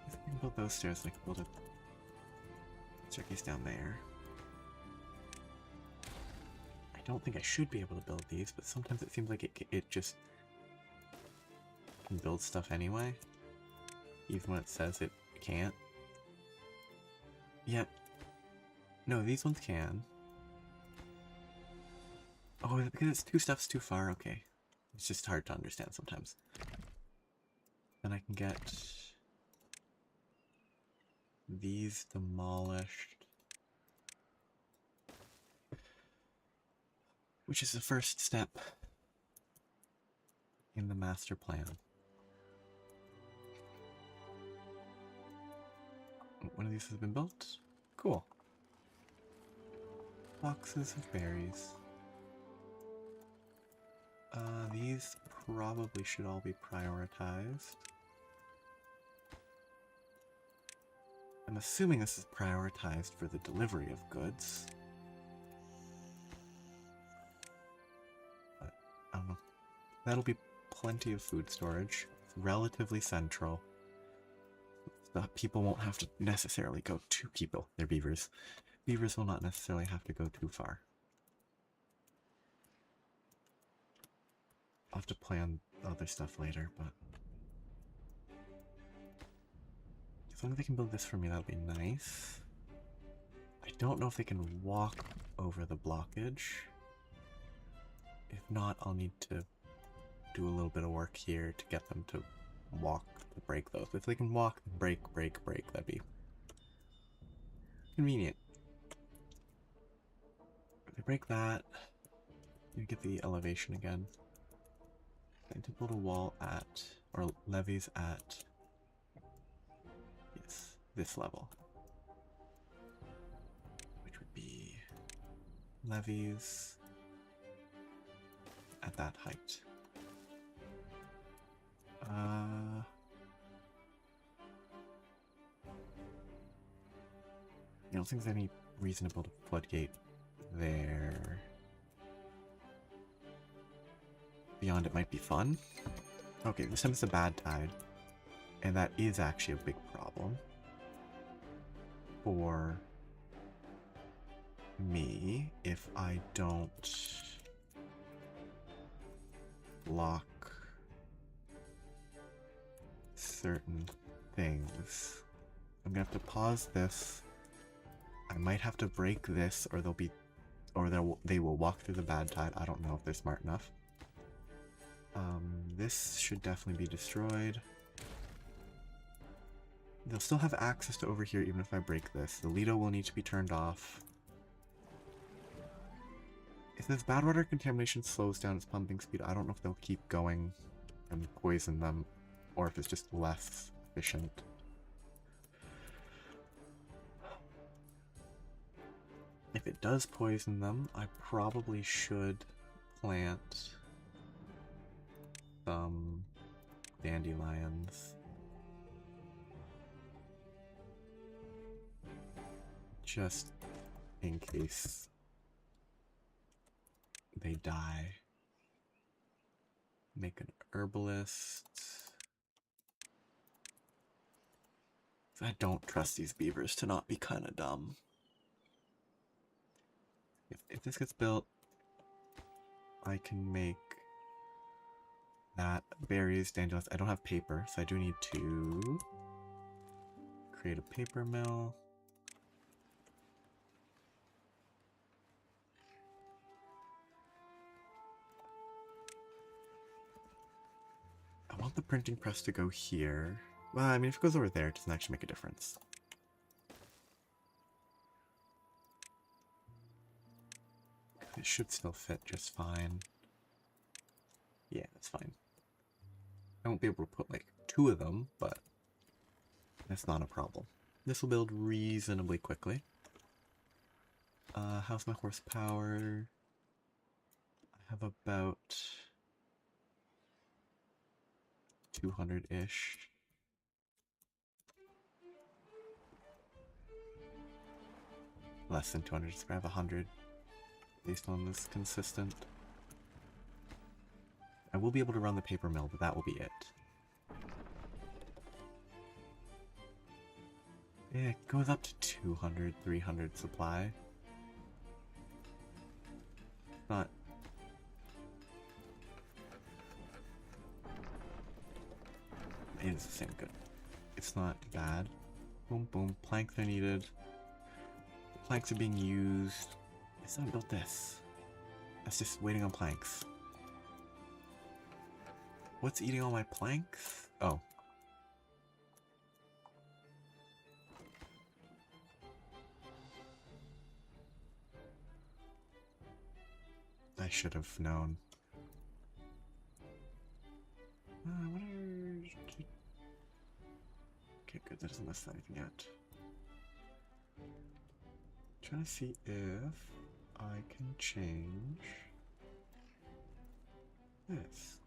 If I can build those stairs, I can build a staircase down there. I don't think I should be able to build these, but sometimes it seems like it just can build stuff anyway, even when it says it can't. Yep. No, these ones can. Oh, because it's 2 steps too far, okay. It's just hard to understand sometimes. Then I can get these demolished, which is the first step in the master plan. One of these has been built. Cool. Boxes of berries. These probably should all be prioritized. I'm assuming this is prioritized for the delivery of goods. But, I don't know. That'll be plenty of food storage. It's relatively central. So people won't have to necessarily go to people. They're beavers. Beavers will not necessarily have to go too far. I'll have to plan other stuff later, but as long as they can build this for me, that'll be nice. I don't know if they can walk over the blockage. If not, I'll need to do a little bit of work here to get them to walk, to break those. If they can walk, break, that'd be convenient. If they break that, you get the elevation again. I need to build a wall at, or levees at, yes, this level. Which would be levees at that height. I don't think there's any reason to build a floodgate there. Beyond it might be fun. Okay, this time it's a bad tide. And that is actually a big problem for me if I don't block certain things. I'm gonna have to pause this. I might have to break this, or they will walk through the bad tide. I don't know if they're smart enough. This should definitely be destroyed. They'll still have access to over here even if I break this. The Lido will need to be turned off. If this bad water contamination slows down its pumping speed, I don't know if they'll keep going and poison them, or if it's just less efficient. If it does poison them, I probably should plant some dandelions. Just in case they die. Make an herbalist. I don't trust these beavers to not be kind of dumb. If this gets built, I can make that berries, dandelions. I don't have paper, so I do need to create a paper mill. I want the printing press to go here. Well, I mean, if it goes over there, it doesn't actually make a difference. It should still fit just fine. Yeah, it's fine. I won't be able to put like 2 of them, but that's not a problem. This will build reasonably quickly. How's my horsepower? I have about 200-ish. Less than 200, just grab 100. Based on this consistent. I will be able to run the paper mill, but that will be it. Yeah, it goes up to 200, 300 supply. Not... It is the same good. It's not bad. Boom, boom. Planks are needed. The planks are being used. I still haven't built this. That's just waiting on planks. What's eating all my planks? Oh. I should have known. Okay, good. That doesn't list anything yet. Trying to see if I can change this.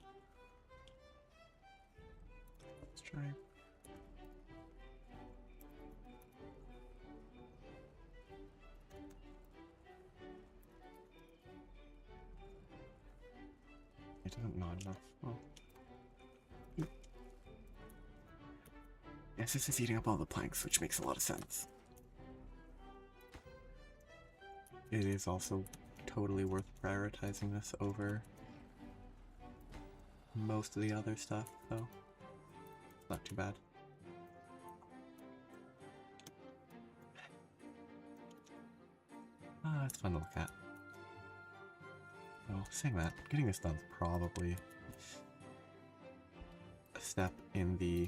Let's try. It doesn't nod enough. Oh. Yes, this is eating up all the planks, which makes a lot of sense. It is also totally worth prioritizing this over most of the other stuff, though. Not too bad. Ah, it's fun to look at. Oh, saying that, getting this done is probably step in the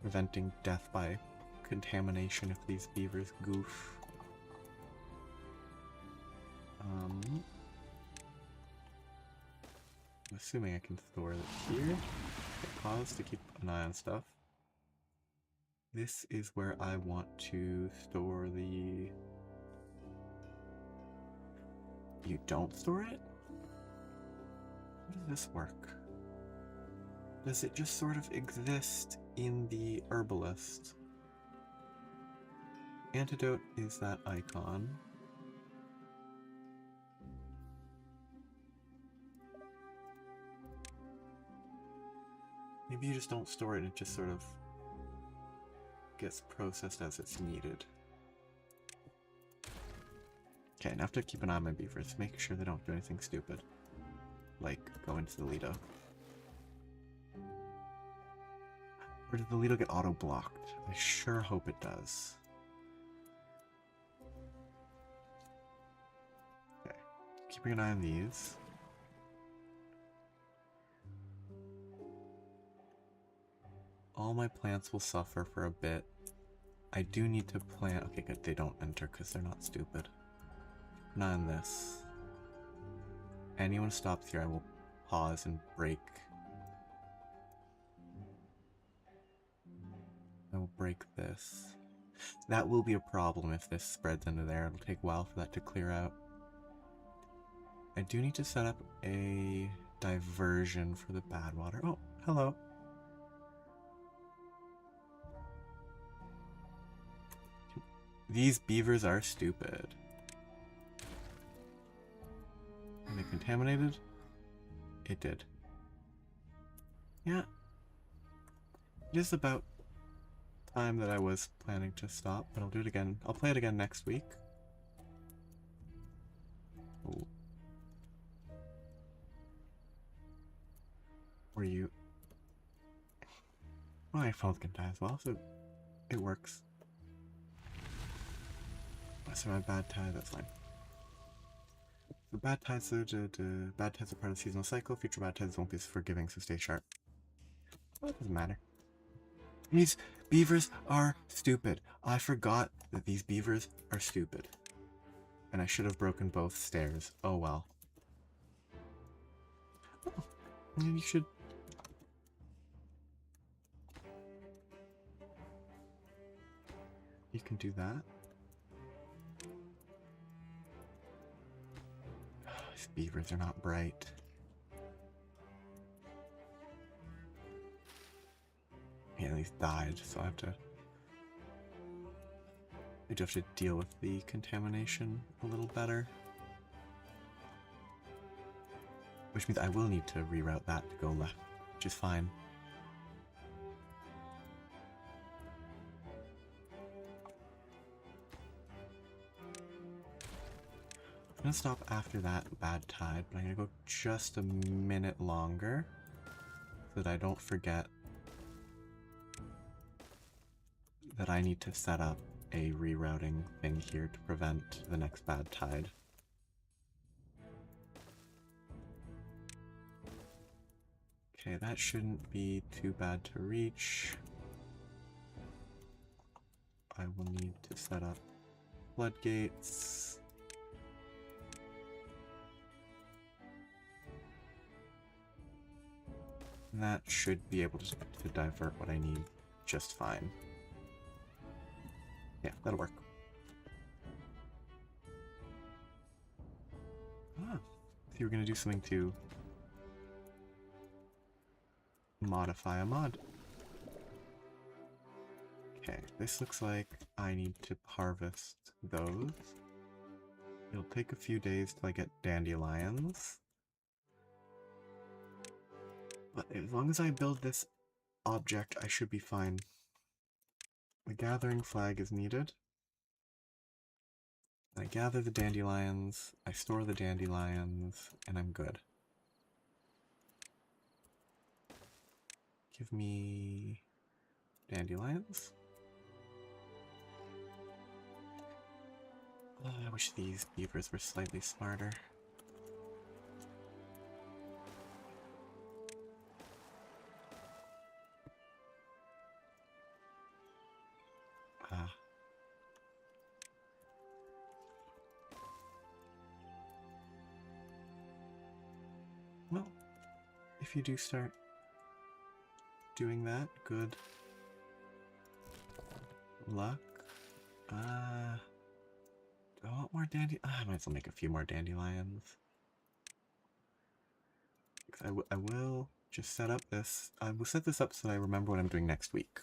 preventing death by contamination if these beavers goof. I'm assuming I can store it here. Okay, pause to keep an eye on stuff. This is where I want to store the... You don't store it? How does this work? Does it just sort of exist in the herbalist? Antidote is that icon. Maybe you just don't store it and it just sort of gets processed as it's needed. Okay, now I have to keep an eye on my beavers, make sure they don't do anything stupid. Like, go into the Lido. Or did the Lido get auto-blocked? I sure hope it does. Okay, keeping an eye on these. All my plants will suffer for a bit. I do need to plant... Okay, good, they don't enter because they're not stupid. Keep an eye on this. Anyone stops here, I will pause and break. I will break this. That will be a problem if this spreads into there. It'll take a while for that to clear out. I do need to set up a diversion for the bad water. Oh, hello. These beavers are stupid. Are they contaminated? It did. Yeah. It is about time that I was planning to stop, but I'll do it again. I'll play it again next week. Oh. Or you... Well, my phone's gonna die as well, so it works. I survived bad tide, that's fine. The bad tides are bad tides are part of the seasonal cycle. Future bad tides won't be as forgiving, so stay sharp. Well, it doesn't matter. These beavers are stupid. I forgot that these beavers are stupid. And I should have broken both stairs. Oh well. Oh, maybe you should... You can do that. These beavers are not bright. Yeah, these died, so I do have to deal with the contamination a little better. Which means I will need to reroute that to go left, which is fine. I'm gonna stop after that bad tide, but I'm gonna go just a minute longer so that I don't forget that I need to set up a rerouting thing here to prevent the next bad tide. Okay, that shouldn't be too bad to reach. I will need to set up floodgates. And that should be able to divert what I need just fine. Yeah, that'll work. Ah, so you were gonna do something to modify a mod. Okay, this looks like I need to harvest those. It'll take a few days till I get dandelions. But as long as I build this object, I should be fine. The gathering flag is needed. I gather the dandelions, I store the dandelions, and I'm good. Give me dandelions. Oh, I wish these beavers were slightly smarter. Well, if you do start doing that, good luck. Do I want more I might as well make a few more dandelions. I will just set up this. I will set this up so that I remember what I'm doing next week.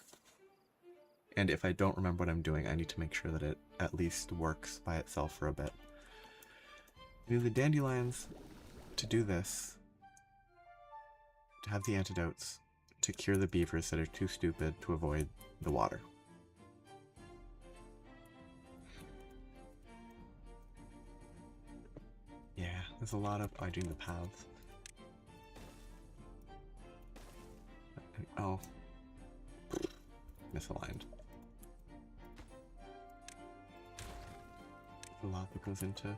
And if I don't remember what I'm doing, I need to make sure that it at least works by itself for a bit. I need the dandelions to do this, to have the antidotes, to cure the beavers that are too stupid to avoid the water. Yeah, there's a lot of... I do the paths. Oh. Misaligned. A lot that goes into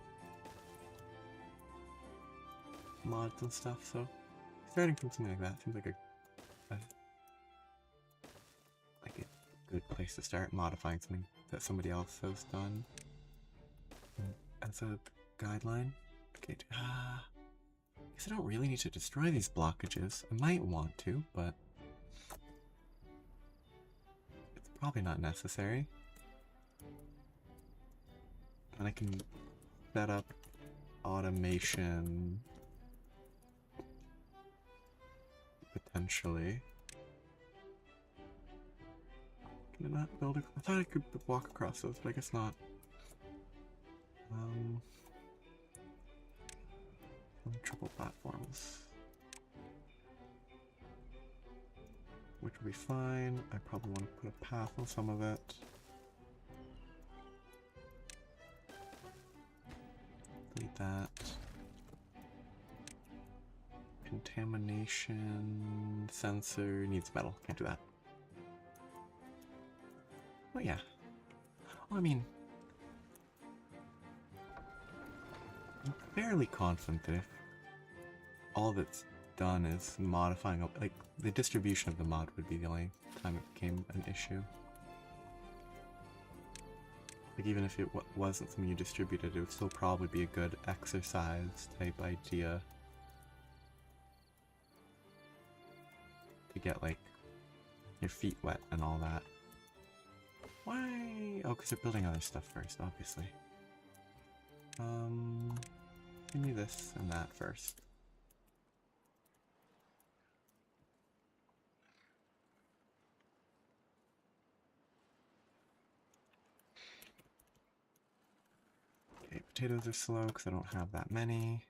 mods and stuff, so starting from something like that seems like a good place to start, modifying something that somebody else has done as a guideline. Okay, I guess I don't really need to destroy these blockages. I might want to, but it's probably not necessary. And I can set up automation potentially. Can I not build I thought I could walk across those, but I guess not. Triple platforms. Which would be fine. I probably want to put a path on some of it. Delete that. Contamination sensor needs metal. Can't do that. Oh yeah. Well, I mean, I'm fairly confident that if all that's done is modifying, like, the distribution of the mod would be the only time it became an issue. Like, even if it wasn't something you distributed, it would still probably be a good exercise type idea to get, like, your feet wet and all that. Why? Oh, because they're building other stuff first, obviously. Give me this and that first. Okay, potatoes are slow because I don't have that many.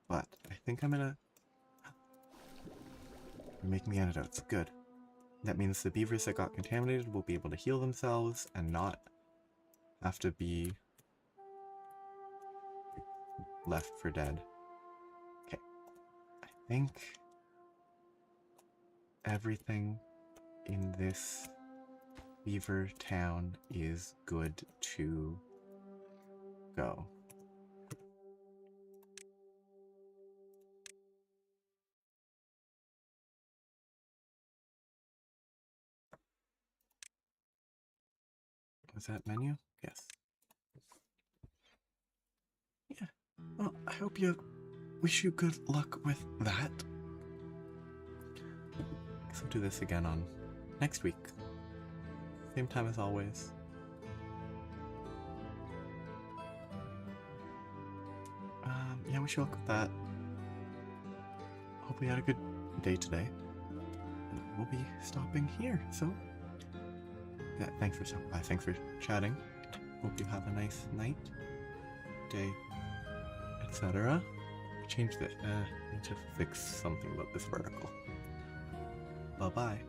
But I think I'm gonna... We're making the antidotes. Good. That means the beavers that got contaminated will be able to heal themselves and not have to be left for dead. Okay. I think everything in this beaver town is good to go. Was that menu? Yes. Yeah. Well, I hope wish you good luck with that. Guess I'll do this again on next week. Same time as always. Yeah, wish you luck with that. Hope you had a good day today. And we'll be stopping here, so yeah, thanks for stopping by. Thanks for chatting. Hope you have a nice night, day, etc. Change this. I need to fix something about this vertical. Bye-bye.